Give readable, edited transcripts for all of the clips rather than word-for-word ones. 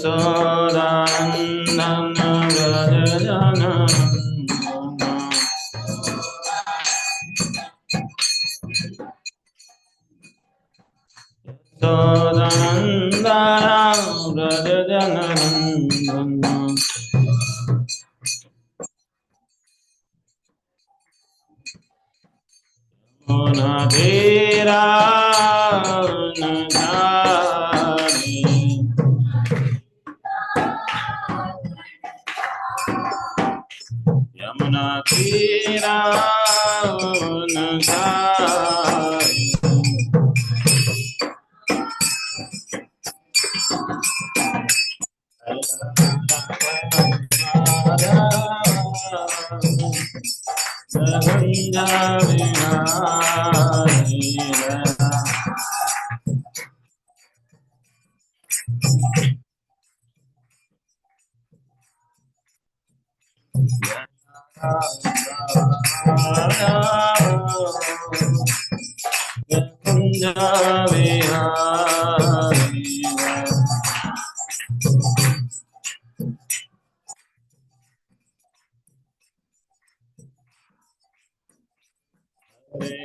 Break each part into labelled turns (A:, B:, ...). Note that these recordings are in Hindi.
A: Sodanandana Vrajajana Sodanandana Vrajajana Munadhira Najani Yamuna Tira Najani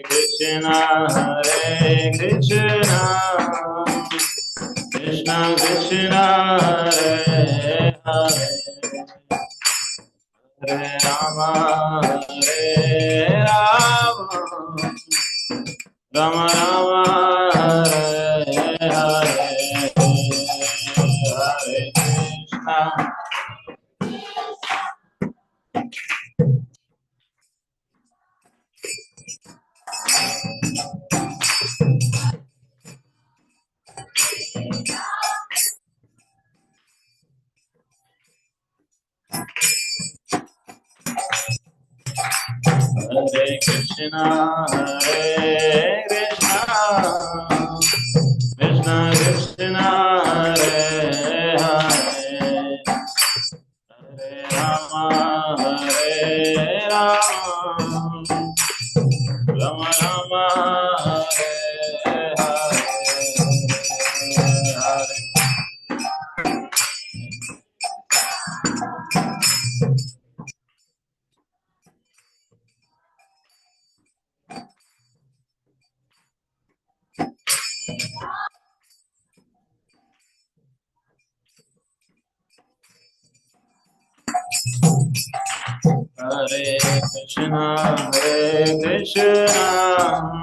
A: Krishna Hare Krishna Krishna Krishna Hare Hare Hare Rama Hare Rama Rama Rama Hare Hare Hare Krishna Hare Krishna Hare Krishna Krishna Krishna Hare Hare Hare Rama Hare Rama Rama Rama Hare Hare Hare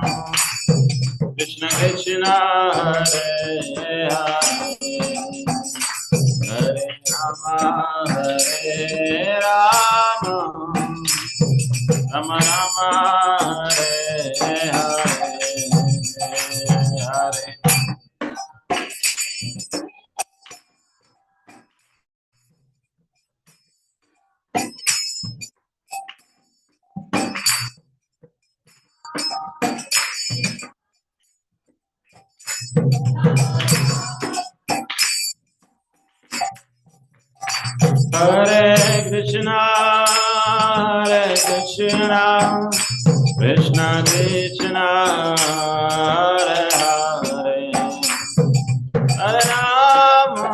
A: Krishna Krishna Krishna Hare Hare Hare Rama Hare Rama Rama Rama Hare Hare Hare Hare Krishna Krishna Krishna Hare Hare Hare Rama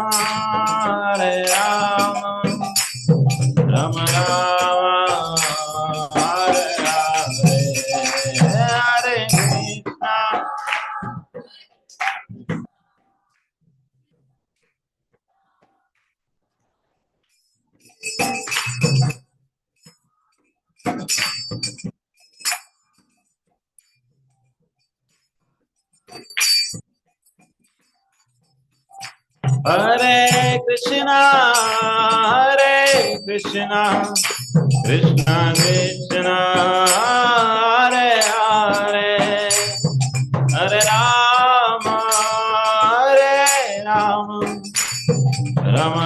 A: Rama Rama Hare Hare Hare Krishna Hare Krishna Krishna Krishna Hare Hare Hare Rama Rama Rama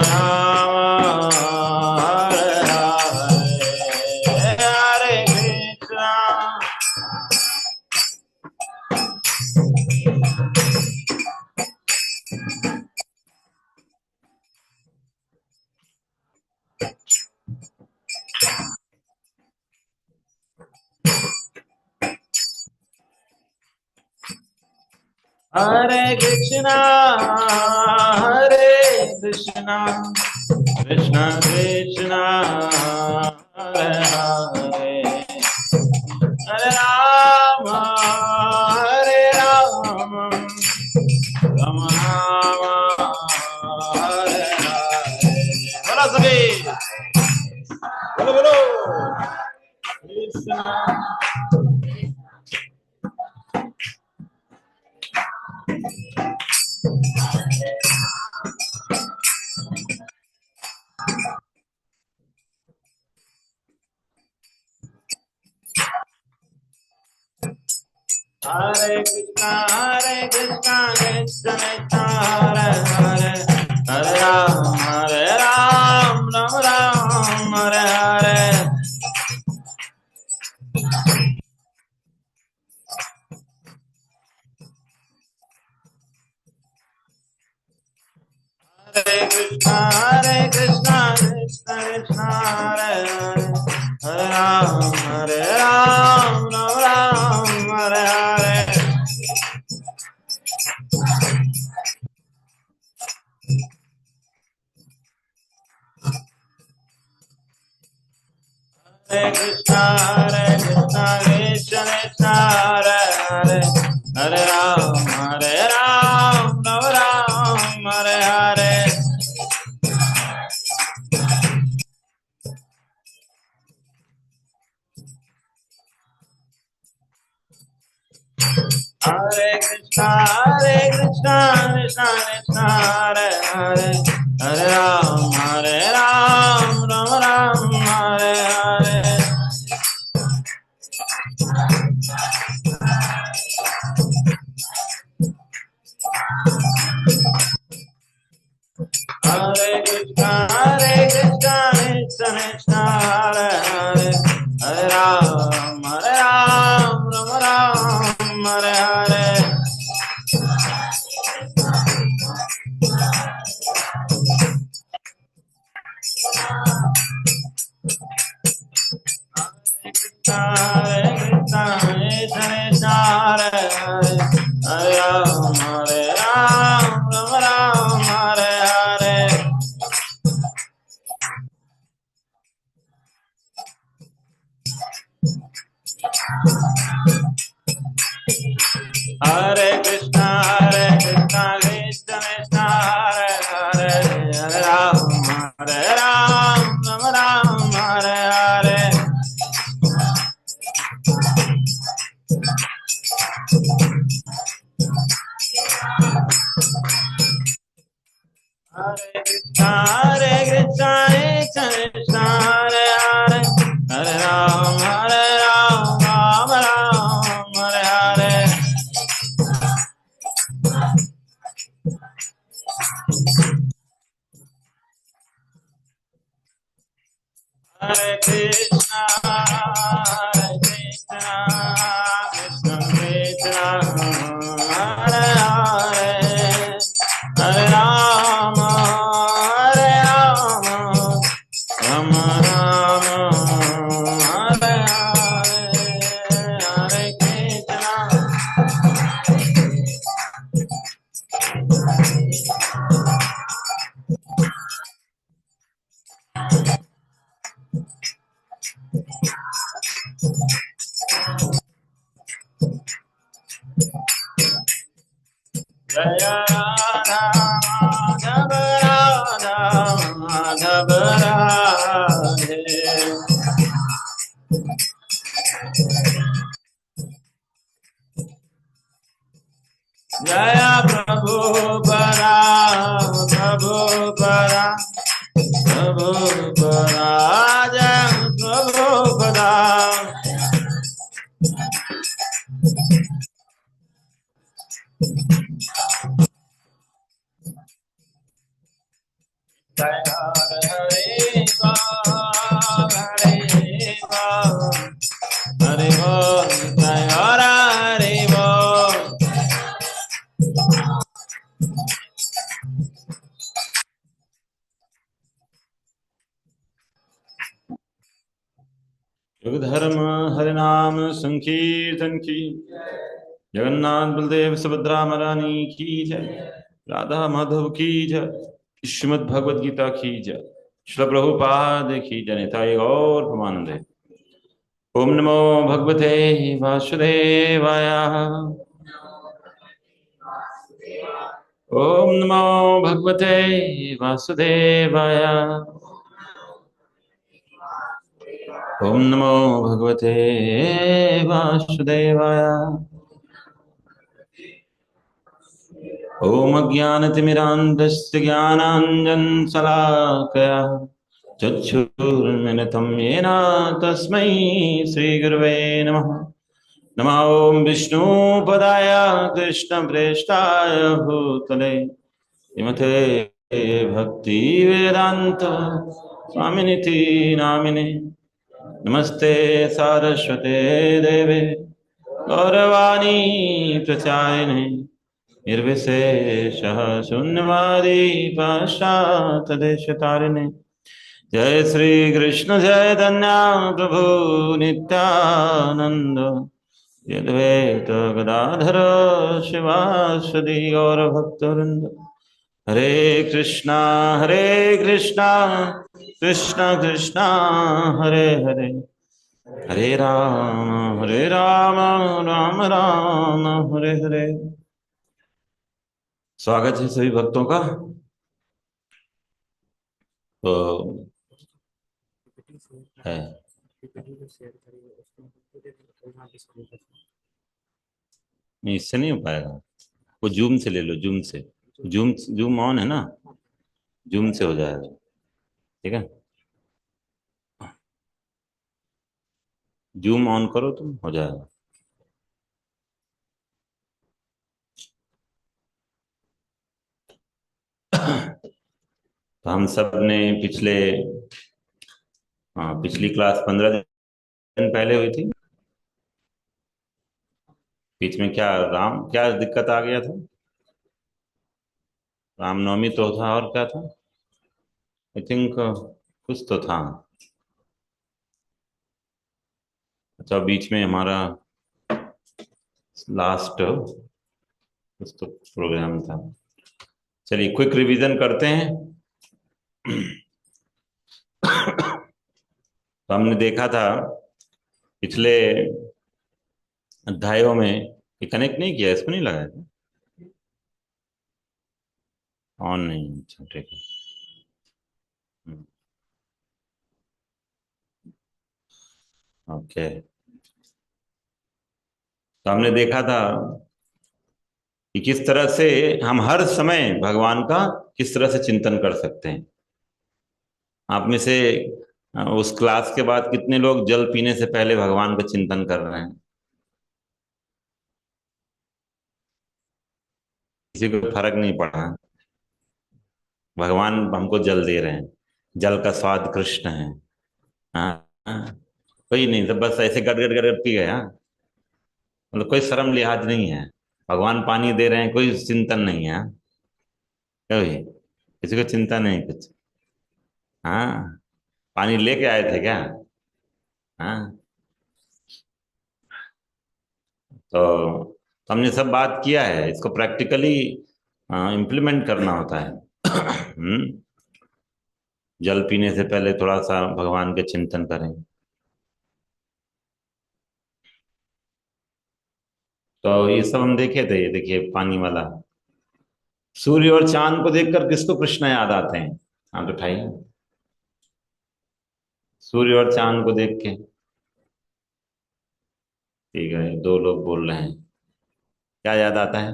A: Hare Hare Hare Krishna Hare Krishna Krishna Krishna Krishna Hare Hare Hare Rama Hare Rama Rama Rama Hare Hare बोलो सभी बोलो बोलो Krishna Hare Krishna Krishna Krishna Hare Hare Hare Ram Ram Ram Hare Hare Hare Krishna Krishna Krishna Hare Hare Hare Ram Ram Ram Hare Hare Hare Krishna Krishna Krishna Hare Hare Hare Ram Ram Hare Hare Hare Krishna Krishna Krishna Hare Hare Hare Ram Ram Hare Hare Hare Krishna Krishna Krishna Hare Hare Hare Ram Ram Hare Hare Hare Krishna Krishna Hare Hare Hare Ram Ram Hare Hare Hare Krishna Krishna Krishna Hare Hare Hare Ram Ram Hare Hare Hare Krishna Krishna Krishna Hare Hare Hare Ram Ram Hare Hare Hare Krishna Krishna Krishna Hare Hare Hare Ram Rama Rama Hare Hare Hare Krishna Jaya Radha Madhav Radhe Jaya Prabhupada Jaya Prabhupada Jaya Hare Hare Jaya Hare युग धर्म हरिनाम संकीर्तन की जगन्नाथ बलदेव सुभद्रा महारानी की जय राधा माधव की जय श्रीमद् भगवद गीता की जय। श्रील प्रभुपाद की जय। निताई गौर प्रमानंदे। ओम नमो भगवते वासुदेवाय। ओम नमो भगवते वासुदेवाय। ओम नमो भगवते वासुदेवाय। ओम अज्ञानतिमिरान्धस्य ज्ञानाञ्जनशलाकया चक्षुर्मिलितं येन तस्मै श्रीगुरवे नमः। नमः ओं विष्णुपदाय कृष्णप्रेष्ठाय भूतले श्रीमते भक्तिवेदान्त स्वामिनिति नामिने। नमस्ते सारस्वते देवे गौरवाणी प्रचारिणे निर्विशेषः शून्यवादी पाश्चात्यदेशतारिणे। जय श्री कृष्ण चैतन्य प्रभु नित्यानंद यद्वैत गदाधर शिवासदि गौरभक्तवृंद। हरे कृष्णा कृष्णा कृष्णा हरे हरे, हरे राम राम राम हरे हरे। स्वागत है सभी भक्तों का। तो है नहीं, इससे नहीं हो पाएगा। वो जूम से ले लो, जूम से। जूम जूम ऑन है ना, जूम से हो जाएगा। ठीक है, जूम ऑन करो तुम, हो जाएगा। तो हम सब ने पिछले, हाँ पिछली क्लास 15 दिन पहले हुई थी। बीच में क्या राम, क्या दिक्कत आ गया था? रामनवमी तो था, और क्या था? आई थिंक कुछ तो था। अच्छा, बीच में हमारा लास्ट कुछ तो प्रोग्राम था। चलिए क्विक रिवीजन करते हैं। तो हमने देखा था पिछले अध्यायों में, ये कनेक्ट नहीं किया, इसको नहीं लगाया था, ऑन नहीं। अच्छा ठीक है। ओके, तो हमने देखा था कि किस तरह से हम हर समय भगवान का किस तरह से चिंतन कर सकते हैं। आप में से उस क्लास के बाद कितने लोग जल पीने से पहले भगवान का चिंतन कर रहे हैं? किसी को फर्क नहीं पड़ा। भगवान हमको जल दे रहे हैं, जल का स्वाद कृष्ण है। हाँ हाँ। कोई नहीं, तो बस ऐसे गट गट गट गट पी गया। मतलब कोई शर्म लिहाज नहीं है। भगवान पानी दे रहे हैं, कोई चिंतन नहीं है। क्या हुई? किसी को चिंता नहीं कुछ। हाँ, पानी लेके आए थे क्या? हाँ। तो हमने सब बात किया है, इसको प्रैक्टिकली इम्प्लीमेंट करना होता है। जल पीने से पहले थोड़ा सा भगवान के चिंतन करें। तो ये सब हम देखे थे। ये देखिए पानी वाला, सूर्य और चांद को देखकर किसको कृष्ण याद आते हैं? हाथ उठाइए। सूर्य और चांद को देख के। ठीक है, दो लोग बोल रहे हैं। क्या याद आता है?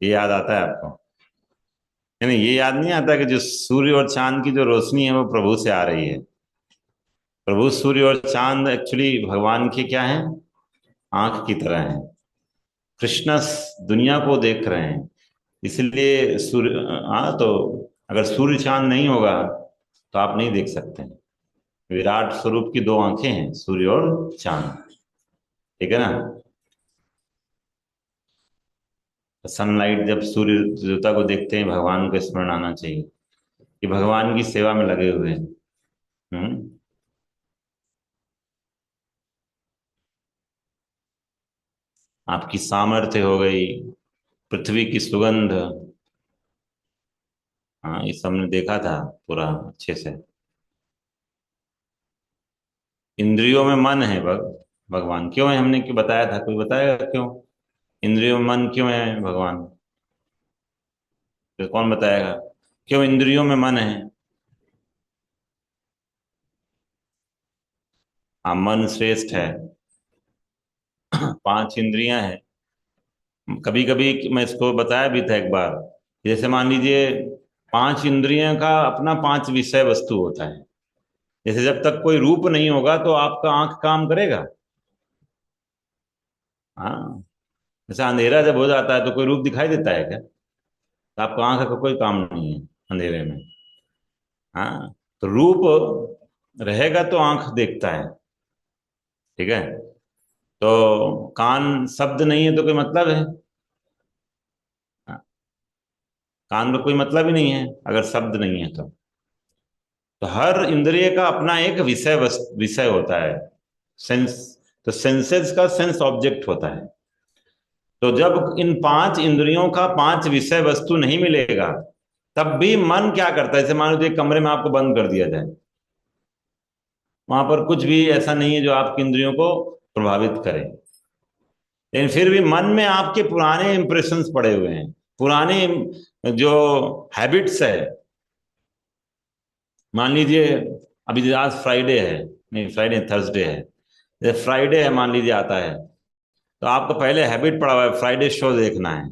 A: ये याद आता है आपको? यानी ये याद नहीं आता कि जो सूर्य और चांद की जो रोशनी है वो प्रभु से आ रही है। प्रभु सूर्य और चांद एक्चुअली भगवान के क्या है? आंख की तरह है। कृष्ण दुनिया को देख रहे हैं, इसलिए सूर्य, हाँ तो अगर सूर्य चांद नहीं होगा तो आप नहीं देख सकते हैं। विराट स्वरूप की दो आंखें हैं, सूर्य और चांद। ठीक है ना? सनलाइट, जब सूर्य देवता को देखते हैं, भगवान को स्मरण आना चाहिए कि भगवान की सेवा में लगे हुए हैं। हम्म। आपकी सामर्थ्य हो गई, पृथ्वी की सुगंध। हाँ, ये सब हमने देखा था पूरा अच्छे से। इंद्रियों में मन है भगवान क्यों है, हमने क्यों बताया था, कोई बताएगा क्यों इंद्रियों में मन क्यों है भगवान? फिर कौन बताएगा क्यों इंद्रियों में मन है? हाँ, मन श्रेष्ठ है। पांच इंद्रियां हैं। कभी कभी मैं इसको बताया भी था एक बार। जैसे मान लीजिए, पांच इंद्रियों का अपना पांच विषय वस्तु होता है। जैसे जब तक कोई रूप नहीं होगा तो आपका आंख काम करेगा? हाँ। जैसे अंधेरा जब हो जाता है तो कोई रूप दिखाई देता है क्या? तो आपको आंख का कोई काम नहीं है अंधेरे में। हाँ। तो रूप रहेगा तो आंख देखता है। ठीक है। तो कान, शब्द नहीं है तो कोई मतलब है? हाँ, कान का कोई मतलब ही नहीं है अगर शब्द नहीं है तो हर इंद्रिय का अपना एक विषय होता है, सेंस। तो सेंसेस का सेंस ऑब्जेक्ट होता है। तो जब इन पांच इंद्रियों का पांच विषय वस्तु नहीं मिलेगा, तब भी मन क्या करता है? जैसे मान लो एक कमरे में आपको बंद कर दिया जाए, वहां पर कुछ भी ऐसा नहीं है जो आपकी इंद्रियों को प्रभावित करे, लेकिन फिर भी मन में आपके पुराने इंप्रेशंस पड़े हुए हैं, पुराने जो हैबिट्स है। मान लीजिए, अभी आज फ्राइडे है, नहीं फ्राइडे थर्सडे है, जैसे फ्राइडे है मान लीजिए आता है, तो आपका पहले हैबिट पड़ा हुआ है फ्राइडे शो देखना है।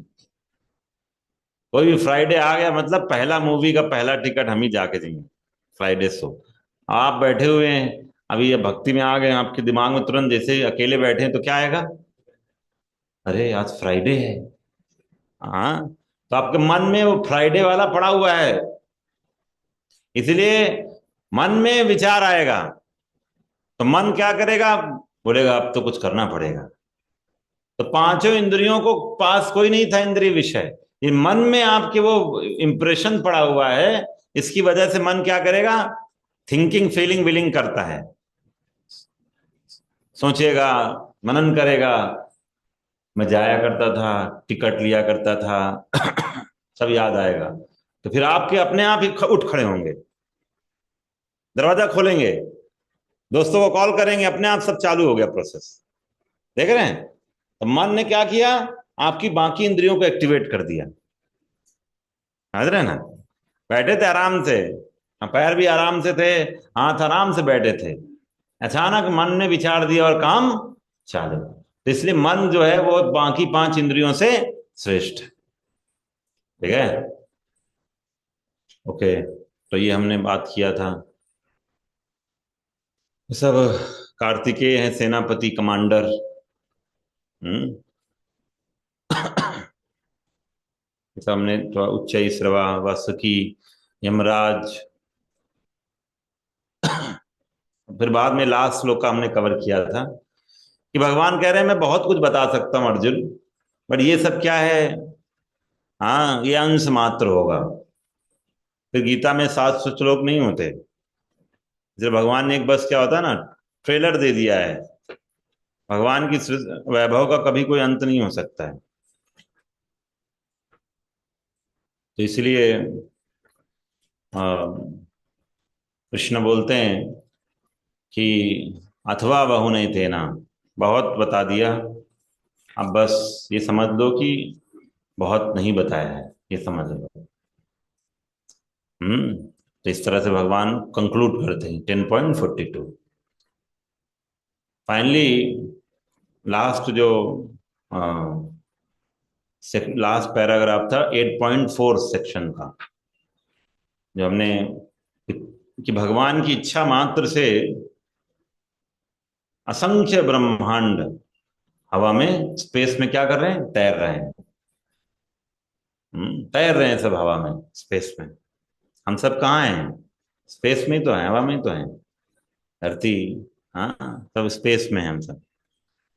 A: कोई भी फ्राइडे आ गया मतलब पहला मूवी का पहला टिकट हम ही जाके देंगे, फ्राइडे शो। आप बैठे हुए हैं, अभी ये भक्ति में आ गए, आपके दिमाग में तुरंत जैसे ही अकेले बैठे हैं तो क्या आएगा? अरे आज फ्राइडे है। हाँ। तो आपके मन में वो फ्राइडे वाला पड़ा हुआ है, इसलिए मन में विचार आएगा। तो मन क्या करेगा? बोलेगा अब तो कुछ करना पड़ेगा। तो पांचों इंद्रियों को पास कोई नहीं था इंद्रिय विषय, ये मन में आपके वो इंप्रेशन पड़ा हुआ है। इसकी वजह से मन क्या करेगा? थिंकिंग फीलिंग विलिंग करता है, सोचेगा, मनन करेगा। मैं जाया करता था, टिकट लिया करता था, सब याद आएगा। तो फिर आपके अपने आप ही उठ खड़े होंगे, दरवाजा खोलेंगे, दोस्तों को कॉल करेंगे, अपने आप सब चालू हो गया प्रोसेस। देख रहे हैं? तो मन ने क्या किया? आपकी बाकी इंद्रियों को एक्टिवेट कर दिया। समझ रहे हैं ना? बैठे थे आराम से, पैर भी आराम से थे, हाथ आराम से बैठे थे, अचानक मन ने विचार दिया और काम चालू। तो इसलिए मन जो है वो बाकी पांच इंद्रियों से श्रेष्ठ है। ठीक है। ओके। तो ये हमने बात किया था। सब कार्तिकेय है, सेनापति कमांडर। हम्म। ये सब हमने तो उच्च श्रवा, वासुकी, यमराज, फिर बाद में लास्ट श्लोक का हमने कवर किया था कि भगवान कह रहे हैं मैं बहुत कुछ बता सकता हूं अर्जुन, बट ये सब क्या है? हाँ, ये अंश मात्र होगा। फिर गीता में 700 श्लोक नहीं होते। जब भगवान ने एक बस क्या होता है ना, ट्रेलर दे दिया है। भगवान की वैभव का कभी कोई अंत नहीं हो सकता है। तो इसलिए कृष्ण बोलते हैं कि अथवा बहु नहीं थे ना, बहुत बता दिया, अब बस ये समझ लो कि बहुत नहीं बताया है, ये समझ लो। तो इस तरह से भगवान कंक्लूड करते हैं 10.42। फाइनली लास्ट जो लास्ट पैराग्राफ था 8.4 सेक्शन का, जो हमने कि भगवान की इच्छा मात्र से असंख्य ब्रह्मांड हवा में, स्पेस में क्या कर रहे हैं? तैर रहे हैं। तैर रहे हैं सब हवा में, स्पेस में। हम सब कहाँ हैं? स्पेस में ही तो हैं, हवा में ही तो हैं। धरती, हाँ, सब स्पेस में हैं हम सब।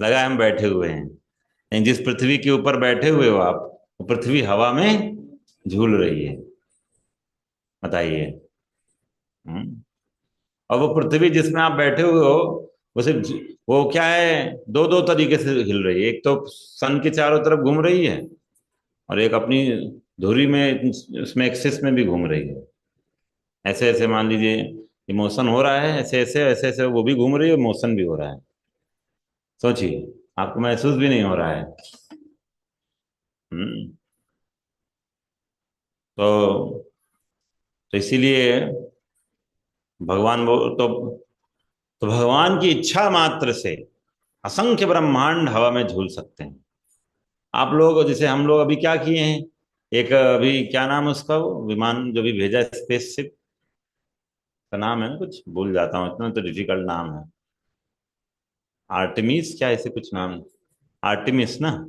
A: लगा है हम बैठे हुए हैं, लेकिन जिस पृथ्वी के ऊपर बैठे हुए हो आप, वो पृथ्वी हवा में झूल रही है। बताइए। हम्म। और वो पृथ्वी जिसमें आप बैठे हुए हो, वो सिर्फ वो क्या है, दो दो तरीके से हिल रही है। एक तो सन के चारों तरफ घूम रही है, और एक अपनी धुरी में, उसमें एक्सिस में भी घूम रही है। ऐसे ऐसे मान लीजिए ये मोशन हो रहा है, ऐसे ऐसे ऐसे ऐसे वो भी घूम रही है, मोशन भी हो रहा है। सोचिए, आपको महसूस भी नहीं हो रहा है। हम्म। तो इसीलिए भगवान वो तो भगवान की इच्छा मात्र से असंख्य ब्रह्मांड हवा में झूल सकते हैं। आप लोग जैसे हम लोग अभी क्या किए हैं, एक अभी क्या नाम है उसका, वो विमान जो भी भेजा, स्पेसशिप का नाम है ना, कुछ भूल जाता हूँ, इतना तो डिफिकल्ट नाम है। आर्टेमिस क्या ऐसे कुछ नाम है? आर्टेमिस ना।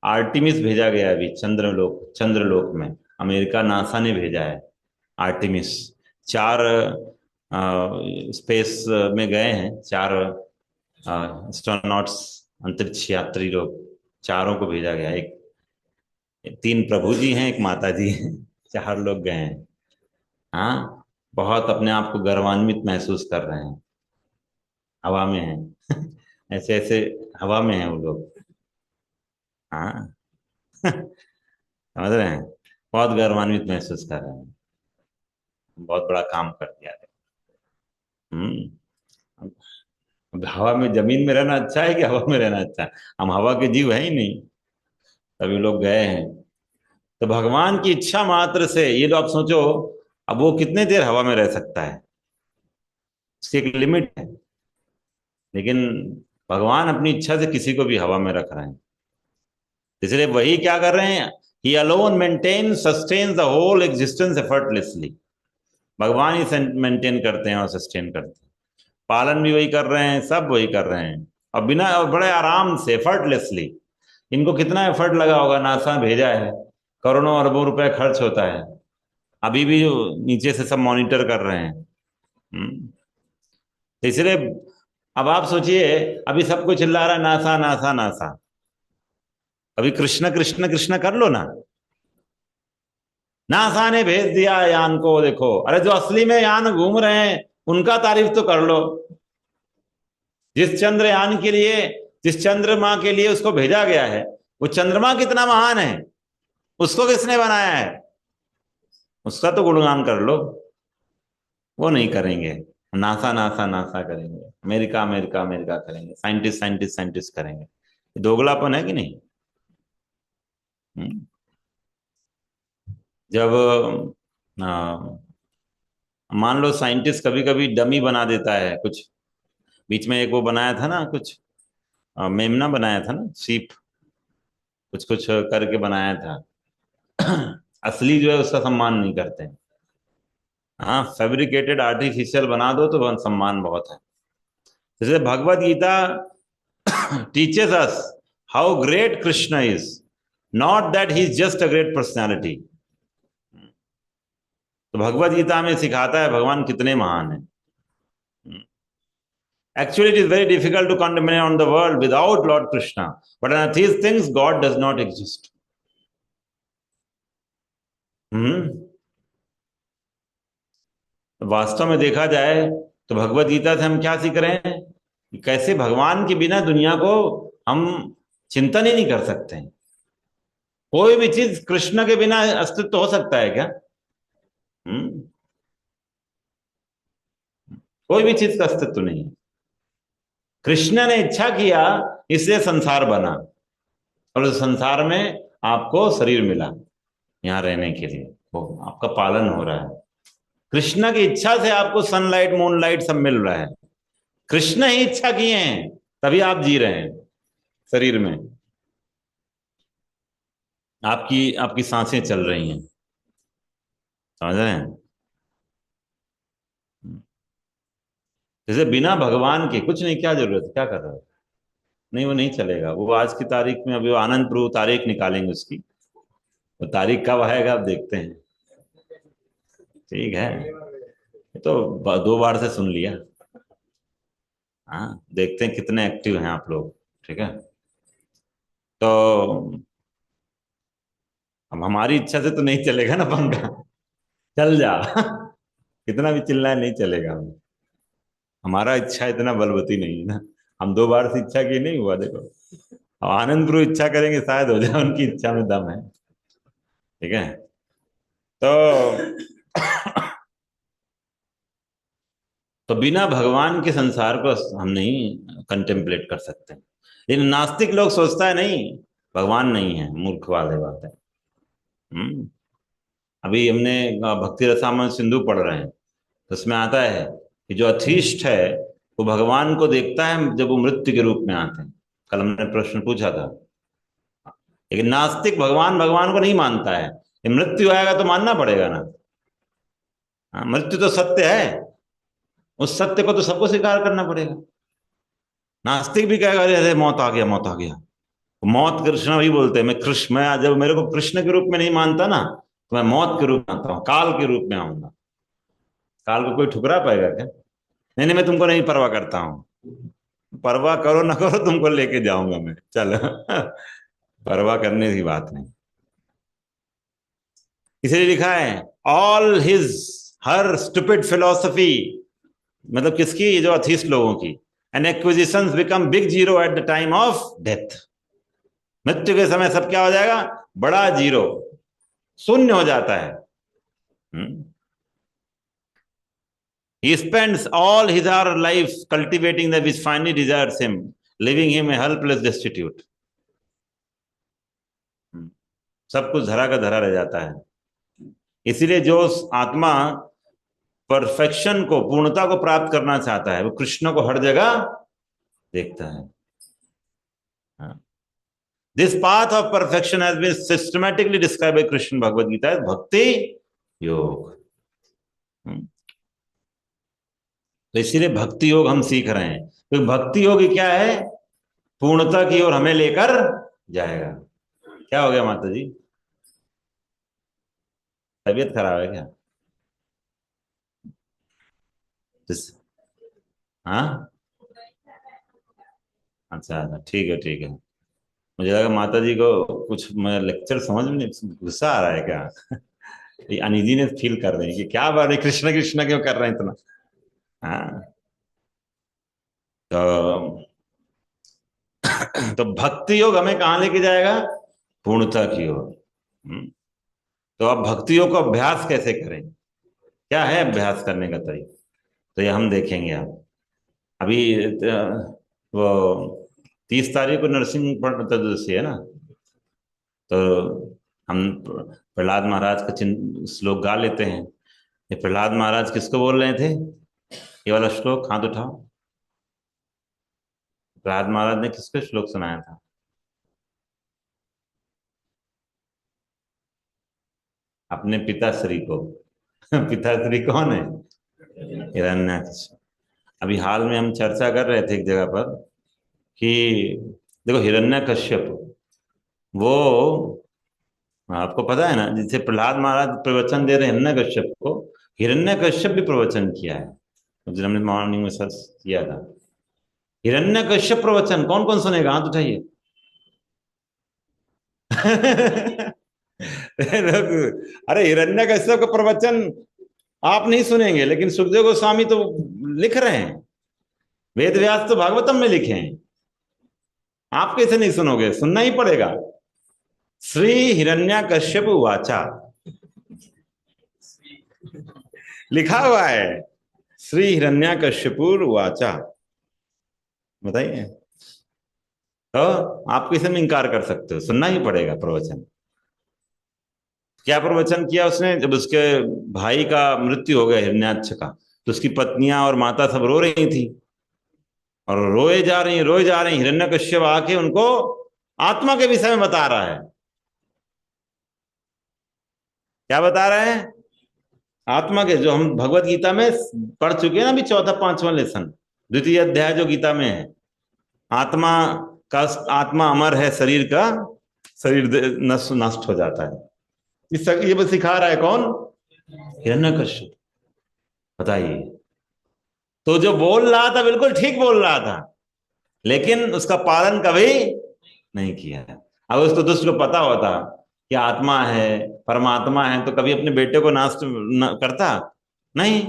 A: आर्टेमिस भेजा गया है अभी चंद्रलोक में। अमेरिका नासा ने भेजा है आर्टेमिस। चार स्पेस में गए हैं, चार एस्ट्रोनॉट्स, अंतरिक्ष यात्री लोग, चारों को भेजा गया है। एक तीन प्रभु जी हैं, एक माता जी हैं, चार लोग गए हैं। हाँ, बहुत अपने आप को गर्वान्वित महसूस कर रहे हैं। हवा में हैं ऐसे ऐसे हवा में हैं वो लोग। हाँ समझ रहे हैं, बहुत गर्वान्वित महसूस कर रहे हैं। बहुत बड़ा काम कर दिया है। हम्म। अब हवा में, जमीन में रहना अच्छा है कि हवा में रहना अच्छा है? हम हवा के जीव है ही नहीं, तभी लोग गए हैं। तो भगवान की इच्छा मात्र से ये लोग, आप सोचो, अब वो कितने देर हवा में रह सकता है? उसकी एक लिमिट है। लेकिन भगवान अपनी इच्छा से किसी को भी हवा में रख रहे हैं। इसलिए वही क्या कर रहे हैं, he alone maintain sustain the whole existence effortlessly. भगवान ही मेंटेन करते हैं और सस्टेन करते हैं। पालन भी वही कर रहे हैं, सब वही कर रहे हैं, और बिना, और बड़े आराम से, एफर्टलेसली। इनको कितना एफर्ट लगा होगा, नासा भेजा है, करोड़ों अरबों रुपए खर्च होता है, अभी भी नीचे से सब मॉनिटर कर रहे हैं। तो इसलिए अब आप सोचिए, अभी सबको चिल्ला रहा है नासा नासा नासा, अभी कृष्ण कृष्ण कृष्ण कर लो ना। नासा ने भेज दिया यान को, देखो, अरे जो असली में यान घूम रहे हैं उनका तारीफ तो कर लो। जिस चंद्रयान के लिए, जिस चंद्रमा के लिए उसको भेजा गया है, वो चंद्रमा कितना महान है, उसको किसने बनाया है, उसका तो गुणगान कर लो। वो नहीं करेंगे। नासा नासा नासा करेंगे, अमेरिका अमेरिका अमेरिका करेंगे, साइंटिस्ट साइंटिस्ट साइंटिस्ट करेंगे। ये दोगलापन है कि नहीं? हम्म। जब मान लो साइंटिस्ट कभी कभी डमी बना देता है कुछ। बीच में एक वो बनाया था ना कुछ, मेमना बनाया था ना, सीप, कुछ कुछ करके बनाया था। असली जो है उसका सम्मान नहीं करते हैं। हाँ, फैब्रिकेटेड आर्टिफिशियल बना दो तो सम्मान बहुत है। जैसे Bhagavad Gita teaches us how great Krishna is, not that he is just a great personality. तो भगवत गीता में सिखाता है भगवान कितने महान हैं। Actually, it is very difficult to contemplate on the world without Lord Krishna. But in these things, God does not exist. हम्म। वास्तव में देखा जाए तो भगवत गीता से हम क्या सीख रहे हैं, कि कैसे भगवान के बिना दुनिया को हम चिंतन ही नहीं कर सकते हैं। कोई भी चीज कृष्ण के बिना अस्तित्व हो सकता है क्या? हम्म। कोई भी चीज का अस्तित्व नहीं है। कृष्ण ने इच्छा किया, इसलिए संसार बना, और उस संसार में आपको शरीर मिला यहाँ रहने के लिए, वो आपका पालन हो रहा है। कृष्ण की इच्छा से आपको सनलाइट मूनलाइट सब मिल रहा है। कृष्ण ही इच्छा किए हैं, तभी आप जी रहे हैं शरीर में, आपकी आपकी सांसें चल रही हैं। समझ रहे हैं? जैसे बिना भगवान के कुछ नहीं, क्या जरूरत है, क्या कर रहा है? नहीं, वो नहीं चलेगा। वो आज की तारीख में, अभी वो आनंद प्रभु तारीख निकालेंगे उसकी, वो तारीख कब आएगा आप देखते हैं। ठीक है, ये तो दो बार से सुन लिया। हाँ, देखते हैं कितने एक्टिव हैं आप लोग। ठीक है, तो अब हमारी इच्छा से तो नहीं चलेगा ना पंखा। चल जा कितना भी चिल्लाए नहीं चलेगा। हमारा इच्छा इतना बलवती नहीं है ना, हम 2 बार से इच्छा की नहीं हुआ, देखो। अब आनंद गुरु इच्छा करेंगे शायद हो जाए, उनकी इच्छा में दम है। ठीक है। तो तो बिना भगवान के संसार को हम नहीं कंटेम्पलेट कर सकते। लेकिन नास्तिक लोग सोचता है नहीं, भगवान नहीं है, मूर्ख वाले बात है। हम्म। अभी हमने भक्ति रसामृत सिंधु पढ़ रहे हैं, तो उसमें आता है कि जो अथीष्ट है वो भगवान को देखता है जब वो मृत्यु के रूप में आते हैं। कल हमने प्रश्न पूछा था। लेकिन नास्तिक भगवान भगवान को नहीं मानता है, ये मृत्यु आएगा तो मानना पड़ेगा ना। हाँ, मृत्यु तो सत्य है, उस सत्य को तो सबको स्वीकार करना पड़ेगा। नास्तिक भी कहेगा अरे अरे मौत आ गया, मौत आ गया। मौत कृष्ण भी बोलते हैं, मैं कृष्ण, मैं जब मेरे को कृष्ण के रूप में नहीं मानता ना, तो मैं मौत के रूप में आता हूँ, काल के रूप में आऊंगा। काल को कोई ठुकरा पाएगा क्या? नहीं नहीं, मैं तुमको नहीं परवाह करता हूँ। परवाह करो ना करो, तुमको लेके जाऊंगा मैं, चलो। परवाह करने की बात नहीं। इसलिए लिखा है ऑल हिज, हर स्टूपिड फिलोसफी, मतलब किसकी? ये जो अथीस्ट लोगों की। And acquisitions become big zero at the time of death. मृत्यु के समय सब क्या हो जाएगा? बड़ा जीरो, शून्य हो जाता है। He spends all his other life cultivating that which finally desires him, leaving him a helpless destitute. सब कुछ धरा का धरा रह जाता है। इसीलिए जो आत्मा परफेक्शन को, पूर्णता को प्राप्त करना चाहता है, वो कृष्ण को हर जगह देखता है। This path of perfection has been systematically describe by Krishna Bhagavad Gita, bhakti yoga. तो इसीलिए भक्ति योग हम सीख रहे हैं, तो भक्ति योग क्या है? पूर्णता की ओर हमें लेकर जाएगा। क्या हो गया माता जी, तबीयत खराब है क्या? हाँ, अच्छा अच्छा, ठीक है ठीक है। मुझे लगा माता जी को कुछ मैं लेक्चर समझ में नहीं, गुस्सा आ रहा है क्या? ये अनइजीनेस फील कर रहे हैं कि क्या बात है, कृष्ण कृष्ण क्यों कर रहे हैं इतना? हाँ। तो तो भक्ति योग हमें कहाँ लेके जाएगा? पूर्णता की ओर। तो अब भक्ति योग को अभ्यास कैसे करें? क्या है अभ्यास करने का तरीका? तो ये हम देखेंगे। अब अभी वो 30 तारीख को नरसिंह चतुर्दशी है ना, तो हम प्रहलाद महाराज का चिन्ह श्लोक गा लेते हैं। ये प्रहलाद महाराज किसको बोल रहे थे? ये वाला श्लोक हाथ उठाओ। प्रहलाद महाराज ने किसको श्लोक सुनाया था? अपने पिताश्री को। पिताश्री कौन है? हिरण्याक्ष। अभी हाल में हम चर्चा कर रहे थे एक जगह पर कि देखो, हिरण्यकश्यप, वो आपको पता है ना, जिसे प्रहलाद महाराज प्रवचन दे रहे हैं हिरण्यकश्यप को, हिरण्यकश्यप भी प्रवचन किया है, जो हमने मॉर्निंग में सर्च किया था। हिरण्यकश्यप प्रवचन कौन कौन सुनेगा? हाथ उठाइए। अरे हिरण्यकश्यप का प्रवचन आप नहीं सुनेंगे, लेकिन सुखदेव गोस्वामी तो लिख रहे हैं, वेद व्यास तो भागवतम में लिखे हैं। आप कैसे नहीं सुनोगे? सुनना ही पड़ेगा। श्री हिरण्यकश्यप वाचा लिखा हुआ है, श्री हिरण्यकश्यपुर वाचा। बताइए, तो आप कैसे में इनकार कर सकते हो? सुनना ही पड़ेगा प्रवचन। क्या प्रवचन किया उसने? जब उसके भाई का मृत्यु हो गया हिरण्याक्ष का, तो उसकी पत्नियां और माता सब रो रही थी, और रोए जा रही। हिरण्यकश्यप आके उनको आत्मा के विषय में बता रहा है। क्या बता रहे हैं? आत्मा के, जो हम भगवत गीता में पढ़ चुके हैं ना, अभी चौथा पांचवा लेसन, द्वितीय अध्याय जो गीता में है। आत्मा का, आत्मा अमर है, शरीर का, शरीर नष्ट नष्ट हो जाता है। ये बस सिखा रहा है कौन? हिरण्यकश्यप। बताइए। तो जो बोल रहा था बिल्कुल ठीक बोल रहा था, लेकिन उसका पालन कभी नहीं किया। अब उसको दुष्ट को पता होता कि आत्मा है, परमात्मा है, तो कभी अपने बेटे को नाश करता नहीं।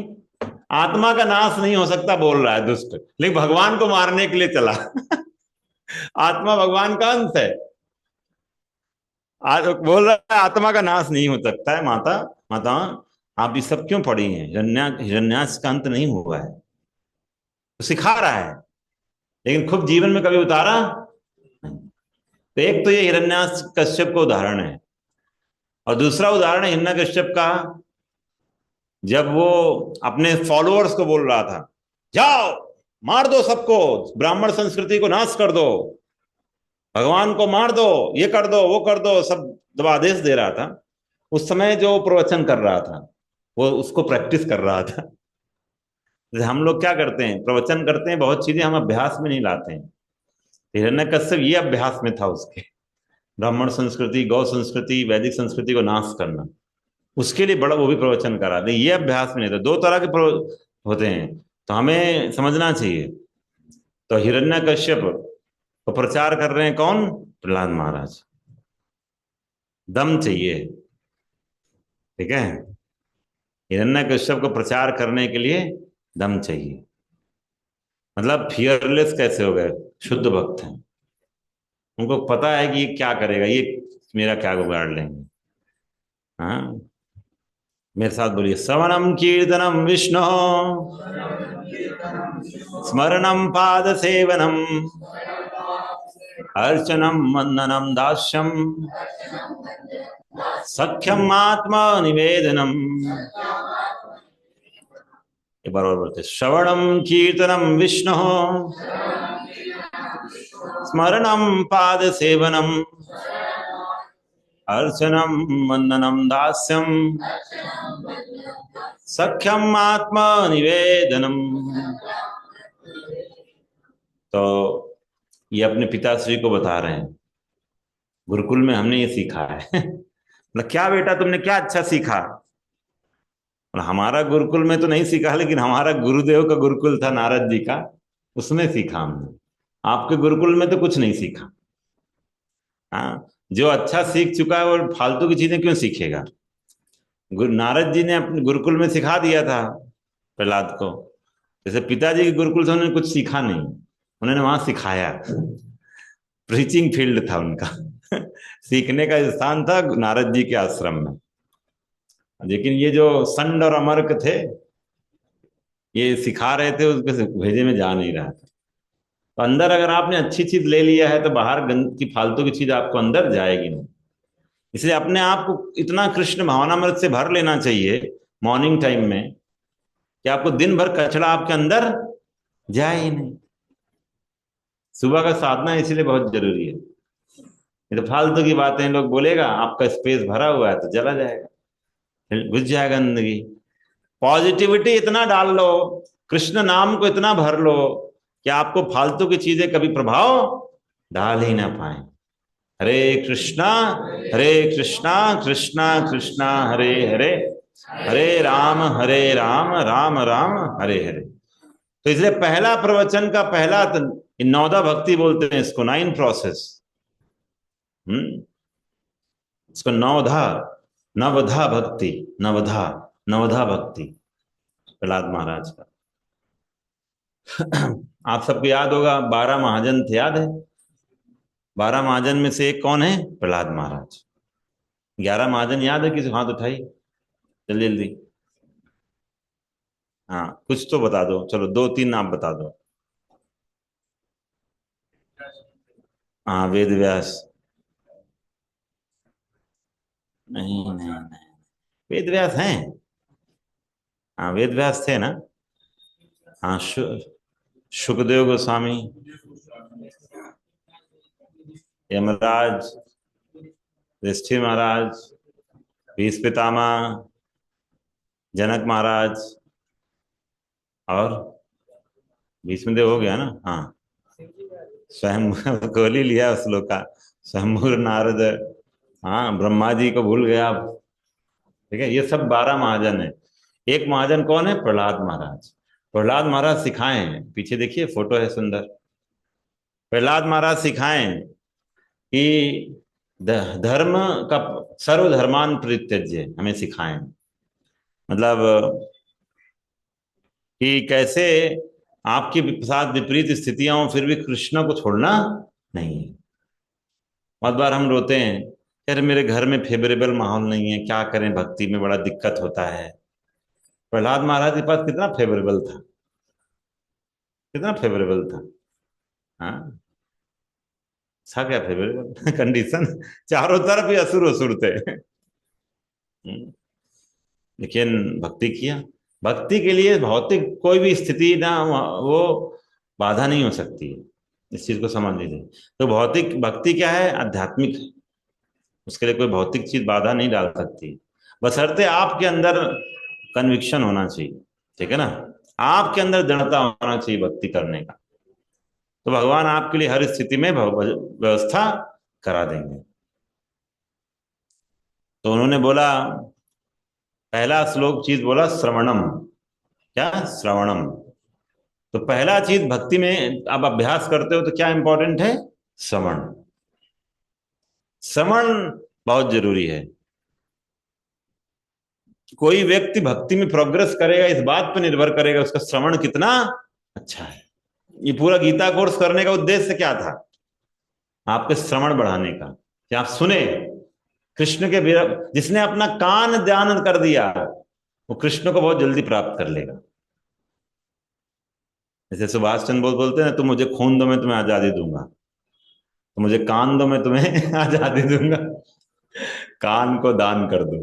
A: आत्मा का नाश नहीं हो सकता बोल रहा है दुष्ट, लेकिन भगवान को मारने के लिए चला। आत्मा भगवान का अंश है। आज बोल रहा है आत्मा का नाश नहीं हो सकता है। माता, माता, आप ये सब क्यों पढ़ी हैं? हिरण्याक्ष का अंत नहीं हुआ है, तो सिखा रहा है, लेकिन खुद जीवन में कभी उतारा नहीं। तो एक तो ये हिरण्याक्ष कश्यप का उदाहरण है, और दूसरा उदाहरण है हिरण्यकश्यप का, जब वो अपने फॉलोअर्स को बोल रहा था, जाओ मार दो सबको, ब्राह्मण संस्कृति को नाश कर दो, भगवान को मार दो, ये कर दो, वो कर दो, सब जब आदेश दे रहा था, उस समय जो प्रवचन कर रहा था वो उसको प्रैक्टिस कर रहा था। जैसे हम लोग क्या करते हैं, प्रवचन करते हैं, बहुत चीजें हम अभ्यास में नहीं लाते हैं। हिरण्यकश्यप ये अभ्यास में था उसके, ब्राह्मण संस्कृति, गौ संस्कृति, वैदिक संस्कृति को नाश करना, उसके लिए बड़ा वो भी प्रवचन करा दे, ये अभ्यास में नहीं था। दो तरह के होते हैं, तो हमें समझना चाहिए। तो हिरण्यकश्यप को प्रचार कर रहे हैं कौन? प्रहलाद महाराज। दम चाहिए, ठीक है। हिरण्यकश्यप को प्रचार करने के लिए दम चाहिए। मतलब फियरलेस कैसे हो गए? शुद्ध भक्त हैं, उनको पता है कि ये क्या करेगा, ये मेरा क्या बिगाड़ लेंगे। हाँ, मेरे साथ बोलिए, श्रवणम कीर्तनम विष्णु, स्मरणम पाद सेवनम, अर्चनम वंदनम दास्यम, सख्यम आत्मा निवेदनम। एक बार और बोलते, श्रवणम कीर्तनम विष्णु, स्मरणम पाद सेवनम, अर्चनम वंदनम दास्यम, सख्यम आत्मा निवेदनम। तो ये अपने पिताश्री को बता रहे हैं, गुरुकुल में हमने ये सीखा है। मतलब क्या बेटा तुमने क्या अच्छा सीखा? हमारा गुरुकुल में तो नहीं सीखा, लेकिन हमारा गुरुदेव का गुरुकुल था नारद जी का, उसमें सीखा हमने। आपके गुरुकुल में तो कुछ नहीं सीखा। हाँ, जो अच्छा सीख चुका है वो फालतू की चीजें क्यों सीखेगा? गुरु नारद जी ने अपने गुरुकुल में सिखा दिया था प्रहलाद को। जैसे पिताजी के गुरुकुल से उन्होंने कुछ सीखा नहीं, उन्होंने वहां सिखाया। प्रीचिंग फील्ड था उनका। सीखने का स्थान था नारद जी के आश्रम में। लेकिन ये जो संड और अमर्क थे, ये सिखा रहे थे, उसके भेजे में जा नहीं रहा था। तो अंदर अगर आपने अच्छी चीज ले लिया है, तो बाहर गंद की फालतू की चीज आपको अंदर जाएगी नहीं। इसलिए अपने आप को इतना कृष्ण भावनामृत से भर लेना चाहिए मॉर्निंग टाइम में, कि आपको दिन भर कचड़ा आपके अंदर जाए ही नहीं। सुबह का साधना इसीलिए बहुत जरूरी है। ये तो फालतू की बातें लोग बोलेगा, आपका स्पेस भरा हुआ है तो चला जाएगा, फिर घुस जाएगा जिंदगी। पॉजिटिविटी इतना डाल लो, कृष्ण नाम को इतना भर लो, कि आपको फालतू की चीजें कभी प्रभाव डाल ही ना पाए। हरे कृष्णा, हरे कृष्णा, कृष्णा कृष्णा हरे हरे, हरे राम, राम राम हरे हरे। तो इसलिए पहला प्रवचन का पहला नौदा भक्ति बोलते हैं इसको, 9 प्रोसेस। इसको नवधा, नवधा भक्ति, नवधा, नवधा भक्ति प्रहलाद महाराज का। आप सबको याद होगा 12 महाजन थे, याद है? 12 महाजन में से एक कौन है? प्रहलाद महाराज। 11 महाजन याद है? किसी हाथ उठाई जल्दी जल्दी। हाँ, कुछ तो बता दो, चलो 2-3 नाम बता दो। हाँ, वेद व्यास। नहीं नहीं नहीं, वेद व्यास हैं। हाँ, वेद व्यास थे ना। हाँ, सुखदेव गोस्वामी, यमराज, युधिष्ठिर महाराज, भीष्म पितामह, जनक महाराज, और भीष्मदेव हो गया ना। हाँ, स्वयं गोली लिया उस लोग का, स्वयंभूर नारद। हाँ, ब्रह्मा जी को भूल गया आप। ठीक है, ये सब 12 महाजन है। एक महाजन कौन है? प्रहलाद महाराज। प्रहलाद महाराज सिखाए हैं, पीछे देखिए फोटो है सुंदर। प्रहलाद महाराज सिखाएं कि धर्म का, सर्वधर्मान परित्यज्य, हमें सिखाएं। मतलब कि कैसे आपके साथ विपरीत स्थितियां हो फिर भी कृष्ण को छोड़ना नहीं है। बहुत बार हम रोते हैं, यार मेरे घर में फेवरेबल माहौल नहीं है, क्या करें, भक्ति में बड़ा दिक्कत होता है। प्रहलाद महाराज के पास कितना फेवरेबल था, कितना फेवरेबल था। हाँ, था क्या फेवरेबल कंडीशन। चारों तरफ ही असुर असुर थे। लेकिन भक्ति किया। भक्ति के लिए भौतिक कोई भी स्थिति ना वो बाधा नहीं हो सकती है। इस चीज को समझ लीजिए। तो भौतिक भक्ति क्या है, आध्यात्मिक है। उसके लिए कोई भौतिक चीज बाधा नहीं डाल सकती, बशर्ते आपके अंदर कन्विक्शन होना चाहिए। ठीक है ना, आपके अंदर दृढ़ता होना चाहिए भक्ति करने का। तो भगवान आपके लिए हर स्थिति में व्यवस्था करा देंगे। तो उन्होंने बोला, पहला श्लोक चीज बोला श्रवणम। क्या श्रवणम? तो पहला चीज भक्ति में आप अभ्यास करते हो तो क्या इंपॉर्टेंट है? श्रवण। श्रवण बहुत जरूरी है। कोई व्यक्ति भक्ति में प्रोग्रेस करेगा इस बात पर निर्भर करेगा उसका श्रवण कितना अच्छा है। ये पूरा गीता कोर्स करने का उद्देश्य क्या था? आपके श्रवण बढ़ाने का, कि आप सुने कृष्ण के जिसने अपना कान दान कर दिया वो कृष्ण को बहुत जल्दी प्राप्त कर लेगा। जैसे सुभाष चंद्र बोस बोलते हैं ना, तुम मुझे खून दो मैं तुम्हें आजादी दूंगा, तो मुझे कान दो मैं तुम्हें आजादी दूंगा। कान को दान कर दो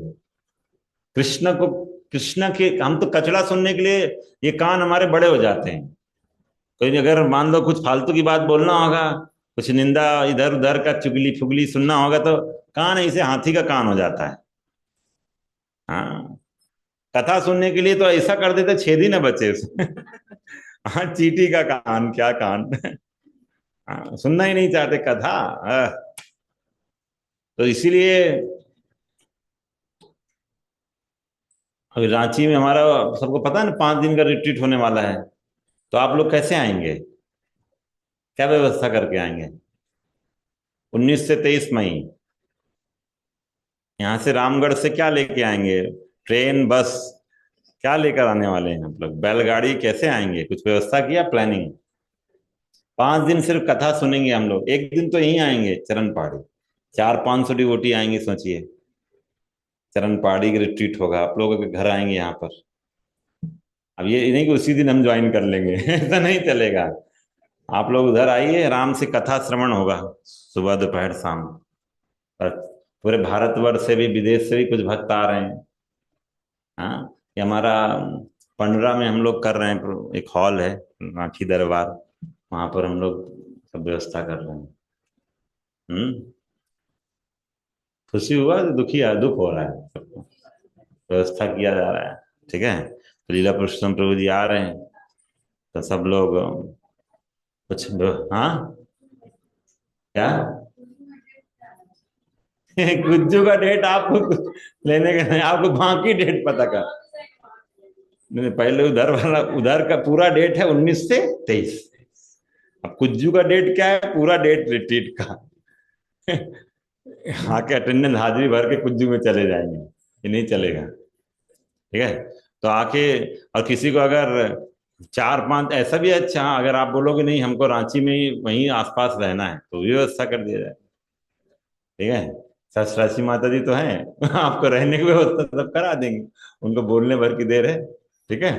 A: कृष्ण को। कृष्ण के हम तो कचड़ा सुनने के लिए ये कान हमारे बड़े हो जाते हैं। कोई अगर मान लो कुछ फालतू की बात बोलना होगा, कुछ निंदा इधर उधर का चुगली फुगली सुनना होगा तो कान ऐसे हाथी का कान हो जाता है। हाँ, कथा सुनने के लिए तो ऐसा कर देते छेद ही न बचे उसमें। हाँ, चीटी का कान क्या कान। हाँ, सुनना ही नहीं चाहते कथा। तो इसीलिए अभी रांची में हमारा, सबको पता है ना, 5 दिन का रिट्रीट होने वाला है। तो आप लोग कैसे आएंगे, क्या व्यवस्था करके आएंगे? 19 से 23 मई। यहाँ से रामगढ़ से क्या लेके आएंगे? ट्रेन, बस? क्या लेकर आने वाले हैं आप लोग? बैलगाड़ी? कैसे आएंगे? कुछ व्यवस्था किया, प्लानिंग? 5 दिन सिर्फ कथा सुनेंगे हम लोग, एक दिन तो यहीं आएंगे चरण पहाड़ी। 400-500 डिवोटी आएंगे, सोचिए। चरण पहाड़ी की रिट्रीट होगा, आप लोगों के घर आएंगे यहाँ पर। अब ये नहीं कि उसी दिन हम ज्वाइन कर लेंगे ऐसा नहीं चलेगा। आप लोग उधर आइए, आराम से कथा श्रवण होगा, सुबह दोपहर शाम। और पूरे भारतवर्ष से भी विदेश से भी कुछ भक्त आ रहे हैं। हाँ, ये हमारा पंडरा में हम लोग कर रहे हैं, एक हॉल है रांची दरबार, वहां पर हम लोग सब व्यवस्था कर रहे हैं। हम्म। खुशी हुआ तो दुखी है, दुख हो रहा है सबको। व्यवस्था किया जा रहा है। ठीक है, तो लीला पुरुषोत्तम प्रभु जी आ रहे हैं, तो सब लोग कुछ। हाँ, क्या? गुज्जू का डेट आपको लेने का नहीं, आपको बाकी डेट पता कर। नहीं, पहले उधर वाला, उधर का पूरा डेट है 19 से 23। अब कुज्जू का डेट क्या है, पूरा डेट रिट्रीट का। आके अटेंडेंस हाजिरी भर के कुज्जू में चले जाएंगे, ये नहीं चलेगा। ठीक है, तो आके, और किसी को अगर 4-5 ऐसा भी है, अच्छा अगर आप बोलोगे नहीं हमको रांची में ही वहीं आसपास रहना है तो भी व्यवस्था कर दिया जाए। ठीक है, सहस्त्राची माता जी तो हैं आपको रहने की व्यवस्था सब करा देंगे, उनको बोलने भर की देर है। ठीक है,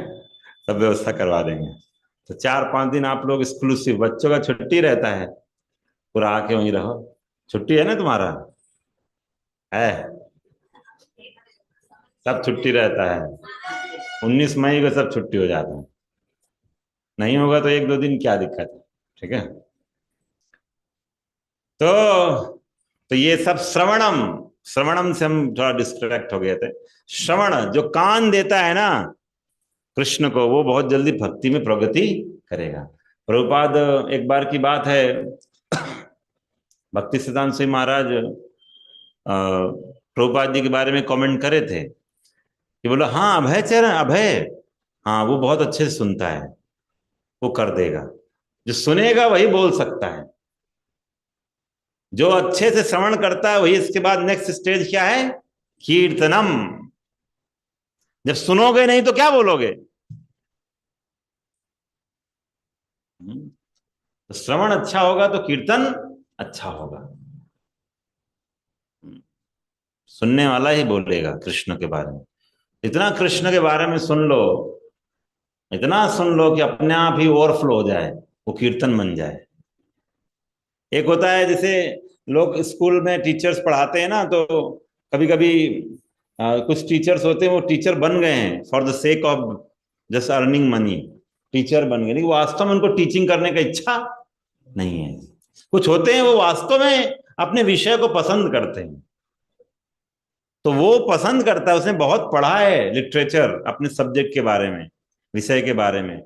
A: सब व्यवस्था करवा देंगे। तो 4-5 दिन आप लोग एक्सक्लूसिव, बच्चों का छुट्टी रहता है, पूरा आके वहीं रहो। छुट्टी है ना तुम्हारा? है, सब छुट्टी रहता है। 19 मई को सब छुट्टी हो जाता है। नहीं होगा तो 1-2 दिन, क्या दिक्कत है। ठीक है, तो ये सब श्रवणम। श्रवणम से हम थोड़ा डिस्ट्रैक्ट हो गए थे। श्रवण जो कान देता है ना कृष्ण को, वो बहुत जल्दी भक्ति में प्रगति करेगा। प्रभुपाद, एक बार की बात है, भक्ति सिद्धांत सिंह महाराज प्रभुपाद जी के बारे में कमेंट करे थे कि बोला, हाँ अभय चरण, अभय, हाँ वो बहुत अच्छे से सुनता है, वो कर देगा। जो सुनेगा वही बोल सकता है, जो अच्छे से श्रवण करता है वही। इसके बाद नेक्स्ट स्टेज क्या है? कीर्तनम। जब सुनोगे नहीं तो क्या बोलोगे? तो श्रवण अच्छा होगा तो कीर्तन अच्छा होगा। सुनने वाला ही बोलेगा कृष्ण के बारे में। इतना कृष्ण के बारे में सुन लो, इतना सुन लो कि अपने आप ही ओवरफ्लो हो जाए, वो कीर्तन बन जाए। एक होता है जैसे लोग स्कूल में टीचर्स पढ़ाते हैं ना, तो कभी कभी कुछ टीचर्स होते हैं वो टीचर बन गए हैं for the sake of just earning money, teacher बन गए, लेकिन वास्तव में उनको टीचिंग करने का इच्छा नहीं है। कुछ होते हैं वो वास्तव में अपने विषय को पसंद करते हैं, तो वो पसंद करता है, उसने बहुत पढ़ा है लिटरेचर अपने सब्जेक्ट के बारे में, विषय के बारे में,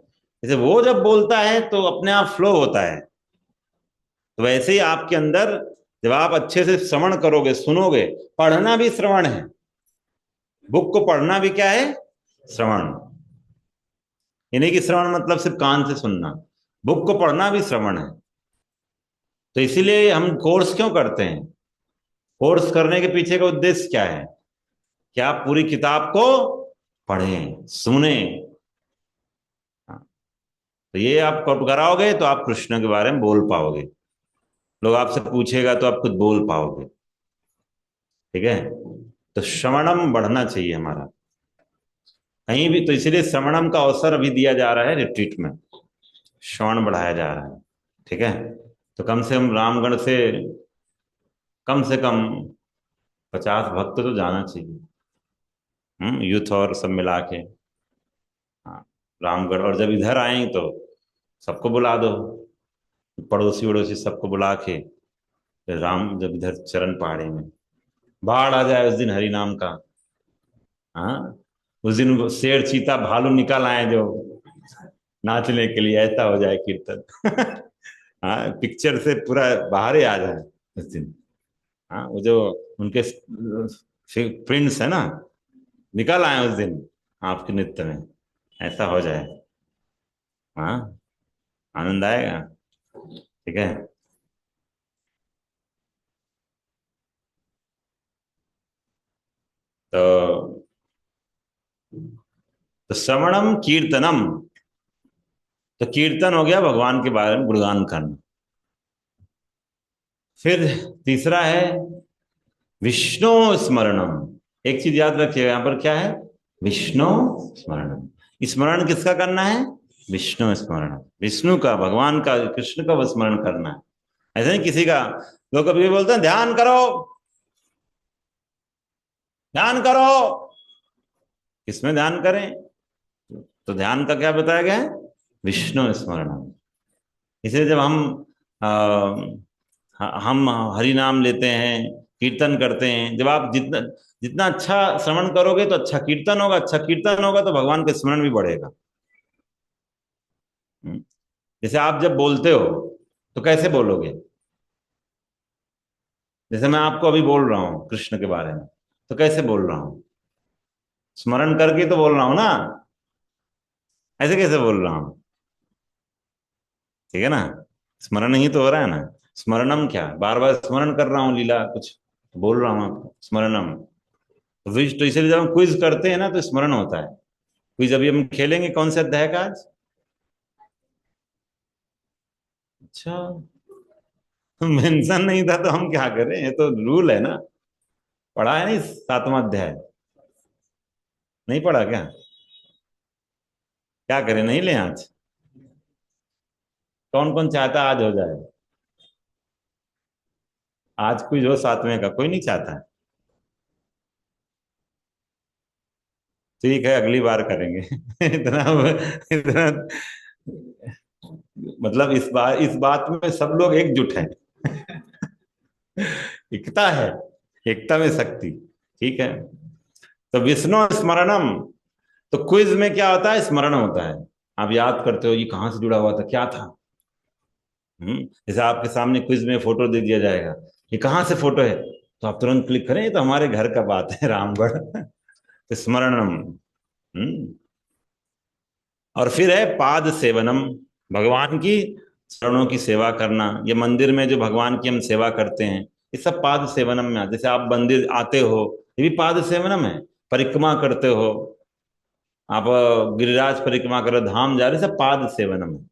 A: जैसे वो जब बोलता है तो अपने आप फ्लो होता है। तो वैसे ही आपके अंदर जब आप अच्छे से श्रवण करोगे, सुनोगे, पढ़ना भी श्रवण है, बुक को पढ़ना भी क्या है, श्रवण। ये नहीं कि श्रवण मतलब सिर्फ कान से सुनना, बुक को पढ़ना भी श्रवण है। तो इसीलिए हम कोर्स क्यों करते हैं? कोर्स करने के पीछे का उद्देश्य क्या है कि आप पूरी किताब को पढ़ें, सुने। हाँ, तो ये आप कब कराओगे तो आप कृष्ण के बारे में बोल पाओगे, लोग आपसे पूछेगा तो आप कुछ बोल पाओगे। ठीक है, तो श्रवणम बढ़ना चाहिए हमारा कहीं भी। तो इसीलिए श्रवणम का अवसर अभी दिया जा रहा है रिट्रीट में, श्रवण बढ़ाया जा रहा है। ठीक है, तो कम से कम रामगढ़ से कम से कम 50 भक्त तो जाना चाहिए, यूथ और सब मिला के। हाँ, रामगढ़, और जब इधर आए तो सबको बुला दो, पड़ोसी वड़ोसी सबको बुला के, फिर राम जब इधर चरण पहाड़ी में बाढ़ आ जाए उस दिन हरि नाम का। हाँ, उस दिन वो शेर चीता भालू निकल आए जो नाचने के लिए, ऐसा हो जाए कीर्तन। हाँ, पिक्चर से पूरा बाहर ही आ जाए उस दिन। हाँ, वो जो उनके प्रिंट्स है ना, निकल आए उस दिन आपके नृत्य में, ऐसा हो जाए। हाँ, आनंद आएगा। ठीक है, तो श्रवणम कीर्तनम, तो कीर्तन हो गया भगवान के बारे में गुणगान करना। फिर तीसरा है विष्णु स्मरणम। एक चीज याद रखिएगा, यहां पर क्या है, विष्णु स्मरणम। स्मरण किसका करना है, विष्णु स्मरण, विष्णु का, भगवान का, कृष्ण का स्मरण करना है। ऐसा नहीं किसी का, लोग कभी भी बोलते हैं ध्यान करो, ध्यान करो, किसमें ध्यान करें? तो ध्यान का क्या बताया गया है, विष्णु स्मरण। इसलिए जब हम हरि नाम लेते हैं, कीर्तन करते हैं, जब आप जितना जितना अच्छा श्रवण करोगे तो अच्छा कीर्तन होगा, अच्छा कीर्तन होगा तो भगवान का स्मरण भी बढ़ेगा। हम्म। जैसे आप जब बोलते हो तो कैसे बोलोगे? जैसे मैं आपको अभी बोल रहा हूँ कृष्ण के बारे में, तो कैसे बोल रहा हूँ, स्मरण करके तो बोल रहा हूँ ना, ऐसे कैसे बोल रहा हूँ? ठीक है ना, स्मरण ही तो हो रहा है ना। स्मरणम क्या, बार बार स्मरण कर रहा हूँ लीला कुछ, तो बोल रहा हूँ आपको स्मरणम। तो इसलिए जब हम क्विज करते हैं ना तो स्मरण होता है। क्विज अभी हम खेलेंगे कौन से अध्याय का आज? अच्छा, मेंशन नहीं था तो हम क्या करें, ये तो रूल है ना। पढ़ा है नहीं 7वां अध्याय? नहीं पढ़ा क्या? क्या करें, नहीं ले आज? कौन कौन चाहता है आज हो जाए? आज क्विज हो 7वें का, कोई नहीं चाहता? ठीक है, अगली बार करेंगे। इतना इतना मतलब इस बात में सब लोग एकजुट हैं। एकता है, एकता में शक्ति। ठीक है, तो विष्णु स्मरणम, तो क्विज में क्या होता है, स्मरण होता है। आप याद करते हो ये कहाँ से जुड़ा हुआ था, क्या था। जैसे आपके सामने क्विज में फोटो दे दिया जाएगा, ये कहाँ से फोटो है, तो आप तुरंत क्लिक करें, ये तो हमारे घर का बात है, रामगढ़। तो स्मरणम। हम्म और फिर है पाद सेवनम, भगवान की चरणों की सेवा करना। ये मंदिर में जो भगवान की हम सेवा करते हैं, ये सब पाद सेवनम में जैसे आप मंदिर आते हो, ये भी पाद सेवनम है। परिक्रमा करते हो आप, गिरिराज परिक्रमा करो, धाम जा रहे, सब पाद सेवनम है,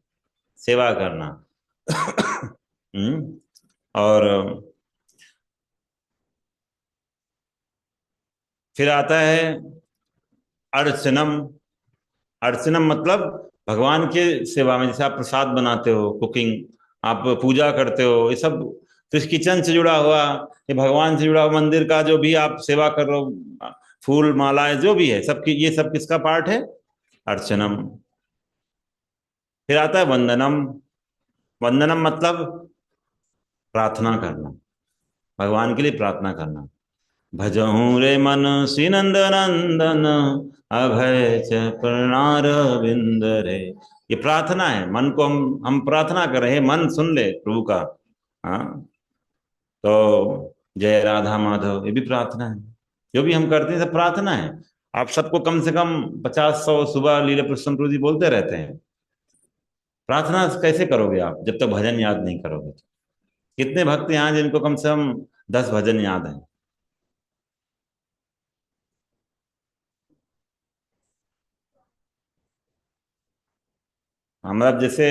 A: सेवा करना। और फिर आता है अर्चनम। अर्चनम मतलब भगवान के सेवा में, जैसे आप प्रसाद बनाते हो, कुकिंग, आप पूजा करते हो, ये सब तो इस किचन से जुड़ा हुआ, ये भगवान से जुड़ा हुआ, मंदिर का जो भी आप सेवा कर रहे हो, फूल मालाएं जो भी है, सबकी ये सब किसका पार्ट है? अर्चनम। फिर आता है वंदनम। वंदनम मतलब प्रार्थना करना, भगवान के लिए प्रार्थना करना। भजहूँ रे मन सिनंद नंदन, अभय च प्रणार विंद रे। ये प्रार्थना है, मन को हम प्रार्थना कर रहे हैं, मन सुन ले प्रभु का। हाँ, तो जय राधा माधव, ये भी प्रार्थना है। जो भी हम करते हैं सब प्रार्थना है। आप सबको कम से कम 50-100 सुबह लीला प्रसन्न प्रभु जी बोलते रहते हैं। प्रार्थना कैसे करोगे आप जब तक भजन याद नहीं करोगे? तो कितने भक्त यहाँ जिनको कम से कम 10 भजन याद है? मतलब जैसे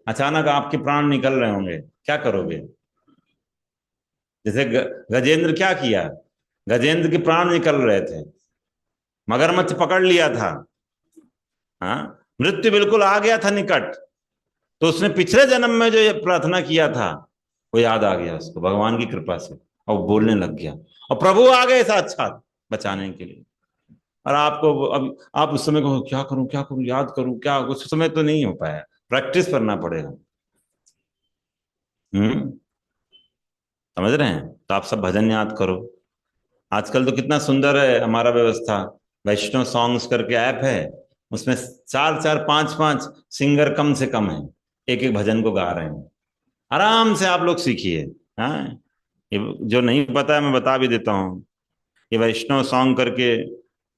A: अचानक आपके प्राण निकल रहे होंगे, क्या करोगे? जैसे गजेंद्र क्या किया? गजेंद्र के प्राण निकल रहे थे, मगरमच्छ पकड़ लिया था। हाँ, मृत्यु बिल्कुल आ गया था निकट। तो उसने पिछले जन्म में जो ये प्रार्थना किया था, वो याद आ गया उसको भगवान की कृपा से, और वो बोलने लग गया, और प्रभु आ गए साक्षात बचाने के लिए। और आपको अब आप उस समय को क्या करूं क्या करूं, याद करूं क्या, उस समय तो नहीं हो पाया, प्रैक्टिस करना पड़ेगा। हम्म, समझ रहे हैं? तो आप सब भजन याद करो। आजकल तो कितना सुंदर है हमारा व्यवस्था। वैष्णव सॉन्ग्स करके ऐप है, उसमें 4-4 5-5 सिंगर कम से कम है, एक एक भजन को गा रहे हैं। आराम से आप लोग सीखिए। हाँ, ये जो नहीं पता है मैं बता भी देता हूँ। ये वैष्णव सॉन्ग करके,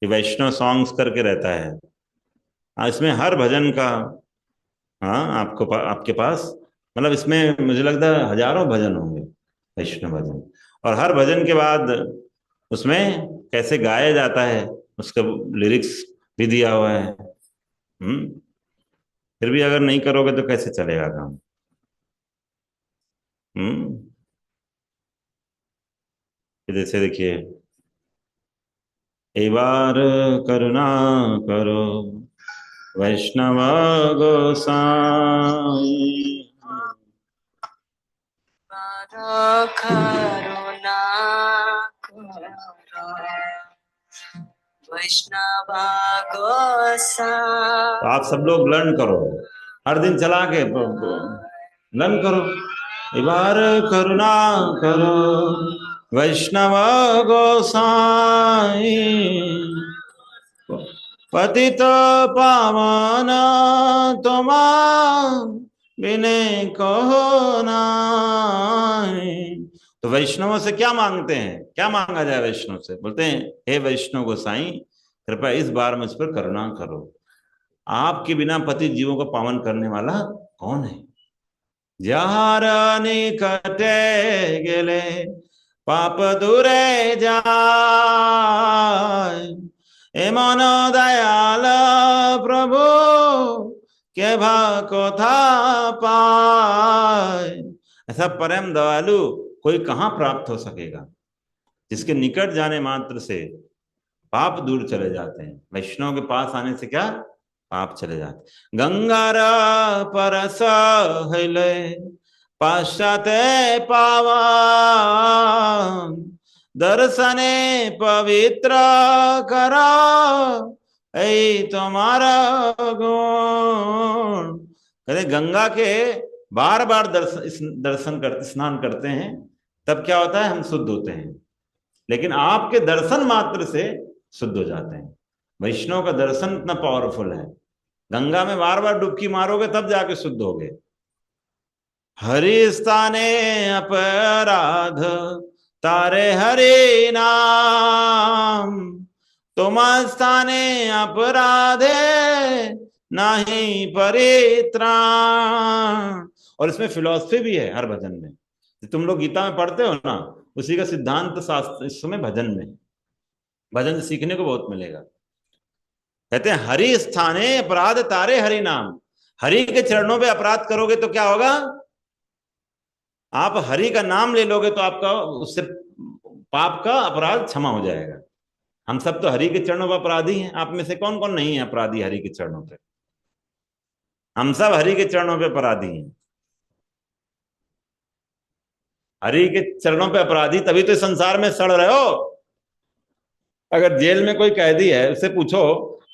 A: ये वैष्णव सॉन्ग्स करके रहता है। इसमें हर भजन का, हाँ, आपके पास, मतलब इसमें मुझे लगता है हजारों भजन होंगे, वैष्णव भजन। और हर भजन के बाद उसमें कैसे गाया जाता है, उसका लिरिक्स भी दिया हुआ है। फिर भी अगर नहीं करोगे तो कैसे चलेगा काम? हम्म, फिर जैसे देखिए, एक बार करुणा करो वैष्णव गोसाई।
B: करुणा करो वैष्णव गोसाई।
A: तो आप सब लोग लर्न करो, हर दिन चला के लर्न करो। एक बार करुणा करो वैष्णव गोसाई, पतित पावन तुम विनय कहो नाई। तो वैष्णवों से क्या मांगते हैं, क्या मांगा जाए वैष्णव से? बोलते हैं, हे वैष्णव गोसाई, कृपया इस बार मुझ पर करुणा करो। आपके बिना पति जीवों को पावन करने वाला कौन है? যাহার নিকটে গেলে পাপ দূরে যায়, এমন দয়াল প্রভু के भा कोथा पाए। ऐसा परम दयालु कोई कहाँ प्राप्त हो सकेगा, जिसके निकट जाने मात्र से पाप दूर चले जाते हैं। वैष्णव के पास आने से क्या पाप चले जाते। गंगारा परस हले पाश्चाते पावन, दर्शने पवित्र करो ऐ तुम्हारा गुण। कहते गंगा के बार बार दर्शन करते, स्नान करते हैं, तब क्या होता है, हम शुद्ध होते हैं। लेकिन आपके दर्शन मात्र से शुद्ध हो जाते हैं। वैष्णव का दर्शन इतना पावरफुल है, गंगा में बार बार डुबकी मारोगे तब जाके शुद्ध होगे। हरि स्थाने अपराध तारे हरि नाम, तुम स्थाने अपराधे नहीं परित्राण। और इसमें फिलॉसफी भी है हर भजन में, तुम लोग गीता में पढ़ते हो ना, उसी का सिद्धांत शास्त्र इस समय भजन में, भजन सीखने को बहुत मिलेगा। कहते हैं हरि स्थाने अपराध तारे हरि नाम। हरि के चरणों पे अपराध करोगे तो क्या होगा? आप हरि का नाम ले लोगे तो आपका उससे पाप का अपराध क्षमा हो जाएगा। हम सब तो हरि के चरणों पर अपराधी हैं। आप में से कौन कौन नहीं है अपराधी हरि के चरणों पे? हम सब हरि के चरणों पे अपराधी हैं। हरि के चरणों पे अपराधी तभी तो इस संसार में सड़ रहे हो। अगर जेल में कोई कैदी है, उससे पूछो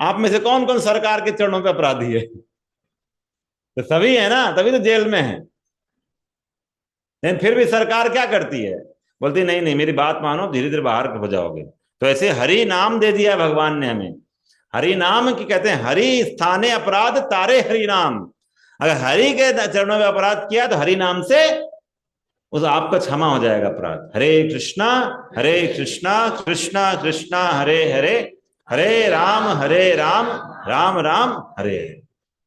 A: आप में से कौन कौन सरकार के चरणों पे अपराधी है, तो सभी है ना, तभी तो जेल में है। लेकिन फिर भी सरकार क्या करती है? बोलती नहीं नहीं मेरी बात मानो, धीरे धीरे बाहर हो जाओगे। तो ऐसे हरि नाम दे दिया भगवान ने हमें। हरि नाम की कहते हैं, हरि स्थाने अपराध तारे हरि नाम। अगर हरि के चरणों में अपराध किया तो हरि नाम से उस आपका क्षमा हो जाएगा अपराध। हरे कृष्णा कृष्णा कृष्णा हरे हरे, हरे राम राम राम हरे हरे।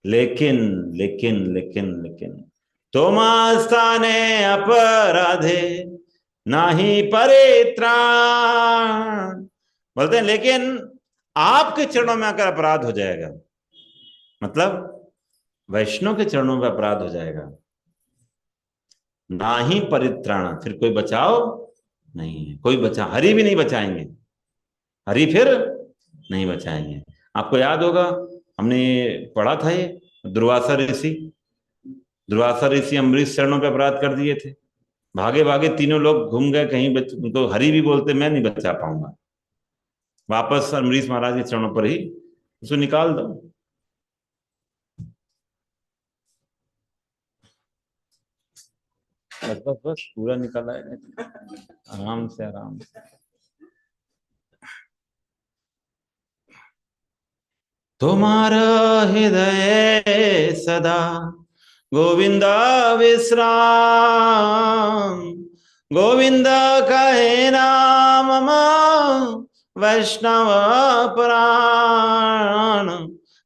A: लेकिन लेकिन तुम स्थाने अपराधे नाही परित्राण। बोलते हैं लेकिन आपके चरणों में आकर अपराध हो जाएगा, मतलब वैष्णव के चरणों में अपराध हो जाएगा, ना ही परित्राण, फिर कोई बचाओ नहीं है। कोई बचा, हरि भी नहीं बचाएंगे, हरि फिर नहीं बचाएंगे। आपको याद होगा हमने पढ़ा था ये, दुर्वासा ऋषि अम्बरीश चरणों पे अपराध कर दिए थे। भागे भागे तीनों लोग घूम गए कहीं, उनको हरि भी बोलते मैं नहीं बचा पाऊंगा। वापस अम्बरीश महाराज के चरणों पर ही उसको निकाल दो। बस बस बस पूरा निकाला है, आराम से आराम से। तुम्हारा हृदय सदा गोविंद विश्राम, गोविंद कहे नाम वैष्णव प्राण।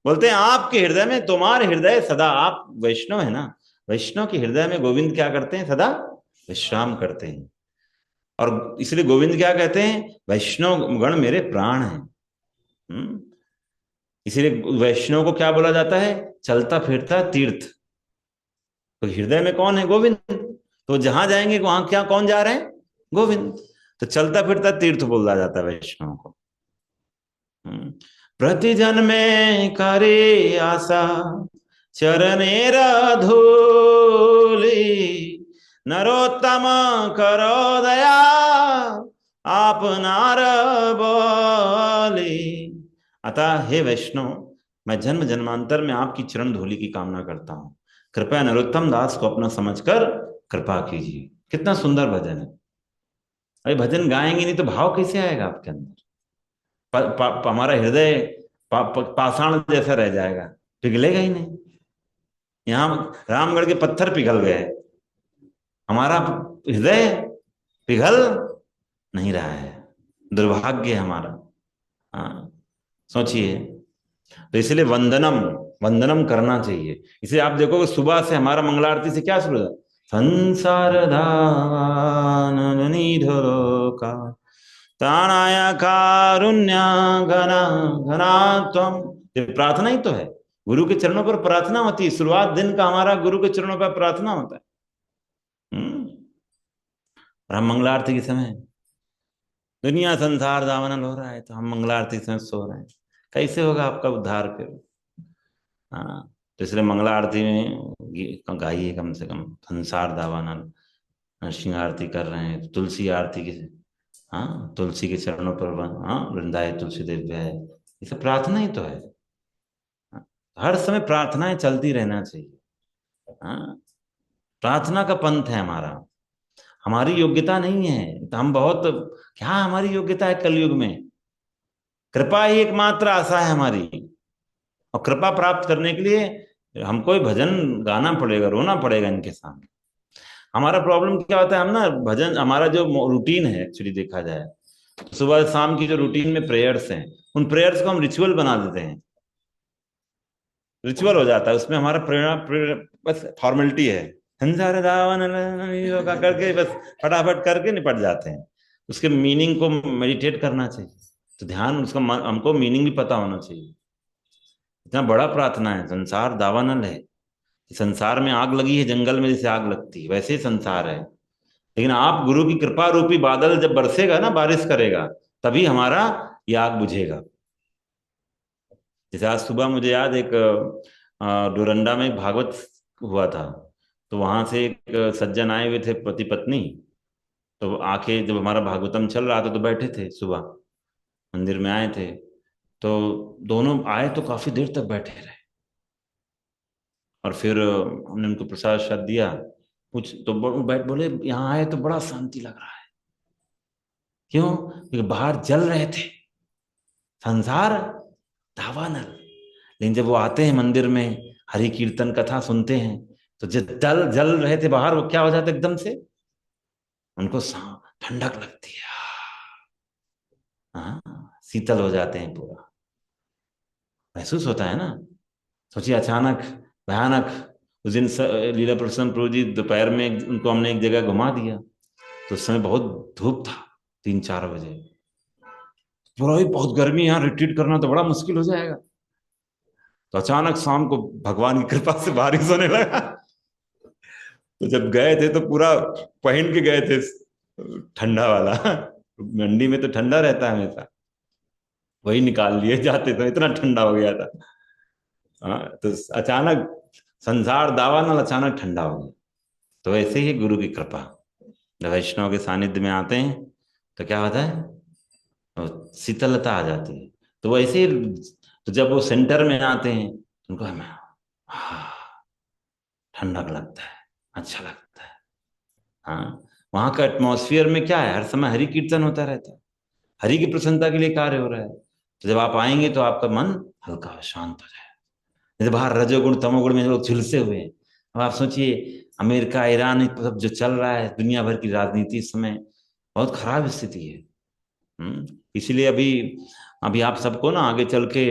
A: बोलते हैं आपके हृदय में, तुम्हारे हृदय सदा, आप वैष्णव है ना, वैष्णव के हृदय में गोविंद क्या करते हैं? सदा विश्राम करते हैं। और इसलिए गोविंद क्या कहते हैं? वैष्णव गण मेरे प्राण हैं। इसीलिए वैष्णव को क्या बोला जाता है? चलता फिरता तीर्थ। तो हृदय में कौन है? गोविंद। तो जहां जाएंगे वहां क्या, कौन जा रहे हैं? गोविंद। तो चलता फिरता तीर्थ बोला जाता है वैष्णव को। प्रति जन्मे करे आशा चरणेर धूली, नरोत्तम करो दया आप नार बोली। अतः हे वैष्णव, मैं जन्म जन्मांतर में आपकी चरण धूलि की कामना करता हूं। कृपया नरोत्तम दास को अपना समझकर कृपा कीजिए। कितना सुंदर भजन है। अरे भजन गाएंगे नहीं तो भाव कैसे आएगा आपके अंदर? हमारा हृदय पाषाण जैसा रह जाएगा, पिघलेगा ही नहीं। यहाँ रामगढ़ के पत्थर पिघल गए, हमारा हृदय पिघल नहीं रहा है। दुर्भाग्य है हमारा। हाँ, सोचिए। तो इसलिए वंदनम वंदनम करना चाहिए। इसलिए आप देखोगे सुबह से हमारा मंगलारती से क्या शुरू होता है? संसार निधरो का ताणाय कारुण्य घना घना त्वम। ये प्रार्थना ही तो है, गुरु के चरणों पर प्रार्थना होती है। शुरुआत दिन का हमारा गुरु के चरणों पर प्रार्थना होता है। और हम मंगला आरती के समय, दुनिया संसार दावानल हो रहा है तो हम मंगला आरती के समय सो रहे हैं। कैसे होगा आपका उद्धार फिर? हाँ, तो इसलिए मंगला आरती में गाइए कम से कम संसार दावानल। नरसिंह आरती कर रहे हैं, तुलसी आरती के, हाँ तुलसी के चरणों पर हाँ वृंदाए तुलसी देव है। ये सब प्रार्थना ही तो है। हाँ, हर समय प्रार्थनाएं चलती रहना चाहिए। हाँ, प्रार्थना का पंथ है हमारा। हमारी योग्यता नहीं है तो हम बहुत, क्या हमारी योग्यता है कलयुग में? कृपा ही एकमात्र आशा है हमारी। और कृपा प्राप्त करने के लिए हमको भजन गाना पड़ेगा, रोना पड़ेगा इनके सामने। हमारा प्रॉब्लम क्या होता है, हम ना भजन, हमारा जो रूटीन है एक्चुअली देखा जाए, सुबह शाम की जो रूटीन में प्रेयर्स हैं, उन प्रेयर्स को हम रिचुअल बना देते हैं। रिचुअल हो जाता है उसमें हमारा प्रेरणा, बस फॉर्मेलिटी है। संसार दावन योगा करके बस फटाफट करके निपट जाते हैं। उसके मीनिंग को मेडिटेट करना चाहिए। तो ध्यान उसका हमको मीनिंग भी पता होना चाहिए। इतना बड़ा प्रार्थना है, संसार दावानल है। संसार में आग लगी है जंगल में जैसे आग लगती है, वैसे ही संसार है। लेकिन आप गुरु की कृपा रूपी बादल जब बरसेगा ना, बारिश करेगा, तभी हमारा ये आग बुझेगा। जैसे आज सुबह मुझे याद, एक डोरंडा में एक भागवत हुआ था। तो वहां से एक सज्जन आए हुए थे, पति पत्नी। तो आके जब हमारा भागवतम चल रहा था तो बैठे थे, सुबह मंदिर में आए थे। तो दोनों आए तो काफी देर तक बैठे रहे। और फिर हमने उनको प्रसाद शाद दिया। कुछ तो बैठ बोले, यहाँ आए तो बड़ा शांति लग रहा है। क्यों? क्योंकि बाहर जल रहे थे, संसार दावानल। लेकिन जब वो आते हैं मंदिर में, हरि कीर्तन कथा सुनते हैं, तो जो जल जल रहे थे बाहर, वो क्या हो जाता है एकदम से, उनको ठंडक लगती है। हाँ, शीतल हो जाते हैं पूरा, महसूस होता है ना। सोचिए, अचानक, भयानक। उस दिन लीला प्रसन्न प्रभु जी दोपहर में उनको हमने एक जगह घुमा दिया। तो उस समय बहुत धूप था, 3-4 बजे। पूरा ही बहुत गर्मी, यहाँ रिट्रीट करना तो बड़ा मुश्किल हो जाएगा। तो अचानक शाम को भगवान की कृपा से बारिश होने लगा। तो जब गए थे तो पूरा पहन के गए थे, ठंडा वाला। मंडी में तो ठंडा रहता है हमेशा, वही निकाल लिए जाते, तो इतना ठंडा हो गया था। हाँ, तो अचानक संसार दावानल अचानक ठंडा हो गया। तो ऐसे ही गुरु की कृपा, जब वैष्णव के सानिध्य में आते हैं तो क्या होता है, तो शीतलता आ जाती है। तो वो ऐसे ही, तो जब वो सेंटर में आते हैं तो उनको हमें ठंडक लगता है, अच्छा लगता है। हाँ, वहां का एटमॉस्फेयर में क्या है, हर समय हरि कीर्तन होता रहता है, हरि की प्रसन्नता के लिए कार्य हो रहा है। तो जब आप आएंगे तो आपका मन हल्का शांत हो जाएगा। जैसे बाहर रजोगुण तमोगुण में लोग झुलसे हुए हैं। अब आप सोचिए, अमेरिका ईरान सब जो चल रहा है, दुनिया भर की राजनीति इस समय बहुत खराब स्थिति है। इसीलिए अभी अभी आप सबको ना आगे चल के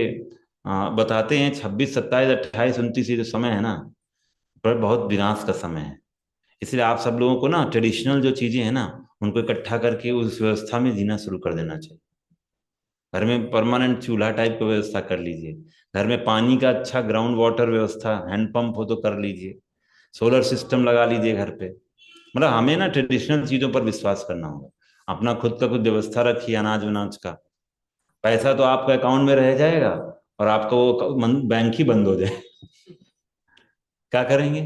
A: बताते हैं, 26, 27, 28, 29 ये जो समय है ना, पर बहुत विनाश का समय है। इसलिए आप सब लोगों को ना ट्रेडिशनल जो चीजें हैं ना, उनको इकट्ठा करके उस व्यवस्था में जीना शुरू कर देना चाहिए। घर में परमानेंट चूल्हा टाइप का व्यवस्था कर लीजिए। घर में पानी का अच्छा ग्राउंड वाटर व्यवस्था, हैंडपंप हो तो कर लीजिए। सोलर सिस्टम लगा लीजिए घर पे। मतलब हमें ना ट्रेडिशनल चीजों पर विश्वास करना होगा। अपना खुद का कुछ व्यवस्था रखिए, अनाज वनाज का। पैसा तो आपका अकाउंट में रह जाएगा, और आपका वो बैंक ही बंद हो जाए। क्या करेंगे?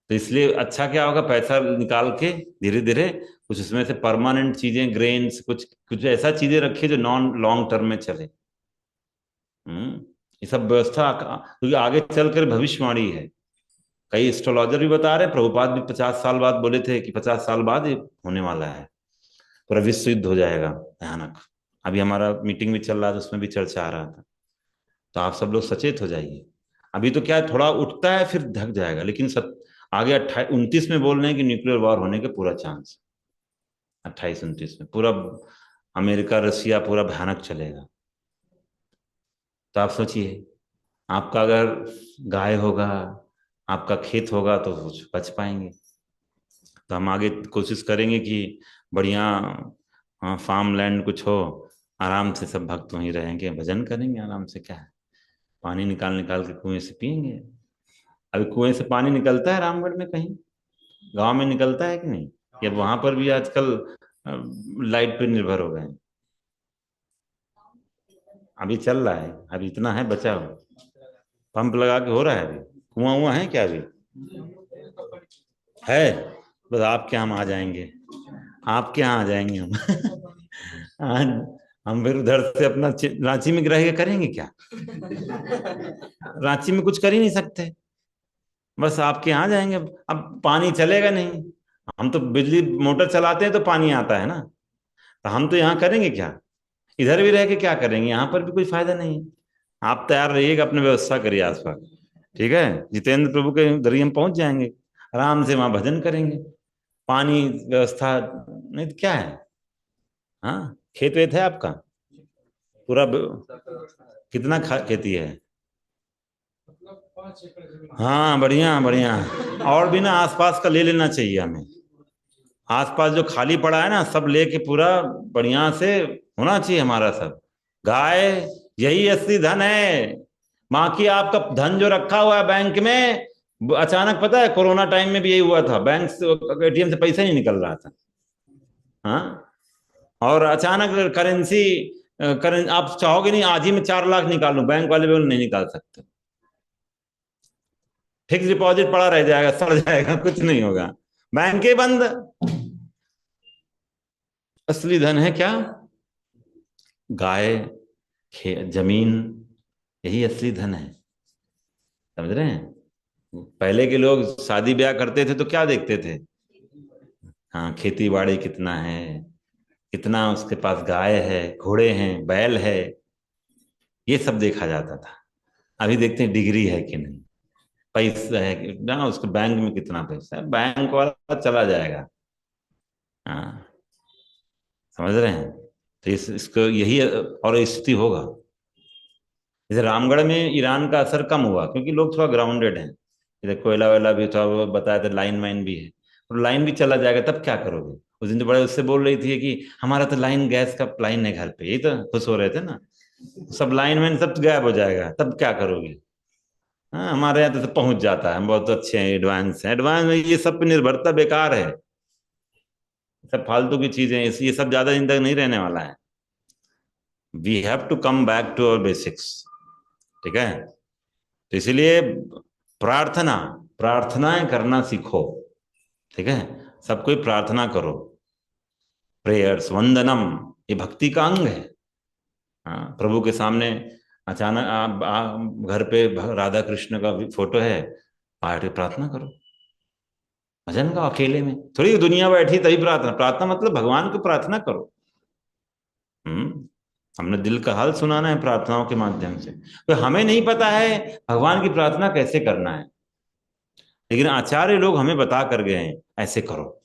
A: तो इसलिए अच्छा क्या होगा, पैसा निकाल के धीरे धीरे कुछ उसमें से परमानेंट चीजें, ग्रेन्स, कुछ कुछ ऐसा चीजें रखिए जो नॉन लॉन्ग टर्म में चले। ये सब व्यवस्था, क्योंकि आगे चलकर भविष्यवाणी है। कई एस्ट्रोलॉजर भी बता रहे हैं, प्रभुपाद भी 50 साल बाद बोले थे कि 50 साल बाद ये होने वाला है, पूरा विश्व युद्ध हो जाएगा भयानक। अभी हमारा मीटिंग भी चल रहा था, उसमें भी चर्चा आ रहा था। तो आप सब लोग सचेत हो जाइए। अभी तो क्या है, थोड़ा उठता है फिर ढक जाएगा, लेकिन आगे 28-29 में बोल रहे हैं कि न्यूक्लियर वॉर होने के पूरा चांस। 28-29 में पूरा अमेरिका रसिया पूरा भयानक चलेगा। तो आप सोचिए, आपका अगर गाय होगा, आपका खेत होगा, तो कुछ बच पाएंगे। तो हम आगे कोशिश करेंगे कि बढ़िया, हाँ, फार्म लैंड कुछ हो, आराम से सब भक्त वहीं रहेंगे, भजन करेंगे आराम से। क्या है, पानी निकाल निकाल के कुएं से पियेंगे। अभी कुएं से पानी निकलता है रामगढ़ में कहीं? गांव में निकलता है कि नहीं? या वहां पर भी आजकल लाइट पे निर्भर हो गए हैं? अभी चल रहा है, अभी इतना है बचा हुआ, पंप लगा के हो रहा है अभी? कुआं हुआ है क्या अभी? है? बस आपके यहाँ हम आ जाएंगे, आपके यहाँ आ जाएंगे हम। हाँ, हम फिर उधर से अपना रांची में रह के करेंगे क्या? रांची में कुछ कर ही नहीं सकते, बस आपके यहाँ जाएंगे। अब पानी चलेगा नहीं, हम तो बिजली मोटर चलाते हैं तो पानी आता है ना। तो हम तो यहाँ करेंगे क्या? इधर भी रह के क्या करेंगे? यहाँ पर भी कोई फायदा नहीं है। आप तैयार रहिएगा, अपनी व्यवस्था करिए आसपास। ठीक है, जितेंद्र प्रभु के दरिये हम पहुंच जाएंगे, आराम से वहां भजन करेंगे। पानी व्यवस्था नहीं तो क्या है। हाँ, खेत वेत है आपका पूरा? कितना खेती है? हाँ, बढ़िया बढ़िया। और भी ना आसपास का ले लेना चाहिए हमें। आसपास जो खाली पड़ा है ना, सब लेके पूरा बढ़िया से होना चाहिए हमारा सब। गाय यही असली धन है, बाकी आपका धन जो रखा हुआ है बैंक में, अचानक पता है कोरोना टाइम में भी यही हुआ था, बैंक से एटीएम से पैसा ही नहीं निकल रहा था। हाँ, और अचानक करेंसी, आप चाहोगे नहीं आज ही मैं 4 लाख निकालूं, बैंक वाले भी नहीं निकाल सकते। फिक्स डिपॉजिट पड़ा रह जाएगा, सड़ जाएगा, कुछ नहीं होगा, बैंकें बंद। असली धन है क्या? गाय, जमीन, यही असली धन है। समझ रहे हैं? पहले के लोग शादी ब्याह करते थे तो क्या देखते थे? हाँ, खेती बाड़ी कितना है, कितना उसके पास गाय है, घोड़े हैं, बैल है, ये सब देखा जाता था। अभी देखते हैं डिग्री है कि नहीं, पैसा है कि ना, उसके बैंक में कितना पैसा है, बैंक वाला चला जाएगा। हाँ, समझ रहे हैं? तो इसको यही और स्थिति होगा। जैसे रामगढ़ में ईरान का असर कम हुआ क्योंकि लोग थोड़ा ग्राउंडेड हैं। इधर कोयला वैला भी था, वो बताया था, लाइन वाइन भी है, और लाइन भी चला जाएगा तब क्या करोगे? उस दिन तो बड़े उससे बोल रही थी कि हमारा तो लाइन, गैस का लाइन है घर पे, यही तो खुश हो रहे थे ना। सब लाइन वाइन सब गायब हो जाएगा तब क्या करोगे? हाँ, हमारे यहाँ तो सब पहुंच जाता है, हम बहुत अच्छे हैं, एडवांस हैं, एडवांस में ये सब पे निर्भरता बेकार है। सब फालतू की चीजें हैं, ये सब ज्यादा दिन तक नहीं रहने वाला है। We have to come back to our basics. ठीक है? तो इसलिए प्रार्थना, प्रार्थनाएं करना सीखो। ठीक है? सब कोई प्रार्थना करो। प्रेयर्स, वंदनम, ये भक्ति का अंग है। हाँ, प्रभु के सामने अचानक घर पे राधा कृष्ण का फोटो है, पाठ के प्रार्थना करो, भजन का अकेले में, थोड़ी दुनिया बैठी तभी प्रार्थना, प्रार्थना मतलब भगवान को प्रार्थना करो। हम्म, हमने दिल का हाल सुनाना है प्रार्थनाओं के माध्यम से। तो हमें नहीं पता है भगवान की प्रार्थना कैसे करना है, लेकिन आचार्य लोग हमें बता कर गए हैं ऐसे करो।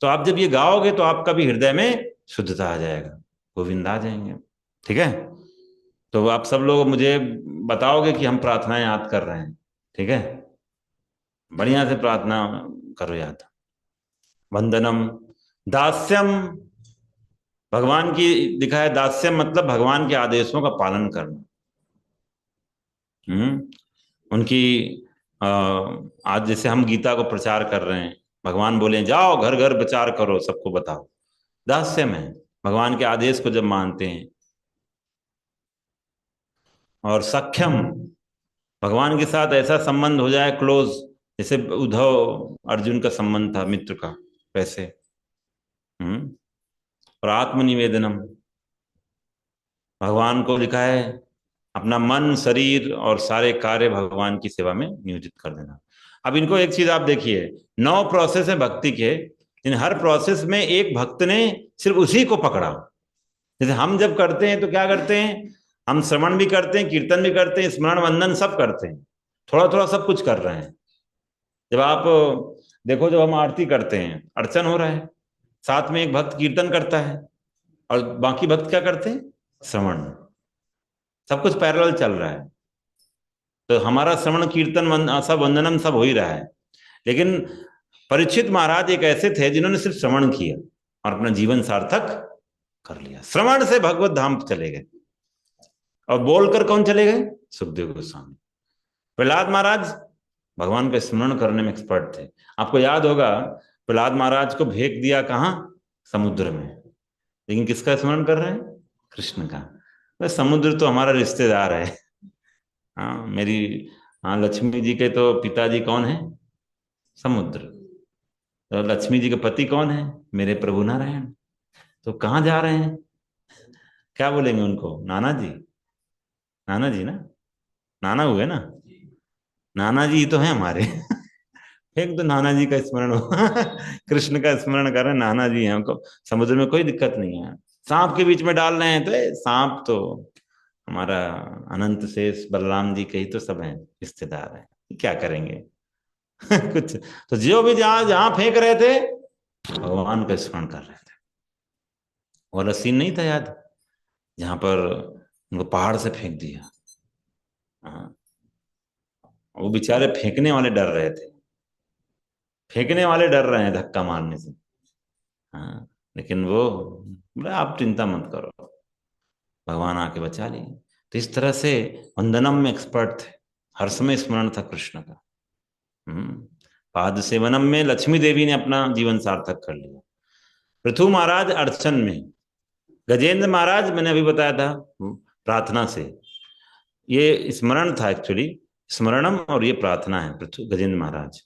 A: तो आप जब ये गाओगे तो आपका भी हृदय में शुद्धता आ जाएगा, गोविंद आ जाएंगे। ठीक है? तो आप सब लोग मुझे बताओगे कि हम प्रार्थनाएं याद कर रहे हैं। ठीक है? बढ़िया से प्रार्थना करो याद। वंदनम, दास्यम, भगवान की दिखा है, दास्यम मतलब भगवान के आदेशों का पालन करना। हम्म, उनकी आ, आज जैसे हम गीता को प्रचार कर रहे हैं, भगवान बोले जाओ घर घर प्रचार करो, सबको बताओ, दास्यम है, भगवान के आदेश को जब मानते हैं। और सख्यम, भगवान के साथ ऐसा संबंध हो जाए क्लोज, जैसे उद्धव अर्जुन का संबंध था मित्र का, वैसे। हम्म, और आत्मनिवेदनम, भगवान को लिखा है अपना मन, शरीर और सारे कार्य भगवान की सेवा में नियोजित कर देना। अब इनको एक चीज आप देखिए, 9 प्रोसेस है भक्ति के, इन हर प्रोसेस में एक भक्त ने सिर्फ उसी को पकड़ा। जैसे हम जब करते हैं तो क्या करते हैं, हम श्रवण भी करते हैं, कीर्तन भी करते हैं, स्मरण वंदन सब करते हैं, थोड़ा थोड़ा सब कुछ कर रहे हैं। जब आप देखो, जब हम आरती करते हैं, अर्चन हो रहा है, साथ में एक भक्त कीर्तन करता है, और बाकी भक्त क्या करते हैं, श्रवण, सब कुछ पैरेलल चल रहा है। तो हमारा श्रवण कीर्तन सब वंदनम सब हो ही रहा है। लेकिन परीक्षित महाराज एक ऐसे थे जिन्होंने सिर्फ श्रवण किया और अपना जीवन सार्थक कर लिया, श्रवण से भगवत धाम चले गए। और बोलकर कौन चले गए, सुखदेव गोस्वामी। प्रहलाद महाराज भगवान का स्मरण करने में एक्सपर्ट थे। आपको याद होगा, प्रहलाद महाराज को फेंक दिया कहाँ, समुद्र में, लेकिन किसका स्मरण कर रहे हैं, कृष्ण का। बस समुद्र तो हमारा रिश्तेदार है। हाँ, मेरी, हाँ, लक्ष्मी जी के तो पिताजी कौन है, समुद्र। तो लक्ष्मी जी के पति कौन है, मेरे प्रभु नारायण। तो कहाँ जा रहे हैं, क्या बोलेंगे उनको, नाना जी, नाना जी ना, नाना हुए ना, नाना जी तो है हमारे। फेंक दो, नाना जी का स्मरण हो। कृष्ण का स्मरण कर रहे हैं, नाना जी हैं, हमको समुद्र में कोई दिक्कत नहीं है। सांप के बीच में डाल रहे हैं तो सांप तो हमारा अनंत शेष बलराम जी के ही तो सब हैं, रिश्तेदार हैं, क्या करेंगे। कुछ, तो जो भी जहां जहां फेंक रहे थे भगवान का स्मरण कर रहे थे। वाला सीन नहीं था याद, जहां पर उनको पहाड़ से फेंक दिया। हाँ, वो बेचारे फेंकने वाले डर रहे थे, फेंकने वाले डर रहे हैं धक्का मारने से। हाँ, लेकिन वो बोले आप चिंता मत करो, भगवान आके बचा लिए। तो इस तरह से वंदनम में एक्सपर्ट थे, हर समय स्मरण था कृष्ण का। पाद सेवनम में लक्ष्मी देवी ने अपना जीवन सार्थक कर लिया। पृथु महाराज अर्चन में, गजेंद्र महाराज मैंने अभी बताया था प्रार्थना से। ये स्मरण था एक्चुअली, स्मरणम और ये प्रार्थना है पृथु गजेंद्र महाराज।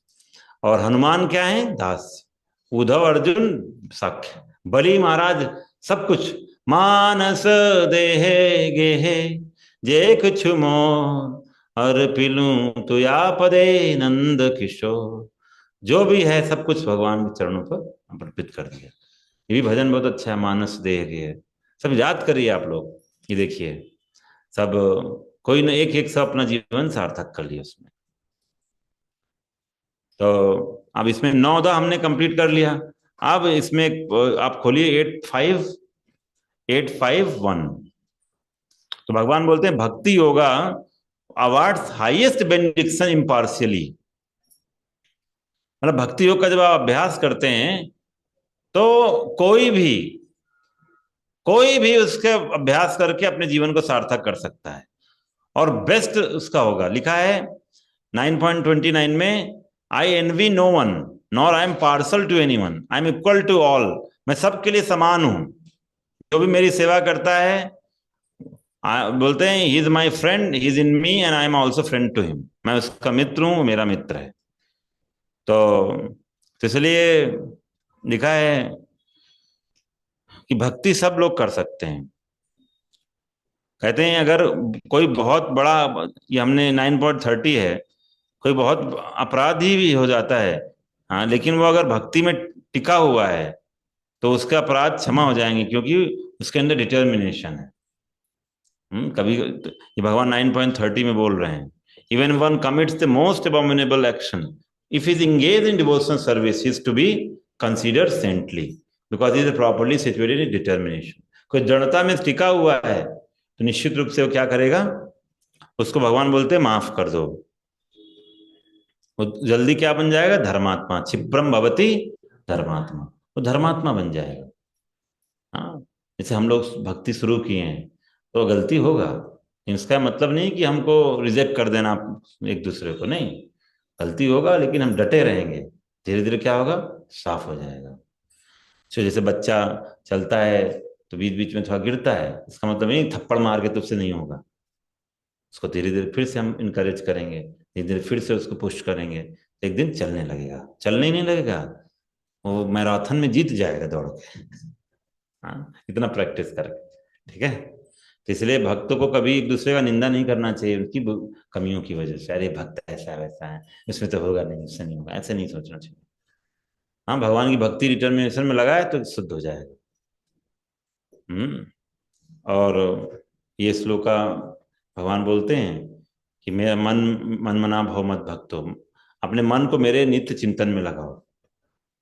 A: और हनुमान क्या है? दास। उद्धव अर्जुन साख्य। बलि महाराज सब कुछ, मानस देहे गेहे जे कुछु मोर और पिलू तुया पदे नंद किशोर। जो भी है सब कुछ भगवान के चरणों पर अर्पित कर दिया। ये भी भजन बहुत अच्छा है, मानस देह गे। सब याद करिए आप लोग, ये देखिए सब, कोई न एक एक सब अपना जीवन सार्थक कर लिया उसमें। तो अब इसमें 9 हमने कंप्लीट कर लिया। अब इसमें आप खोलिए 851। तो भगवान बोलते हैं भक्ति yoga awards highest benediction impartially. मतलब भक्ति योग का जब आप अभ्यास करते हैं तो कोई भी उसके अभ्यास करके अपने जीवन को सार्थक कर सकता है, और बेस्ट उसका होगा। लिखा है 9.29 में, I envy no one nor I am partial to any one, I am equal to all. मैं सबके लिए समान हूं, जो भी मेरी सेवा करता है। बोलते हैं he is my friend, he is in me and I am also friend to him. मैं उसका मित्र हूं, वो मेरा मित्र है। तो इसलिए लिखा है कि भक्ति सब लोग कर सकते हैं। कहते हैं अगर कोई बहुत बड़ा, ये हमने 9.30 है, कोई बहुत अपराधी भी हो जाता है, हाँ, लेकिन वो अगर भक्ति में टिका हुआ है तो उसके अपराध क्षमा हो जाएंगे, क्योंकि उसके अंदर डिटर्मिनेशन है। कभी ये भगवान 9.30 में बोल रहे हैं, even one commits the most abominable action, if is engage in devotional service is to be considered saintly because is properly situated in determination. कोई दृढ़ता में टिका हुआ है तो निश्चित रूप से वो क्या करेगा, उसको भगवान बोलते हैं माफ कर दो। वो जल्दी क्या बन जाएगा? धर्मात्मा। क्षिप्रम भवती धर्मात्मा, वो धर्मात्मा बन जाएगा। हाँ, जैसे हम लोग भक्ति शुरू किए हैं तो गलती होगा, इसका मतलब नहीं कि हमको रिजेक्ट कर देना एक दूसरे को, नहीं। गलती होगा लेकिन हम डटे रहेंगे, धीरे धीरे क्या होगा? साफ हो जाएगा। तो जैसे बच्चा चलता है तो बीच बीच में थोड़ा गिरता है, इसका मतलब नहीं थप्पड़ मार के तो उससे नहीं होगा। उसको धीरे धीरे फिर से हम इनकरेज करेंगे, धीरे धीरे फिर से उसको पुश करेंगे, तो एक दिन चलने लगेगा। चलने ही नहीं लगेगा, वो मैराथन में जीत जाएगा दौड़ के। हाँ, इतना प्रैक्टिस करके, ठीक है। तो इसलिए भक्तों को कभी एक दूसरे का निंदा नहीं करना चाहिए उनकी कमियों की वजह से। अरे भक्त ऐसा वैसा है, इसमें तो होगा नहीं, इससे नहीं होगा, ऐसे नहीं सोचना चाहिए। हाँ, भगवान की भक्ति डिटर्मिनेशन में लगाए तो शुद्ध हो जाएगा। और ये श्लोका भगवान बोलते हैं कि मेरा मन मन मना भव मत भक्तो, अपने मन को मेरे नित्य चिंतन में लगाओ।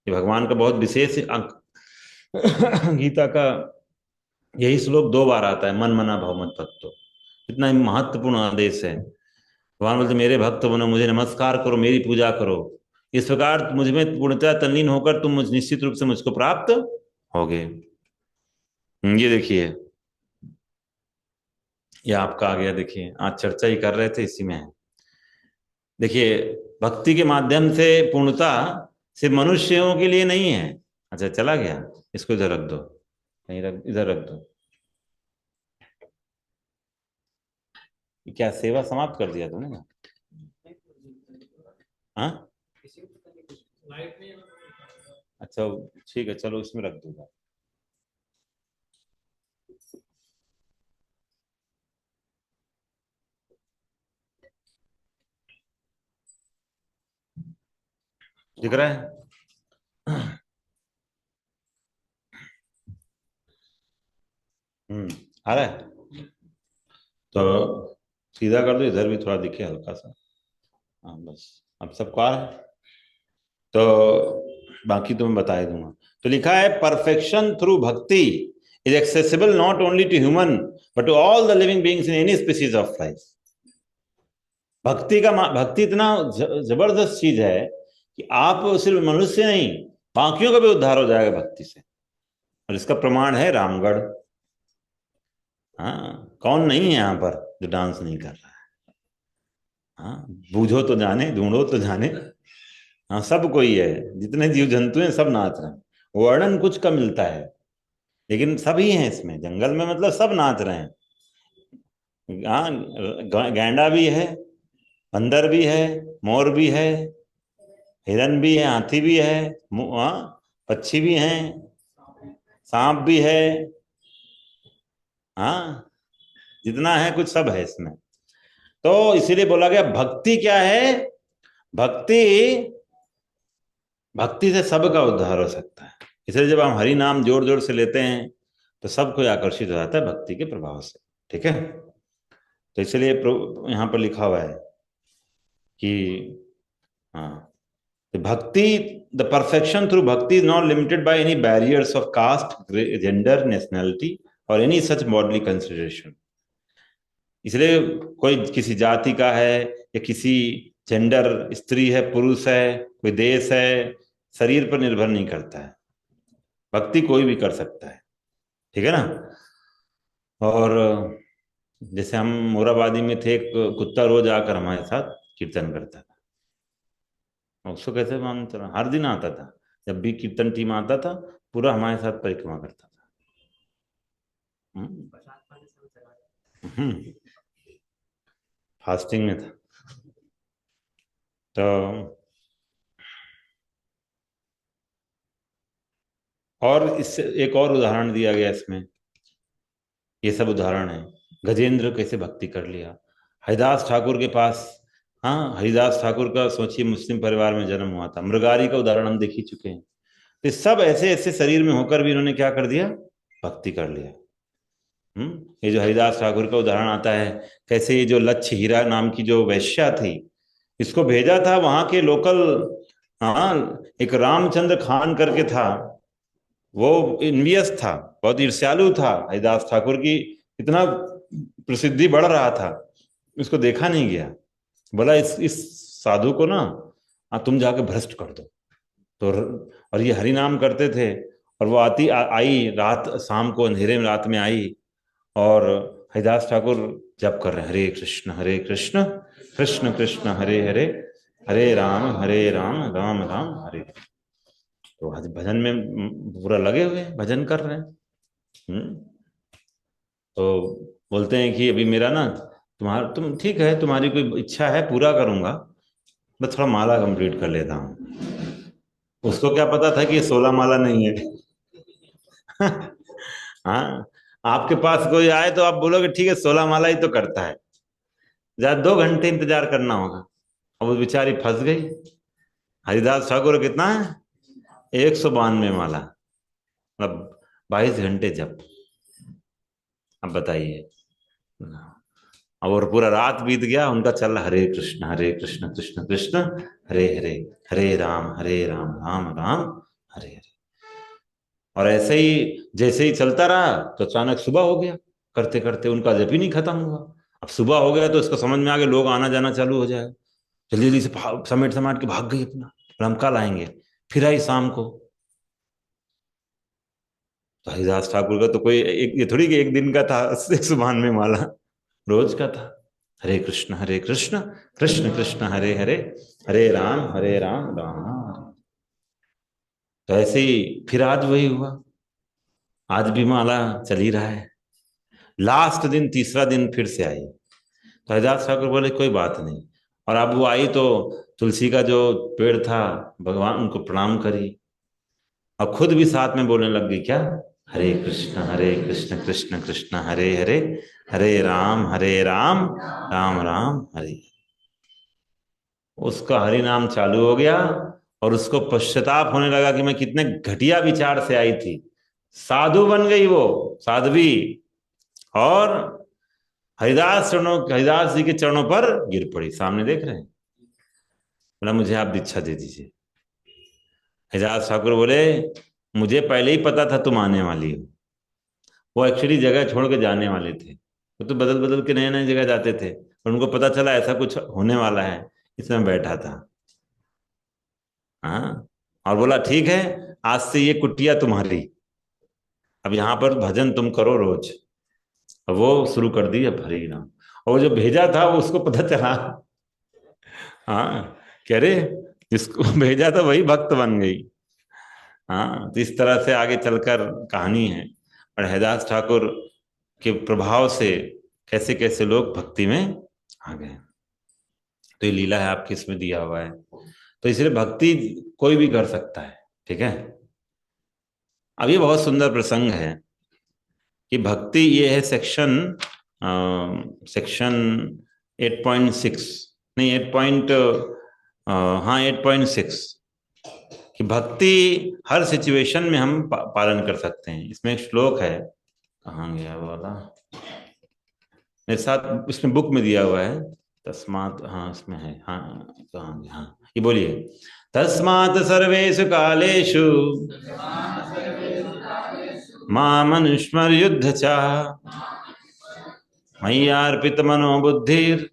A: ये भगवान का बहुत विशेष अंक गीता का यही श्लोक 2 बार आता है, मन मना भव मत भक्तो। इतना ही महत्वपूर्ण आदेश है। भगवान बोलते मेरे भक्त बनो, मुझे नमस्कार करो, मेरी पूजा करो। इस प्रकार मुझ में पूर्णतः तल्लीन होकर तुम मुझ निश्चित रूप से मुझको प्राप्त होगे। ये देखिए, ये आपका आ गया। देखिए आज चर्चा ही कर रहे थे, इसी में है। देखिए, भक्ति के माध्यम से पूर्णता सिर्फ मनुष्यों के लिए नहीं है। अच्छा, चला गया, इसको इधर रख दो, कहीं रख, इधर रख दो। क्या सेवा समाप्त कर दिया तूने ना? हाँ, अच्छा ठीक है, चलो इसमें रख दूंगा। दिख रहा है? आ रहा है तो सीधा कर दो, इधर भी थोड़ा दिखे हल्का सा। हाँ बस, अब सबको आ रहा है। तो बाकी तो मैं बता ही दूंगा। तो लिखा है perfection through bhakti is accessible not only to human but to all the living beings in any species of life. भक्ति इतना जबरदस्त चीज है कि आप सिर्फ मनुष्य नहीं, बाकियों का भी उद्धार हो जाएगा भक्ति से। और इसका प्रमाण है रामगढ़। हाँ, कौन नहीं है यहाँ पर? जो डांस नहीं कर रहा है। हाँ, बूझो तो जाने, ढूंढो तो जाने। हाँ, सब कोई है, जितने जीव जंतु हैं सब नाच रहे हैं। वर्णन कुछ का मिलता है, लेकिन सभी हैं इसमें, जंगल में मतलब सब नाच रहे हैं। हाँ, गैंडा भी है, बंदर भी है, मोर भी है, हिरन भी है, हाथी भी है, हाँ, पक्षी भी हैं, सांप भी है। हाँ, जितना है कुछ सब है इसमें। तो इसीलिए बोला गया भक्ति क्या है। भक्ति, भक्ति से सबका उद्धार हो सकता है। इसलिए जब हम हरि नाम जोर जोर से लेते हैं तो सब कोई आकर्षित हो जाता है भक्ति के प्रभाव से। ठीक है, तो इसलिए यहाँ पर लिखा हुआ है कि हाँ, bhakti, the perfection through bhakti is not limited by any barriers of caste, gender, nationality और एनी सच बॉडली कंसिडरेशन। इसलिए कोई किसी जाति का है या किसी जेंडर, स्त्री है पुरुष है, कोई देश है, शरीर पर निर्भर नहीं करता है। भक्ति कोई भी कर सकता है। ठीक है ना। और जैसे हम मोराबादी में थे, एक कुत्ता रोज आकर हमारे साथ कीर्तन करता था। उसको कैसे मानता था, हर दिन आता था, जब भी कीर्तन टीम आता था पूरा हमारे साथ परिक्रमा करता था। हम्म, हम्म, फास्टिंग में था। तो और इससे एक और उदाहरण दिया गया इसमें, ये सब उदाहरण है। गजेंद्र कैसे भक्ति कर लिया, हरिदास ठाकुर के पास। हाँ, हरिदास ठाकुर का सोचिए मुस्लिम परिवार में जन्म हुआ था, मृगारी का उदाहरण हम देख ही चुके हैं। तो सब ऐसे ऐसे शरीर में होकर भी इन्होंने क्या कर दिया, भक्ति कर लिया। ये जो हरिदास ठाकुर का उदाहरण आता है, कैसे ये जो लक्ष्य हीरा नाम की जो वैश्या थी, इसको भेजा था वहां के लोकल, हाँ, एक रामचंद्र खान करके था, वो इन्वियस था, बहुत ईर्ष्यालु था हरिदास ठाकुर की, इतना प्रसिद्धि बढ़ रहा था, इसको देखा नहीं गया। बोला इस साधु को ना, तुम जाके भ्रष्ट कर दो। तो और ये हरि नाम करते थे, और वो आई रात, शाम को अंधेरे में रात में आई, और हरिदास ठाकुर जप कर रहे हैं, हरे कृष्ण कृष्ण कृष्ण हरे हरे, हरे राम राम राम हरे हरे। तो आज भजन में पूरा लगे हुए हैं, भजन कर रहे हैं। हम्म, तो बोलते हैं कि अभी मेरा ना, तुम ठीक है, तुम्हारी कोई इच्छा है पूरा करूंगा, मैं थोड़ा माला कंप्लीट कर लेता हूँ। उसको क्या पता था कि ये 16 माला नहीं है। हाँ, आपके पास कोई आए तो आप बोलोगे ठीक है 16 माला ही तो करता है, ज्यादा 2 घंटे इंतजार करना होगा। अब वो बेचारी फंस गई। हरिदास ठाकुर कितना है, 192 माला, मतलब 22 घंटे जप। अब बताइए। अब और पूरा रात बीत गया, उनका चल रहा हरे कृष्ण कृष्ण कृष्ण हरे हरे, हरे राम राम राम हरे हरे। और ऐसे ही जैसे ही चलता रहा तो अचानक सुबह हो गया, करते करते उनका जप ही नहीं खत्म हुआ। अब सुबह हो गया तो इसको समझ में आ गया लोग आना जाना चालू हो जाएगा, जल्दी जल्दी से समेट समाट के भाग गई अपना, फिर हम कल आएंगे। फिर आई शाम को। तो हरिदास ठाकुर का तो कोई एक, ये थोड़ी कि एक दिन का था, 192 माला रोज का था। हरे कृष्ण कृष्ण कृष्ण हरे हरे, हरे राम राम राम हरे। तो ऐसे ही फिर आज वही हुआ, आज भी माला चल ही रहा है। लास्ट दिन, तीसरा दिन फिर से आई। तो हरिदास ठाकुर बोले कोई बात नहीं। और अब वो आई तो तुलसी का जो पेड़ था, भगवान उनको प्रणाम करी, और खुद भी साथ में बोलने लग गई क्या, हरे कृष्ण कृष्ण कृष्ण हरे हरे, हरे राम राम राम हरे। उसका हरि नाम चालू हो गया, और उसको पश्चाताप होने लगा कि मैं कितने घटिया विचार से आई थी। साधु बन गई वो, साध्वी। और हरिदास जी के चरणों पर गिर पड़ी, सामने देख रहे हैं। बोला मुझे आप दीक्षा दे दीजिए। हरिदास ठाकुर बोले मुझे पहले ही पता था तुम आने वाली हो। वो एक्चुअली जगह छोड़ के जाने वाले थे, वो तो बदल बदल के नए नए जगह जाते थे, और उनको पता चला ऐसा कुछ होने वाला है, इसमें बैठा था। हाँ, और बोला ठीक है, आज से ये कुटिया तुम्हारी, अब यहाँ पर भजन तुम करो रोज। अब वो शुरू कर दी अब हरि नाम। और वो जो भेजा था वो उसको पता चला, हाँ, कह रहे जिसको भेजा था वही भक्त बन गई। हाँ, तो इस तरह से आगे चलकर कहानी है, और हरिदास ठाकुर के प्रभाव से कैसे कैसे लोग भक्ति में आ गए। तो ये लीला है आपके इसमें दिया हुआ है। तो इसलिए भक्ति कोई भी कर सकता है, ठीक है। अब ये बहुत सुंदर प्रसंग है कि भक्ति, ये है सेक्शन सेक्शन 8.6, नहीं 8 हाँ 8.6, कि भक्ति हर सिचुएशन में हम पालन कर सकते हैं। इसमें एक श्लोक है, कहाँ गया वो वाला, मेरे साथ इसमें बुक में दिया हुआ है, तस्मात, हाँ इसमें है, हाँ कहाँ गया, हाँ ये बोलिए, तस्मात् सर्वेषु कालेषु मामनुस्मर्युद्ध च मय्यार्पित मनो बुद्धिर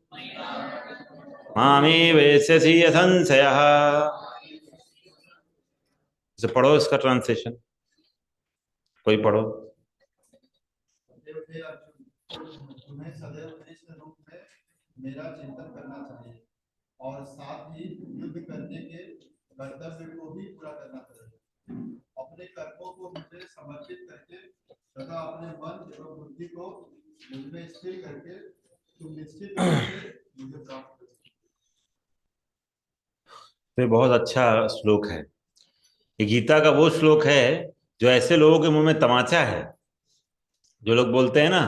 A: मामे वैश्यसि असंशयः। इसे पढ़ो, इसका ट्रांसलेशन कोई पढ़ो।
B: तुम्हें सदैव इस रूप में मेरा चिंतन करना चाहिए और साथ ही युद्ध करने के कर्तव्य को भी पूरा करना चाहिए। अपने कर्मों को मुझे समर्पित करके तथा अपने मन एवं बुद्धि को मुझमें स्थिर करके तुम निश्चित रूप से मुझे प्राप्त कर सकते।
A: तो ये बहुत अच्छा श्लोक है। ये गीता का वो श्लोक है जो ऐसे लोगों के मुंह में तमाचा है, जो लोग बोलते हैं ना,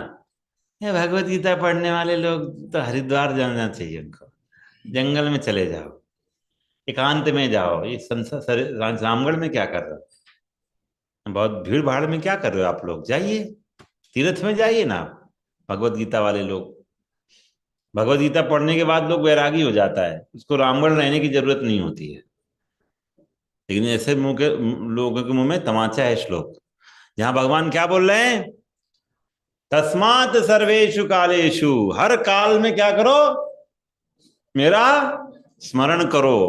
A: ये भगवत गीता पढ़ने वाले लोग तो हरिद्वार जाना चाहिए उनको, जंगल में चले जाओ, एकांत में जाओ, ये संसार रामगढ़ में क्या कर रहे हो, बहुत भीड़ भाड़ में क्या कर रहे हो आप लोग, जाइए तीर्थ में जाइए ना। भगवत गीता वाले लोग, भगवत गीता पढ़ने के बाद लोग वैरागी हो जाता है, उसको रामगढ़ रहने की जरूरत नहीं होती है। लेकिन ऐसे मुंह के लोगों के मुंह में तमाचा है श्लोक, जहां भगवान क्या बोल रहे हैं, तस्मात सर्वेषु कालेषु, हर काल में क्या करो, मेरा स्मरण करो।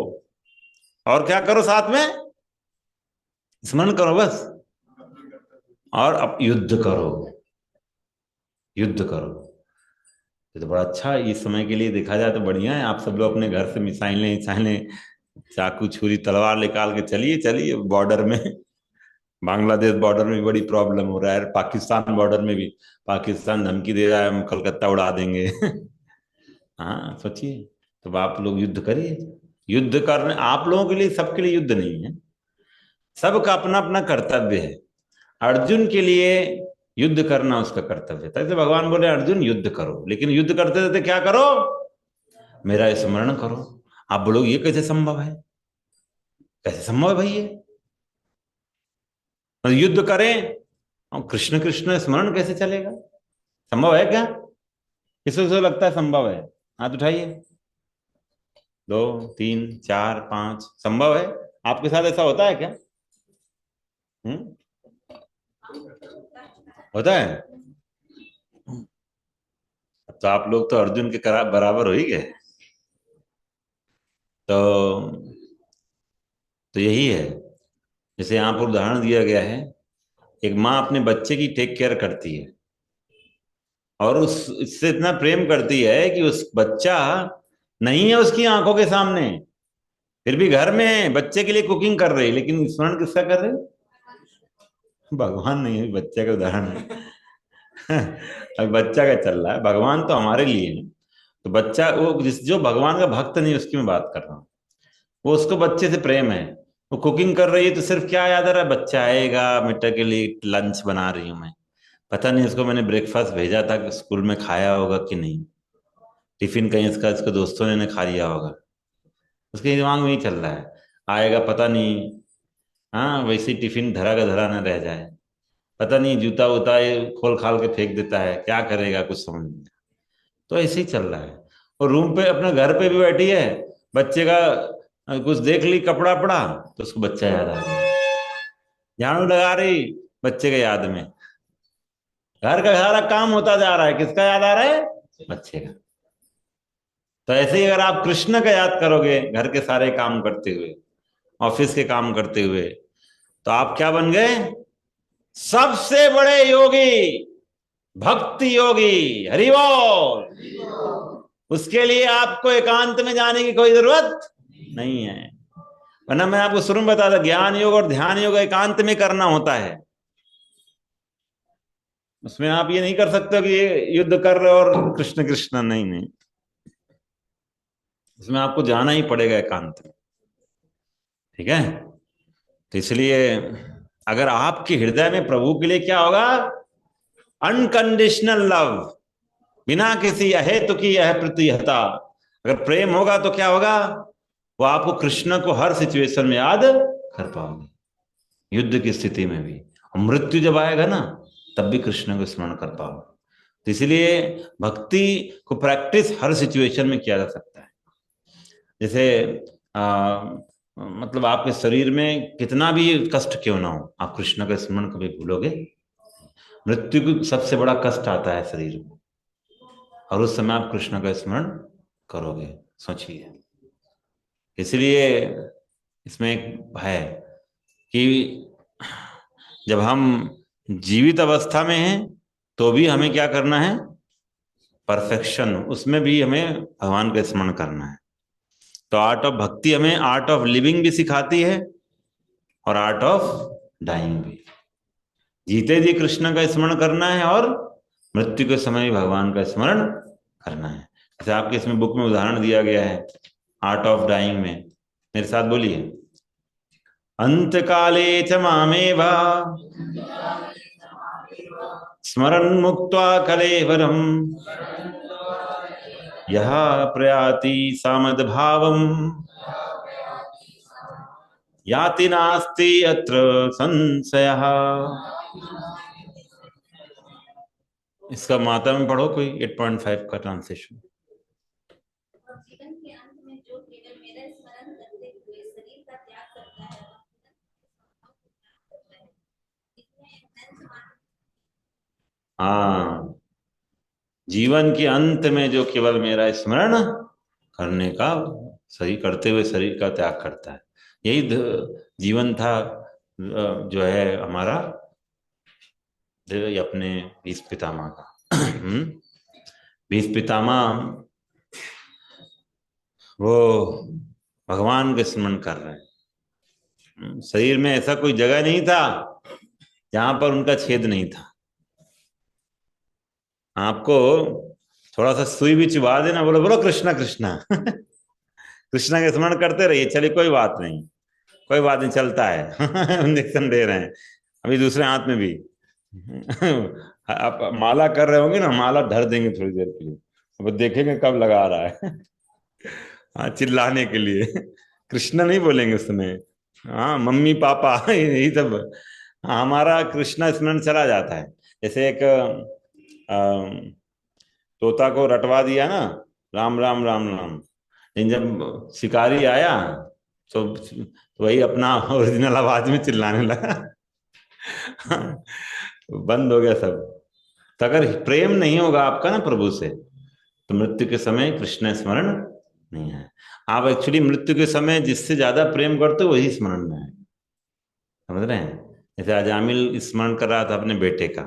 A: और क्या करो साथ में, स्मरण करो बस, और अब युद्ध करो, युद्ध करो। ये तो बड़ा अच्छा है, इस समय के लिए देखा जाए तो बढ़िया है। आप सब लोग अपने घर से मिसाइलें मिसाइलें, चाकू छुरी तलवार निकाल के चलिए चलिए बॉर्डर में। बांग्लादेश बॉर्डर में भी बड़ी प्रॉब्लम हो रहा है, पाकिस्तान बॉर्डर में भी पाकिस्तान धमकी दे रहा है हम कलकत्ता उड़ा देंगे। हाँ सोचिए, तो आप लोग युद्ध करिए। युद्ध करने आप लोगों के लिए, सबके लिए युद्ध नहीं है, सबका अपना अपना कर्तव्य है। अर्जुन के लिए युद्ध करना उसका कर्तव्य था, तो भगवान बोले अर्जुन युद्ध करो, लेकिन युद्ध करते रहते क्या करो, मेरा स्मरण करो। आप बोलोगे ये कैसे संभव है, कैसे संभव है भाई ये, मतलब युद्ध करें और कृष्ण कृष्ण स्मरण कैसे चलेगा, संभव है क्या, किसी लगता है संभव है, हाथ उठाइए, 2 3 4 5, संभव है। आपके साथ ऐसा होता है क्या, हम्म, होता है। तो आप लोग तो अर्जुन के बराबर हो ही गए। तो यही है, जैसे यहाँ पर उदाहरण दिया गया है, एक माँ अपने बच्चे की टेक केयर करती है, और उस इससे इतना प्रेम करती है कि उस बच्चा नहीं है उसकी आंखों के सामने, फिर भी घर में है, बच्चे के लिए कुकिंग कर रही, लेकिन स्मरण किसका कर रहे, भगवान नहीं है, बच्चे का उदाहरण है। अब बच्चा का चल रहा है, भगवान तो हमारे लिए है। तो बच्चा वो जो भगवान का भक्त नहीं, उसकी मैं बात कर रहा हूँ, वो उसको बच्चे से प्रेम है। वो कुकिंग कर रही है तो सिर्फ क्या याद आ रहा है, बच्चा आएगा बेटा के लिए लंच बना रही हूँ मैं, पता नहीं उसको मैंने ब्रेकफास्ट भेजा था कि स्कूल में खाया होगा कि नहीं, टिफिन कहीं इसका इसके दोस्तों ने खा लिया होगा, उसके दिमाग में ही चल रहा है, आएगा पता नहीं, हाँ वैसे ही टिफिन धरा का धरा न रह जाए, पता नहीं जूता वूता ये खोल खाल के फेंक देता है, क्या करेगा कुछ समझ नहीं। तो ऐसे ही चल रहा है। और रूम पे अपने घर पे भी बैठी है, बच्चे का कुछ देख ली कपड़ा पड़ा तो उसको बच्चा याद आ गया, झाड़ू लगा रही बच्चे के याद में, घर का सारा काम होता जा रहा है, किसका याद आ रहा है, बच्चे का। तो ऐसे ही अगर आप कृष्ण का याद करोगे घर के सारे काम करते हुए, ऑफिस के काम करते हुए, तो आप क्या बन गए, सबसे बड़े योगी, भक्ति योगी, हरि बोल। उसके लिए आपको एकांत में जाने की कोई जरूरत नहीं है। वरना मैं आपको शुरू में बता था, ज्ञान योग और ध्यान योग एकांत में करना होता है। उसमें आप ये नहीं कर सकते कि ये युद्ध कर रहे हो और कृष्ण कृष्ण, नहीं नहीं, उसमें आपको जाना ही पड़ेगा एकांत में। ठीक है। तो इसलिए अगर आपके हृदय में प्रभु के लिए क्या होगा, अनकंडीशनल लव, बिना किसी अहेतु की यह प्रतिहता, अगर प्रेम होगा तो क्या होगा, वो आपको कृष्ण को हर सिचुएशन में याद कर पाओगे, युद्ध की स्थिति में भी। और मृत्यु जब आएगा ना, तब भी कृष्ण को स्मरण कर पाओगे। तो इसलिए भक्ति को प्रैक्टिस हर सिचुएशन में किया जा सकता है। जैसे मतलब आपके शरीर में कितना भी कष्ट क्यों ना हो, आप कृष्ण का स्मरण कभी भूलोगे? मृत्यु को सबसे बड़ा कष्ट आता है शरीर में, और उस समय आप कृष्ण का स्मरण करोगे, सोचिए। इसलिए इसमें एक है कि जब हम जीवित अवस्था में हैं तो भी हमें क्या करना है, परफेक्शन, उसमें भी हमें भगवान का स्मरण करना है। तो आर्ट ऑफ भक्ति हमें आर्ट ऑफ लिविंग भी सिखाती है और आर्ट ऑफ डाइंग भी। जीते जी कृष्ण का स्मरण करना है और मृत्यु के समय भी भगवान का स्मरण करना है। जैसे आपके इसमें बुक में उदाहरण दिया गया है आर्ट ऑफ डाइंग में, मेरे साथ बोलिए, अंत काले च मामेव स्मरन् मुक्त्वा कलेवरम् यः प्रयाति सामद्भावम् याति नास्ति अत्र संशयः। इसका माता में पढ़ो कोई 8.5 का ट्रांसलेशन।
C: जीवन के अंत में जो केवल मेरा स्मरण करते हुए शरीर का त्याग करता है,
A: हाँ, जीवन के अंत में जो केवल मेरा स्मरण करने का, सही करते हुए शरीर का त्याग करता है, यही जीवन था जो है हमारा अपने भीष्म पितामह का। भीष्म पितामह वो भगवान का स्मरण कर रहे हैं। शरीर में ऐसा कोई जगह नहीं था जहां पर उनका छेद नहीं था। आपको थोड़ा सा सुई भी चुभा देना, बोलो बोलो कृष्णा कृष्णा। कृष्णा का स्मरण करते रहिए, चलिए कोई बात नहीं, कोई बात नहीं, चलता है। इंजेक्शन दे रहे हैं अभी दूसरे हाथ में भी। आप माला कर रहे होंगे ना, माला धर देंगे थोड़ी देर के लिए, अब देखेंगे कब लगा रहा है। हाँ, चिल्लाने के लिए कृष्ण नहीं बोलेंगे उस समय, हाँ मम्मी पापा यही सब। हाँ, हमारा कृष्णा स्मरण चला जाता है। जैसे एक तोता को रटवा दिया ना, राम राम राम राम, लेकिन जब शिकारी आया तो वही अपना ओरिजिनल आवाज में चिल्लाने लगा। बंद हो गया सब। तो अगर प्रेम नहीं होगा आपका ना प्रभु से, तो मृत्यु के समय कृष्ण स्मरण नहीं है। आप एक्चुअली मृत्यु के समय जिससे ज्यादा प्रेम करते हो वही स्मरण में है, समझ रहे हैं? जैसे अजामिल स्मरण कर रहा था अपने बेटे का,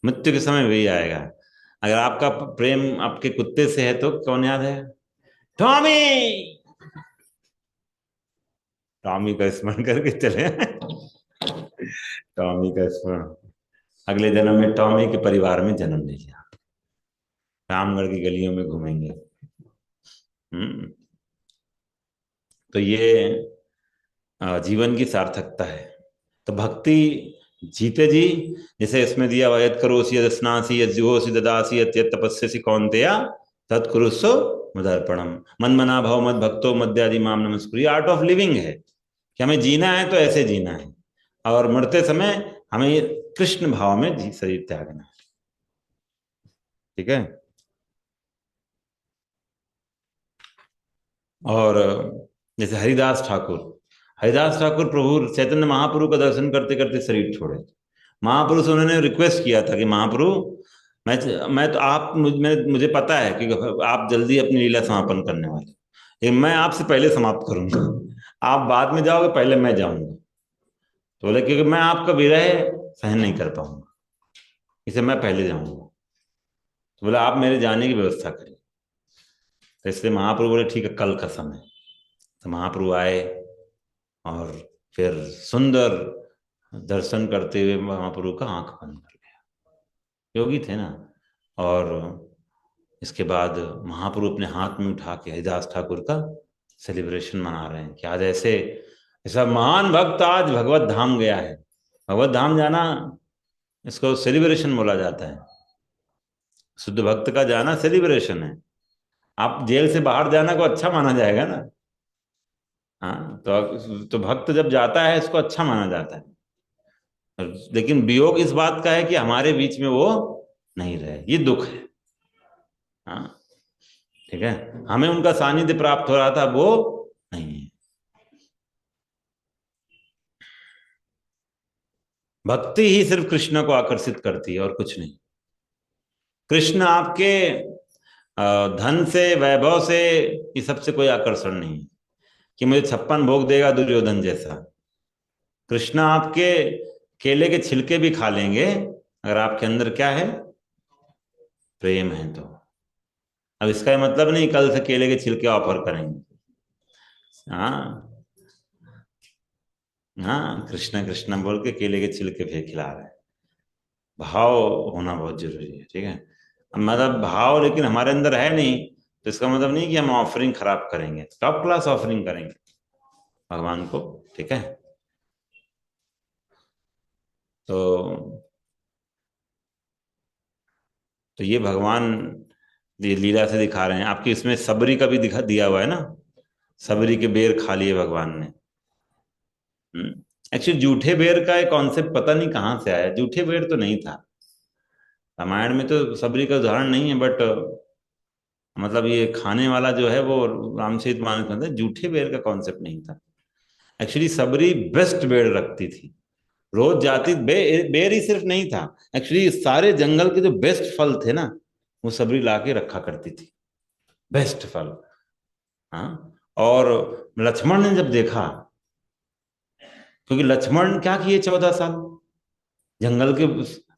A: मृत्यु के समय वही आएगा। अगर आपका प्रेम आपके कुत्ते से है तो कौन याद है? टॉमी, टॉमी का स्मरण करके चले। टॉमी का स्मरण, अगले जन्म में टॉमी के परिवार में जन्म ले लिया, रामगढ़ की गलियों में घूमेंगे। तो ये जीवन की सार्थकता है। तो भक्ति जीते जी, जैसे इसमें दिया हुआ, यद करोसि यद स्नासि यद जुहोसि ददासि यद तपस्यसि कौन्तेय तत्कुरुष्व मदर्पणम मन मना भव मद भक्तो मद्यादि माम नमस्कुरु। आर्ट ऑफ लिविंग है कि हमें जीना है तो ऐसे जीना है, और मरते समय हमें कृष्ण भाव में शरीर त्यागना है। ठीक है। और जैसे हरिदास ठाकुर प्रभु चैतन्य महाप्रभु का दर्शन करते करते शरीर छोड़े। महाप्रभु से उन्होंने रिक्वेस्ट किया था कि महाप्रभु, मैं तो आप मुझे पता है कि आप जल्दी अपनी लीला समापन करने वाले, लेकिन मैं आपसे पहले समाप्त करूंगा, आप बाद में जाओगे, पहले मैं जाऊंगा। तो बोले क्योंकि मैं आपका विरह सहन नहीं कर पाऊंगा। इसे मैं पहले जाऊंगा। तो बोला आप मेरे जाने की व्यवस्था करिए। तो इसलिए महाप्रभु बोले ठीक है, कल का समय। तो महाप्रभु आए और फिर सुंदर दर्शन करते हुए महाप्रभु का आंख बंद कर गया। योगी थे ना। और इसके बाद महाप्रभु अपने हाथ में उठा के हरिदास ठाकुर का सेलिब्रेशन मना रहे हैं कि आज ऐसे ऐसा महान भक्त आज भगवत धाम गया है। भगवत धाम जाना, इसको सेलिब्रेशन बोला जाता है। शुद्ध भक्त का जाना सेलिब्रेशन है। आप जेल से बाहर जाना को अच्छा माना जाएगा ना। हाँ, तो भक्त जब जाता है इसको अच्छा माना जाता है। लेकिन वियोग इस बात का है कि हमारे बीच में वो नहीं रहे, ये दुख है। हाँ, ठीक है, हमें उनका सानिध्य प्राप्त हो रहा था, वो नहीं है। भक्ति ही सिर्फ कृष्ण को आकर्षित करती है और कुछ नहीं। कृष्ण आपके धन से, वैभव से, ये सबसे कोई आकर्षण नहीं है कि मुझे 56 भोग देगा दुर्योधन जैसा। कृष्ण आपके केले के छिलके भी खा लेंगे अगर आपके अंदर क्या है, प्रेम है तो। अब इसका ये मतलब नहीं कल से केले के छिलके ऑफर करेंगे। हाँ हाँ, कृष्ण कृष्ण बोल के केले के छिलके फिर खिला रहे हैं। भाव होना बहुत जरूरी है, ठीक है। मतलब भाव लेकिन हमारे अंदर है नहीं, तो इसका मतलब नहीं कि हम ऑफरिंग खराब करेंगे, टॉप क्लास ऑफरिंग करेंगे भगवान को, ठीक है। तो ये भगवान ये लीला से दिखा रहे हैं। आपकी इसमें सबरी का भी दिखा दिया हुआ है ना, सबरी के बेर खा लिए भगवान ने। एक्चुअली जूठे बेर का एक कॉन्सेप्ट पता नहीं कहाँ से आया, जूठे बेर तो नहीं था रामायण में, तो सबरी का उदाहरण नहीं है, बट मतलब ये खाने वाला जो है वो रामचरितमानस में था। जूठे बेर का कॉन्सेप्ट नहीं था। एक्चुअली सबरी बेस्ट बेर रखती थी, रोज जाती। बेर ही सिर्फ नहीं था, एक्चुअली सारे जंगल के जो बेस्ट फल थे ना, वो सबरी ला के रखा करती थी, बेस्ट फल। हाँ, और लक्ष्मण ने जब देखा, क्योंकि लक्ष्मण क्या किए 14 साल, जंगल के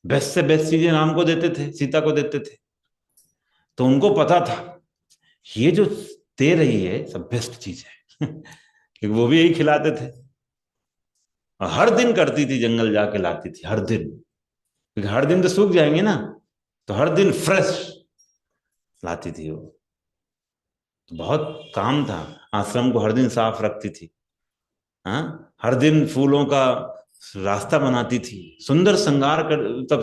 A: बेस्ट से बेस्ट चीजें राम को देते थे, सीता को देते थे। तो उनको पता था ये जो दे रही है सब बेस्ट चीज है क्योंकि वो भी यही खिलाते थे। और हर दिन करती थी, जंगल जाके लाती थी हर दिन, क्योंकि हर दिन तो सूख जाएंगे ना, तो हर दिन फ्रेश लाती थी वो। तो बहुत काम था। आश्रम को हर दिन साफ रखती थी। हाँ, हर दिन फूलों का रास्ता बनाती थी, सुंदर श्रृंगार कर तब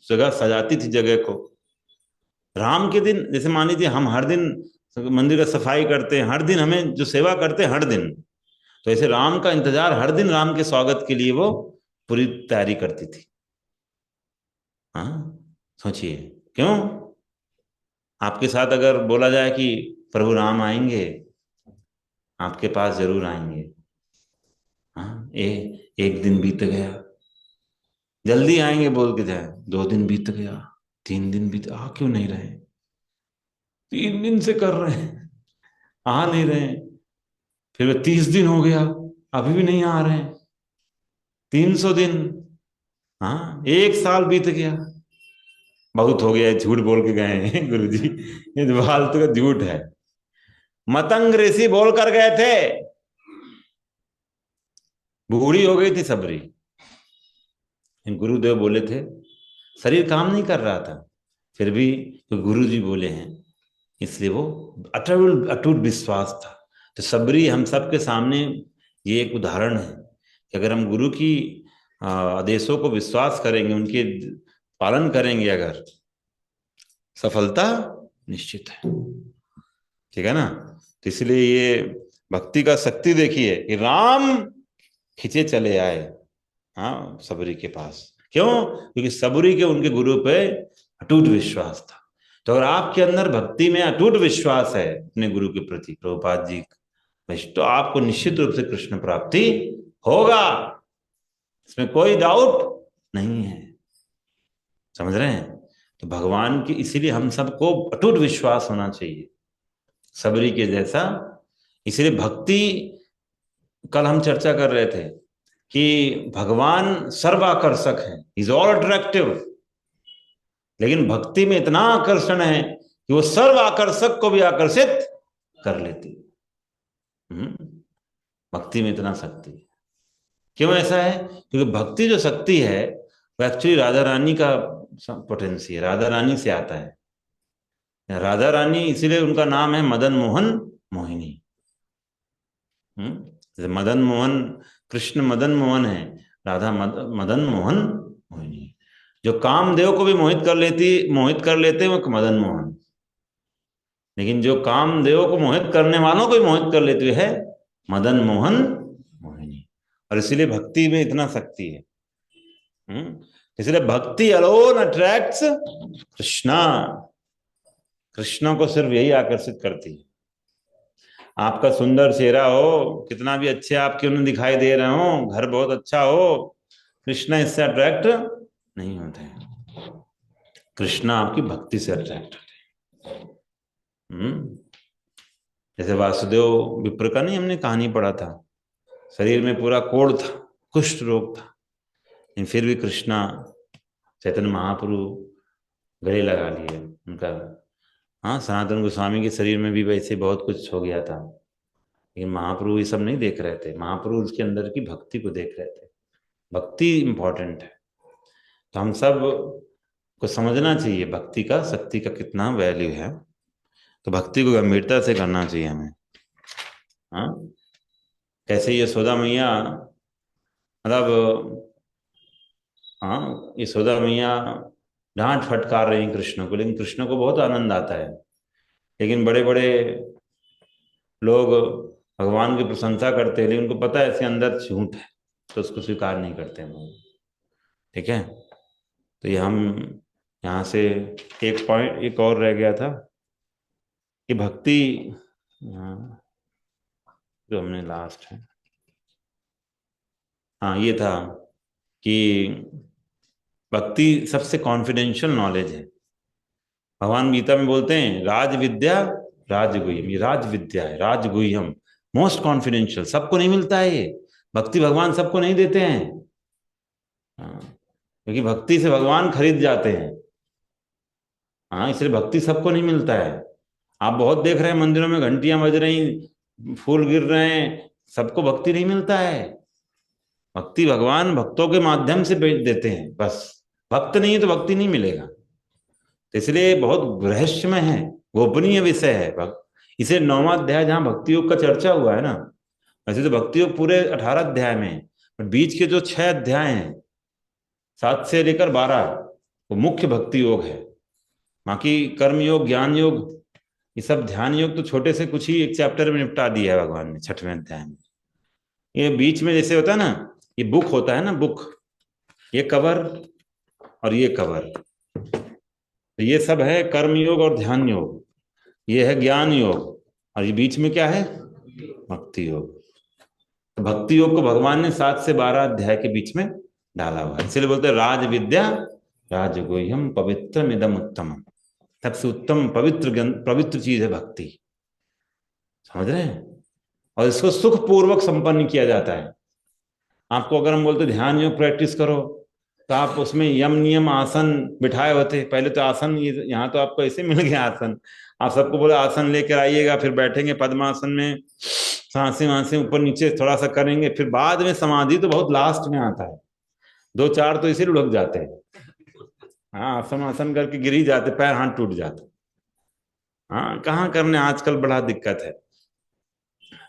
A: जगह सजाती थी जगह को। राम के दिन जैसे मान लीजिए हम हर दिन मंदिर का सफाई करते हैं, हर दिन हमें जो सेवा करते हैं हर दिन, तो ऐसे राम का इंतजार हर दिन, राम के स्वागत के लिए वो पूरी तैयारी करती थी। हाँ, सोचिए क्यों। आपके साथ अगर बोला जाए कि प्रभु राम आएंगे, आपके पास जरूर आएंगे। हाँ, एक दिन बीत गया, जल्दी आएंगे बोल के जाए, 2 दिन बीत गया, 3 दिन बीत, आ क्यों नहीं रहे, 3 दिन से कर रहे हैं, आ नहीं रहे। फिर 30 दिन हो गया, अभी भी नहीं आ रहे हैं। 300 दिन, हाँ 1 साल बीत गया। बहुत हो गया, झूठ बोल के गए हैं गुरु जी, ये तो फालतू का झूठ है। मतंग ऋषि बोल कर गए थे, बूढ़ी हो गई थी सबरी, गुरुदेव बोले थे, शरीर काम नहीं कर रहा था, फिर भी तो गुरु जी बोले हैं, इसलिए वो अटूट अटूट विश्वास था। तो सबरी हम सबके सामने ये एक उदाहरण है कि अगर हम गुरु की आदेशों को विश्वास करेंगे, उनके पालन करेंगे, अगर सफलता निश्चित है, ठीक है ना। तो इसलिए ये भक्ति का शक्ति देखिए कि राम खिंचे चले आए, हाँ, सबरी के पास। क्यों? क्योंकि सबरी के उनके गुरु पे अटूट विश्वास था। तो अगर आपके अंदर भक्ति में अटूट विश्वास है अपने गुरु के प्रति, प्रभुपाद जी, तो आपको निश्चित रूप से कृष्ण प्राप्ति होगा, इसमें कोई डाउट नहीं है। समझ रहे हैं? तो भगवान की, इसीलिए हम सबको अटूट विश्वास होना चाहिए सबरी के जैसा। इसलिए भक्ति, कल हम चर्चा कर रहे थे कि भगवान सर्वाकर्षक है, इज ऑल अट्रैक्टिव। लेकिन भक्ति में इतना आकर्षण है कि वो सर्व आकर्षक को भी आकर्षित कर लेती। भक्ति में इतना शक्ति। क्यों ऐसा है? क्योंकि भक्ति जो शक्ति है वो एक्चुअली राधा रानी का पोटेंसी है, राधा रानी से आता है। राधा रानी इसीलिए उनका नाम है मदन मोहन मोहिनी। जैसे मदन मोहन, कृष्ण मदन मोहन है, राधा मदन मोहन मोहिनी। जो कामदेव को भी मोहित कर लेते हैं वो मदन मोहन, लेकिन जो कामदेव को मोहित करने वालों को भी मोहित कर लेते है मदन मोहन मोहिनी। और इसीलिए भक्ति में इतना शक्ति है। इसलिए भक्ति अलोन अट्रैक्ट्स कृष्णा। कृष्ण को सिर्फ यही आकर्षित करती है। आपका सुंदर चेहरा हो, कितना भी अच्छे आप क्यों नहीं दिखाई दे रहे हो, घर बहुत अच्छा हो, कृष्णा इससे अट्रैक्ट नहीं होते हैं। कृष्णा आपकी भक्ति से अट्रैक्ट होते हैं। जैसे वासुदेव विप्र का नहीं हमने कहानी पढ़ा था, शरीर में पूरा कोढ़ था, कुष्ठ रोग था, लेकिन फिर भी कृष्णा चैतन्य महाप्रभु गले लगा लिए उनका। हाँ, सनातन गोस्वामी के शरीर में भी वैसे बहुत कुछ हो गया था, लेकिन महाप्रभु ये सब नहीं देख रहे थे। महाप्रभु उसके अंदर की भक्ति को देख रहे थे। भक्ति इंपॉर्टेंट है। तो हम सब को समझना चाहिए भक्ति का, शक्ति का कितना वैल्यू है। तो भक्ति को गंभीरता से करना चाहिए हमें। हाँ, कैसे यशोदा मैया, मतलब हाँ, यशोदा मैया डांट फटकार रही कृष्ण को, लेकिन कृष्ण को बहुत आनंद आता है। लेकिन बड़े बड़े लोग भगवान की प्रशंसा करते हैं, लेकिन उनको पता है इसके अंदर झूठ है, तो उसको स्वीकार नहीं करते हैं। ठीक है, तो ये हम यहाँ से एक पॉइंट एक और रह गया था कि भक्ति, जो हमने लास्ट है, हाँ ये था कि भक्ति सबसे कॉन्फिडेंशियल नॉलेज है। भगवान गीता में बोलते हैं राज विद्या राजगुह्यम, ये राज विद्या है, राजगुह्यम, मोस्ट कॉन्फिडेंशियल। सबको नहीं मिलता है ये भक्ति, भगवान सबको नहीं देते हैं। क्योंकि भक्ति से भगवान खरीद जाते हैं। हाँ, इसलिए भक्ति सबको नहीं मिलता है। आप बहुत देख रहे हैं मंदिरों में घंटियां बज रही, फूल गिर रहे हैं, सबको भक्ति नहीं मिलता है। भक्ति भगवान भक्तों के माध्यम से भेज देते हैं, बस। भक्त नहीं है तो भक्ति नहीं मिलेगा। तो इसलिए बहुत रहस्यमय है, गोपनीय विषय है। इसे 9वां अध्याय जहां भक्ति योग का चर्चा हुआ है ना, वैसे तो भक्ति योग पूरे 18 अध्याय में, पर बीच के जो 6 अध्याय हैं 7 से लेकर 12 वो मुख्य भक्ति योग है। बाकी कर्म योग, ज्ञान योग, ये सब ध्यान योग तो छोटे से कुछ ही एक चैप्टर में निपटा दिया है भगवान ने 6वें अध्याय में। ये बीच में जैसे होता है ना, ये बुक होता है ना, बुक, ये कवर और ये कवर, तो ये सब है कर्म योग और ध्यान योग, ये है ज्ञान योग, और ये बीच में क्या है, भक्ति योग। तो भक्ति योग को भगवान ने 7 से 12 अध्याय के बीच में डाला हुआ है। इसलिए बोलते हैं राज विद्या राजगुह्यम पवित्रम इदम उत्तमम। सबसे उत्तम पवित्र चीज है भक्ति, समझ रहे हैं? और इसको सुख पूर्वक संपन्न किया जाता है। आपको अगर हम बोलते ध्यान योग प्रैक्टिस करो, तो आप उसमें यम नियम आसन बिठाए होते। पहले तो आसन, यहाँ तो आपको ऐसे मिल गया आसन, आप सबको बोले आसन लेकर आइएगा, फिर बैठेंगे पद्मासन में, सांसें वांसें ऊपर नीचे थोड़ा सा करेंगे, फिर बाद में समाधि तो बहुत लास्ट में आता है। 2-4 तो इसे लुढ़क जाते हैं। हाँ, आसन आसन करके गिर ही जाते, पैर हाथ टूट जाते। हाँ, कहाँ करने, आजकल बड़ा दिक्कत है।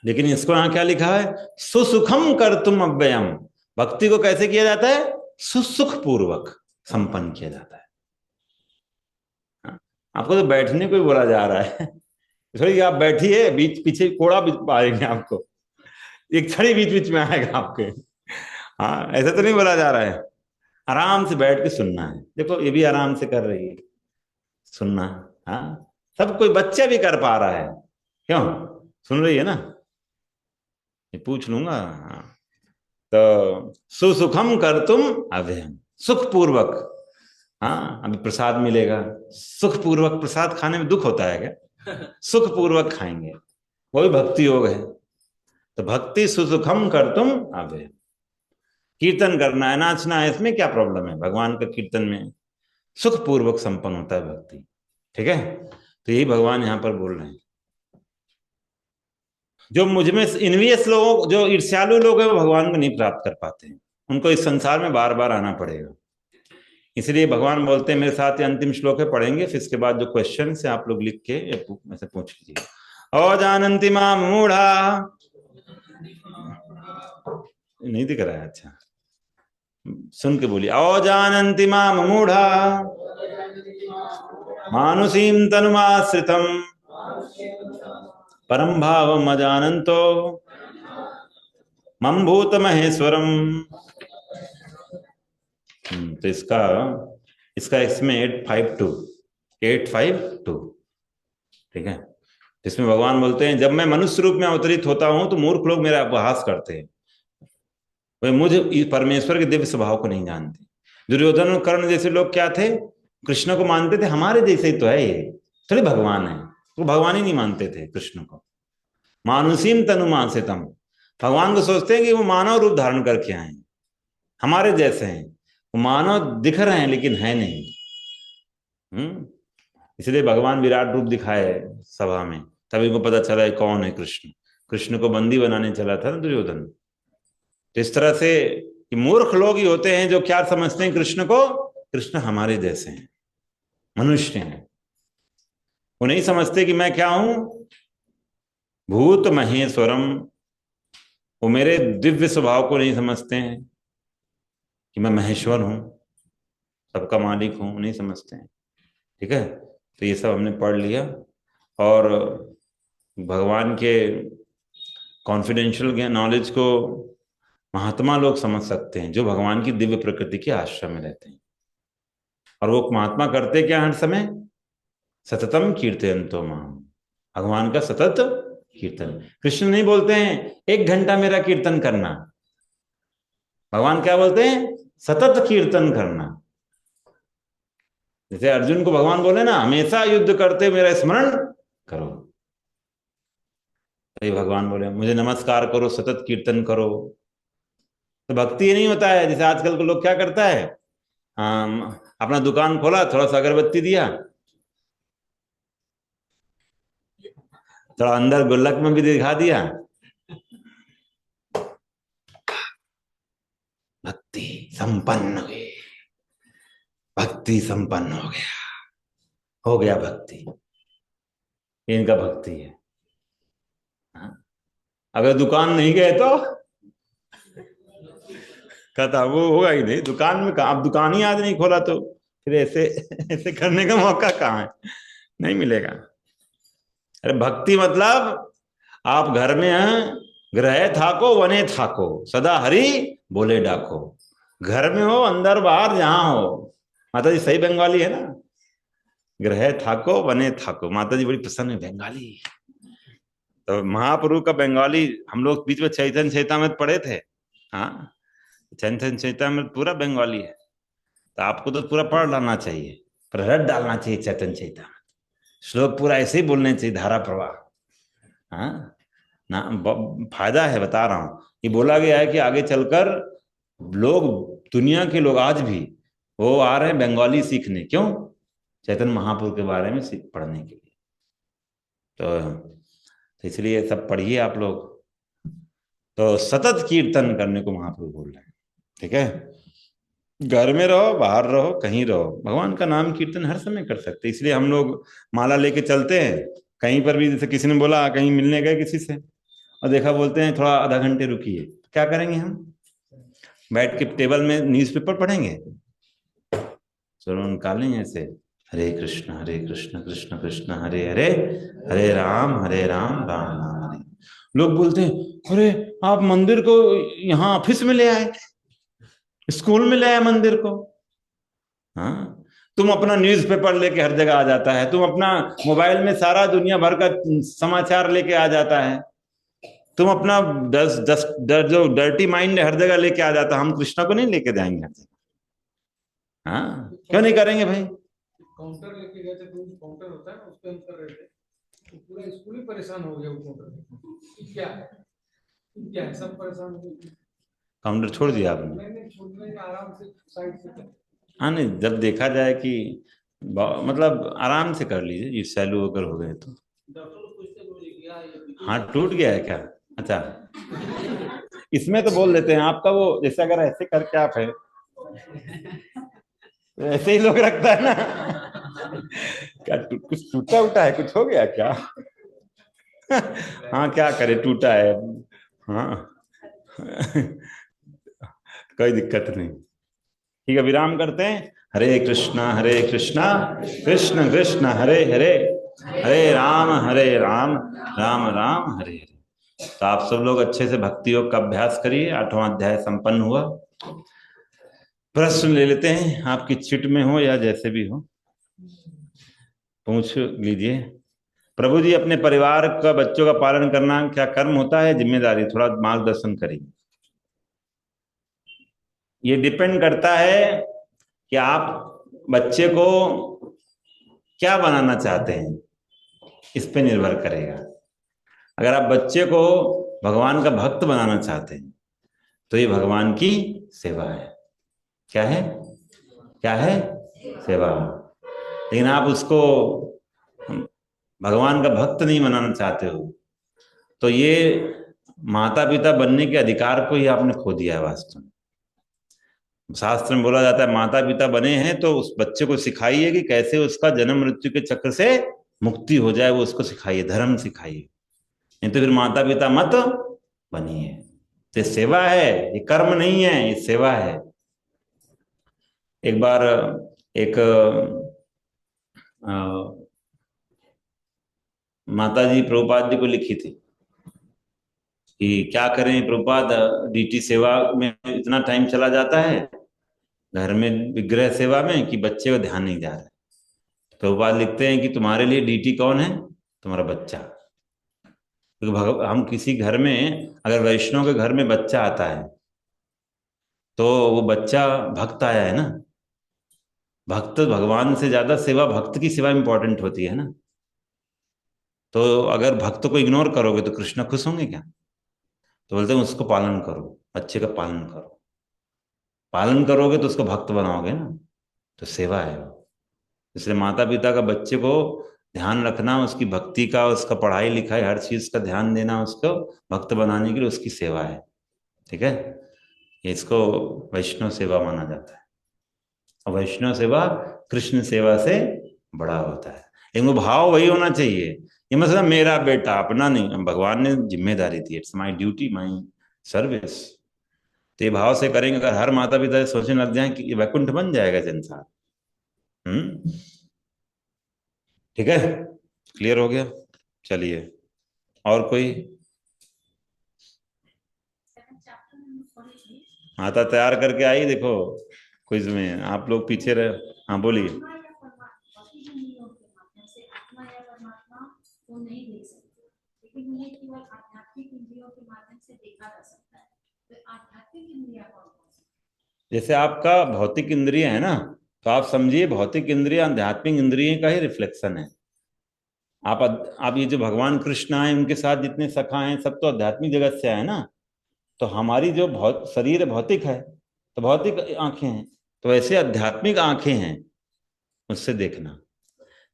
A: लेकिन इसको यहाँ क्या लिखा है, सुसुखम कर्तुम अव्ययम। भक्ति को कैसे किया जाता है, सुसुख पूर्वक संपन्न किया जाता है। आपको तो बैठने को ही बोला जा रहा है, थोड़ी आप बैठिए, बीच पीछे कोड़ा पाएंगे आपको, एक छड़ी बीच बीच में आएगा आपके। हाँ, ऐसा तो नहीं बोला जा रहा है। आराम से बैठ के सुनना है। देखो ये भी आराम से कर रही है, सुनना। हाँ, सब कोई बच्चा भी कर पा रहा है, क्यों? सुन रही है ना, ये पूछ लूंगा। हाँ, तो सुसुखम कर्तुम अव्ययम, सुख पूर्वक। हाँ, अभी प्रसाद मिलेगा, सुख पूर्वक प्रसाद खाने में दुख होता है क्या? सुख पूर्वक खाएंगे, वही भक्ति योग है। तो भक्ति सुसुखम कर्तुम अव्ययम। कीर्तन करना है, नाचना है, इसमें क्या प्रॉब्लम है भगवान का कीर्तन में? सुखपूर्वक संपन्न होता है भक्ति। ठीक है, तो यही भगवान यहां पर बोल रहे हैं। जो मुझ में इनवियस लोग, जो ईर्ष्यालु लोग हैं, वो भगवान को नहीं प्राप्त कर पाते हैं, उनको इस संसार में बार बार आना पड़ेगा। इसलिए भगवान बोलते हैं, मेरे साथ ये अंतिम श्लोक है, पढ़ेंगे, फिर इसके बाद जो क्वेश्चन है आप लोग लिख के ऐसे पूछ लीजिए। अजानन्ति मां मूढ़ा, नहीं दिख रहा है, अच्छा सुन के बोलिए। अजानन्ति मां मूढ़ा मानुषीं तनुमाश्रितम् परम भावम अजानन्तो मम भूत महेश्वरम। तो इसका इसका इसमें 852 ठीक है, जिसमें भगवान बोलते हैं, जब मैं मनुष्य रूप में अवतरित होता हूं तो मूर्ख लोग मेरा अपहास करते हैं, वे मुझे परमेश्वर के दिव्य स्वभाव को नहीं जानते। दुर्योधन और कर्ण जैसे लोग क्या थे, कृष्ण को मानते थे हमारे जैसे ही तो है, ये थोड़ी भगवान है, वो भगवान ही नहीं मानते थे कृष्ण को। मानुषीम तनुमान से तम, भगवान को सोचते हैं कि वो मानव रूप धारण करके आए, हमारे जैसे हैं, वो मानव दिख रहे हैं लेकिन है नहीं। इसलिए भगवान विराट रूप दिखाए सभा में, तभी को पता चला है कौन है कृष्ण। कृष्ण को बंदी बनाने चला था ना दुर्योधन। तो इस तरह से कि मूर्ख लोग ही होते हैं जो क्या समझते हैं कृष्ण को, कृष्ण हमारे जैसे हैं, मनुष्य हैं। वो नहीं समझते कि मैं क्या हूं, भूत महेश्वरम। वो मेरे दिव्य स्वभाव को नहीं समझते हैं कि मैं महेश्वर हूं, सबका मालिक हूं, नहीं समझते हैं। ठीक है, तो ये सब हमने पढ़ लिया। और भगवान के कॉन्फिडेंशियल नॉलेज को महात्मा लोग समझ सकते हैं, जो भगवान की दिव्य प्रकृति के आश्रम में रहते हैं। और वो महात्मा करते क्या हर समय, सततम कीर्तयन्तो माम, भगवान का सतत कीर्तन। कृष्ण नहीं बोलते हैं 1 घंटा मेरा कीर्तन करना, भगवान क्या बोलते हैं, सतत कीर्तन करना। जैसे अर्जुन को भगवान बोले ना, हमेशा युद्ध करते मेरा स्मरण करो, तो भगवान बोले मुझे नमस्कार करो, सतत कीर्तन करो। तो भक्ति ये नहीं होता है जैसे आजकल के लोग क्या करता है, अपना दुकान खोला, थोड़ा सा अगरबत्ती दिया, थोड़ा अंदर गुल्लक में भी दिखा दिया, भक्ति संपन्न हुई, भक्ति संपन्न हो गया भक्ति, इनका भक्ति है। अगर दुकान नहीं गए तो कहता वो होगा ही नहीं, दुकान में कहा, अब दुकान ही आज नहीं खोला तो फिर ऐसे ऐसे करने का मौका कहाँ है, नहीं मिलेगा। अरे भक्ति मतलब आप घर में हैं, ग्रह थाको वने थाको, सदा हरि बोले डाको। घर में हो, अंदर बाहर जहां हो। माता जी सही बंगाली है ना, ग्रह थाको वने थाको। माता जी बड़ी प्रसन्न है, बंगाली। तो महाप्रभु का बंगाली हम लोग बीच में चैतन्य चैतामृत पढ़े थे। हाँ, चैतन्य चैतामृत पूरा बंगाली है, तो आपको तो पूरा पढ़ लाना चाहिए, पर रट डालना चाहिए चैतन्य चैतामृत। श्लोक पूरा ऐसे ही बोलने चाहिए, धारा प्रवाह। हाँ ना, फायदा है, बता रहा हूं। ये बोला गया है कि आगे चलकर लोग, दुनिया के लोग आज भी वो आ रहे हैं बंगाली सीखने। क्यों? चैतन्य महापुरुष के बारे में पढ़ने के लिए। तो इसलिए सब पढ़िए आप लोग। तो सतत कीर्तन करने को महाप्रभु बोल रहे हैं। ठीक है, घर में रहो, बाहर रहो, कहीं रहो, भगवान का नाम कीर्तन हर समय कर सकते। इसलिए हम लोग माला लेके चलते हैं कहीं पर भी। जैसे किसी ने बोला कहीं मिलने गए किसी से और देखा, बोलते हैं थोड़ा आधा घंटे रुकिए, क्या करेंगे हम? बैठ के टेबल में न्यूज़पेपर पढ़ेंगे? चलो निकालेंगे ऐसे, हरे कृष्ण कृष्ण कृष्ण हरे हरे, हरे राम राम राम हरे। लोग बोलते हैं, अरे आप मंदिर को यहाँ ऑफिस में ले आए, स्कूल में ले आए मंदिर को। हाँ, तुम अपना न्यूज़पेपर लेके हर जगह आ जाता है, तुम अपना मोबाइल में सारा दुनिया भर का समाचार लेके आ जाता है, तुम अपना जो डर्टी माइंड हर जगह लेके आ जाता है। हम कृष्णा को नहीं लेके जाएंगे हर जगह? हाँ, क्यों नहीं करेंगे भाई?
D: काउंटर लेके गए थे, तो काउंटर होता है ना, उस पे हम कर रहे थे, तो पूरा स्कूल ही परेशान हो गया वो काउंटर। क्या क्या है, सब परेशान हो गए।
A: काउंटर छोड़ दिया आपने?
D: मैंने छोड़ दिया, आराम से साइड से
A: हाँ नहीं, जब देखा जाए कि मतलब आराम से कर लीजिए, ये सैलू अगर हो गए तो।
D: डॉक्टर पूछते बोले क्या ये
A: हाथ टूट गया है क्या? अच्छा, इसमें तो बोल देते हैं आपका वो, जैसे अगर ऐसे करके आप है तो ऐसे ही लोग रखता है ना। क्या कुछ टूटा उटा है, कुछ हो गया क्या? हाँ क्या करे, टूटा है। हाँ। कोई दिक्कत नहीं। ठीक है, विराम करते हैं। हरे कृष्णा कृष्ण कृष्ण हरे हरे, हरे राम राम राम हरे हरे। तो आप सब लोग अच्छे से भक्ति योग का अभ्यास करिए। 8वां अध्याय संपन्न हुआ। प्रश्न ले लेते हैं, आपकी चिट में हो या जैसे भी हो, पूछ लीजिए। प्रभु जी, अपने परिवार का, बच्चों का पालन करना क्या कर्म होता है, जिम्मेदारी? थोड़ा मार्गदर्शन करिए। ये डिपेंड करता है कि आप बच्चे को क्या बनाना चाहते हैं, इस पे निर्भर करेगा। अगर आप बच्चे को भगवान का भक्त बनाना चाहते हैं तो ये भगवान की सेवा है। क्या है? क्या है? सेवा। लेकिन आप उसको भगवान का भक्त नहीं बनाना चाहते हो तो ये माता पिता बनने के अधिकार को ही आपने खो दिया है वास्तव में। शास्त्र में बोला जाता है माता पिता बने हैं तो उस बच्चे को सिखाइए कि कैसे उसका जन्म मृत्यु के चक्र से मुक्ति हो जाए, वो उसको सिखाइए, धर्म सिखाइए। नहीं तो फिर माता पिता मत बनिए। तो ये सेवा है, ये कर्म नहीं है, ये सेवा है। एक बार एक माता जी प्रभुपाद जी को लिखी थी कि क्या करें प्रभुपाद, डीटी सेवा में इतना टाइम चला जाता है, घर में विग्रह सेवा में, कि बच्चे को ध्यान नहीं जा रहा है। प्रभुपाद लिखते हैं कि तुम्हारे लिए डीटी कौन है? तुम्हारा बच्चा। क्योंकि हम किसी घर में, अगर वैष्णव के घर में बच्चा आता है तो वो बच्चा भक्त आया है ना। भक्त भगवान से ज्यादा सेवा, भक्त की सेवा इंपॉर्टेंट होती है ना। तो अगर भक्त को इग्नोर करोगे तो कृष्ण खुश होंगे क्या? तो बोलते हैं उसको पालन करो, बच्चे का पालन करो। पालन करोगे तो उसको भक्त बनाओगे ना। तो सेवा है वो। इसलिए माता पिता का बच्चे को ध्यान रखना, उसकी भक्ति का, उसका पढ़ाई लिखाई हर चीज का ध्यान देना, उसको भक्त बनाने के लिए उसकी सेवा है। ठीक है, इसको वैष्णव सेवा माना जाता है। और वैष्णव सेवा कृष्ण सेवा से बड़ा होता है। लेकिन वो भाव वही होना चाहिए। ये मतलब मेरा बेटा अपना नहीं, भगवान ने जिम्मेदारी दी, it's my duty, my service. तो ये भाव से करेंगे। अगर हर माता पिता सोचने लग जाए कि ये वैकुंठ बन जाएगा संसार। ठीक है, क्लियर हो गया? चलिए, और कोई? माता तैयार करके आई, देखो क्विज में आप लोग पीछे रहे। हाँ बोलिए।
C: लेकिन ये केवल आध्यात्मिक इंद्रियों के माध्यम से देखा जा सकता है। तो आध्यात्मिक इंद्रियां कौन कौन सी?
A: जैसे आपका भौतिक इंद्रिय है ना, तो आप समझिए भौतिक इंद्रिय आध्यात्मिक इंद्रिय का ही रिफ्लेक्शन है। आप ये जो भगवान कृष्ण आए, उनके साथ जितने सखा हैं, सब तो आध्यात्मिक जगत से आए ना। तो हमारी जो शरीर भौतिक है, तो भौतिक आंखें हैं, तो वैसे आध्यात्मिक आंखें हैं, उससे देखना।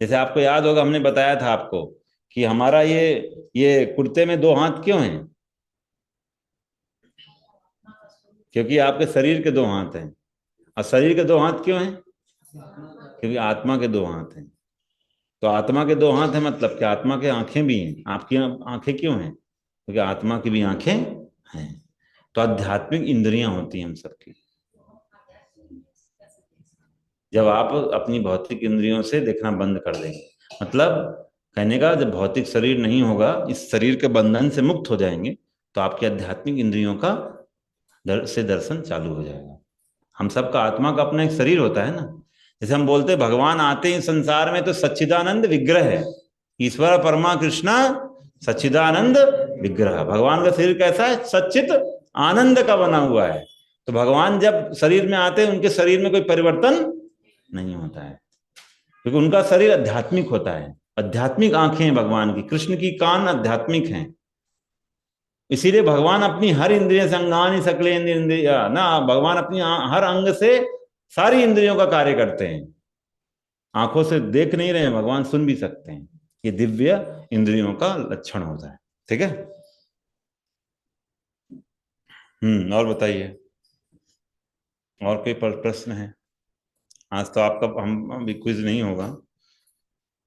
A: जैसे आपको याद होगा, हमने बताया था आपको कि हमारा ये कुर्ते में 2 हाथ क्यों हैं? क्योंकि आपके शरीर के 2 हाथ हैं। और शरीर के 2 हाथ क्यों हैं? क्योंकि आत्मा के 2 हाथ हैं। तो आत्मा के 2 हाथ हैं, मतलब कि आत्मा के आंखें भी हैं। आपकी आंखें क्यों हैं? क्योंकि आत्मा की भी आंखें हैं। तो आध्यात्मिक इंद्रियां होती हैं हम सबकी। जब आप अपनी भौतिक इंद्रियों से देखना बंद कर देंगे, मतलब कहने का, जब भौतिक शरीर नहीं होगा, इस शरीर के बंधन से मुक्त हो जाएंगे, तो आपकी आध्यात्मिक इंद्रियों का से दर्शन चालू हो जाएगा। हम सबका आत्मा का अपना एक शरीर होता है ना। जैसे हम बोलते हैं भगवान आते हैं संसार में तो सच्चिदानंद विग्रह है। ईश्वर परमा कृष्णा सच्चिदानंद विग्रह। भगवान का शरीर कैसा है? सच्चित आनंद का बना हुआ है। तो भगवान जब शरीर में आते हैं, उनके शरीर में कोई परिवर्तन नहीं होता है, क्योंकि उनका शरीर आध्यात्मिक होता है। आध्यात्मिक आंखें हैं भगवान की, कृष्ण की कान आध्यात्मिक हैं। इसीलिए भगवान अपनी हर इंद्रिय से, अंगानी सकलेन्द्रिय ना, भगवान अपनी हर अंग से सारी इंद्रियों का कार्य करते हैं। आंखों से देख नहीं रहे हैं भगवान, सुन भी सकते हैं। ये दिव्य इंद्रियों का लक्षण होता है। ठीक है। और बताइए, और कोई प्रश्न है? आज तो आपका हम अभी क्विज नहीं होगा।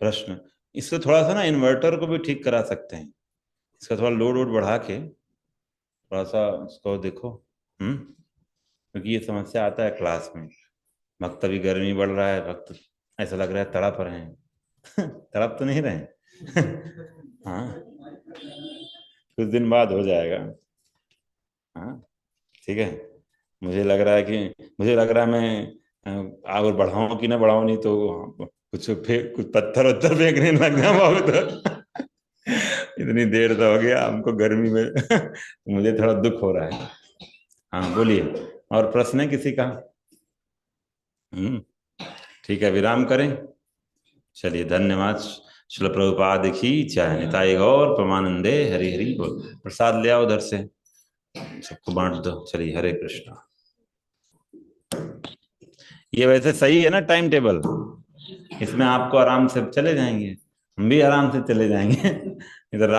A: प्रश्न, इसको थोड़ा सा ना इन्वर्टर को भी ठीक करा सकते हैं, इसका थोड़ा लोड वोड बढ़ा के थोड़ा सा इसको देखो। क्योंकि ये समस्या आता है क्लास में। भक्त अभी गर्मी बढ़ रहा है, भक्त ऐसा लग रहा है तड़प रहे हैं। तड़प तो नहीं रहे हैं। हाँ, कुछ दिन बाद हो जाएगा। हाँ, ठीक है। मुझे लग रहा है मैं आग बढ़ाऊं कि ना बढ़ाऊं, नहीं तो कुछ पत्थर वत्थर फेंकने लग गया बहुत। इतनी देर तो हो गया हमको गर्मी में। तो मुझे थोड़ा दुख हो रहा है। हाँ बोलिए, और प्रश्न है किसी का? हम्म ठीक है, विराम करें। चलिए, धन्यवाद। श्रील प्रभुपाद की जय। निताई गौर परमानंदे। हरि हरि बोल। प्रसाद ले आओ उधर से, सबको बांट दो। चलिए, हरे कृष्णा। ये वैसे सही है ना टाइम टेबल? इसमें आपको आराम से चले जाएंगे, हम भी आराम से चले जाएंगे। इधर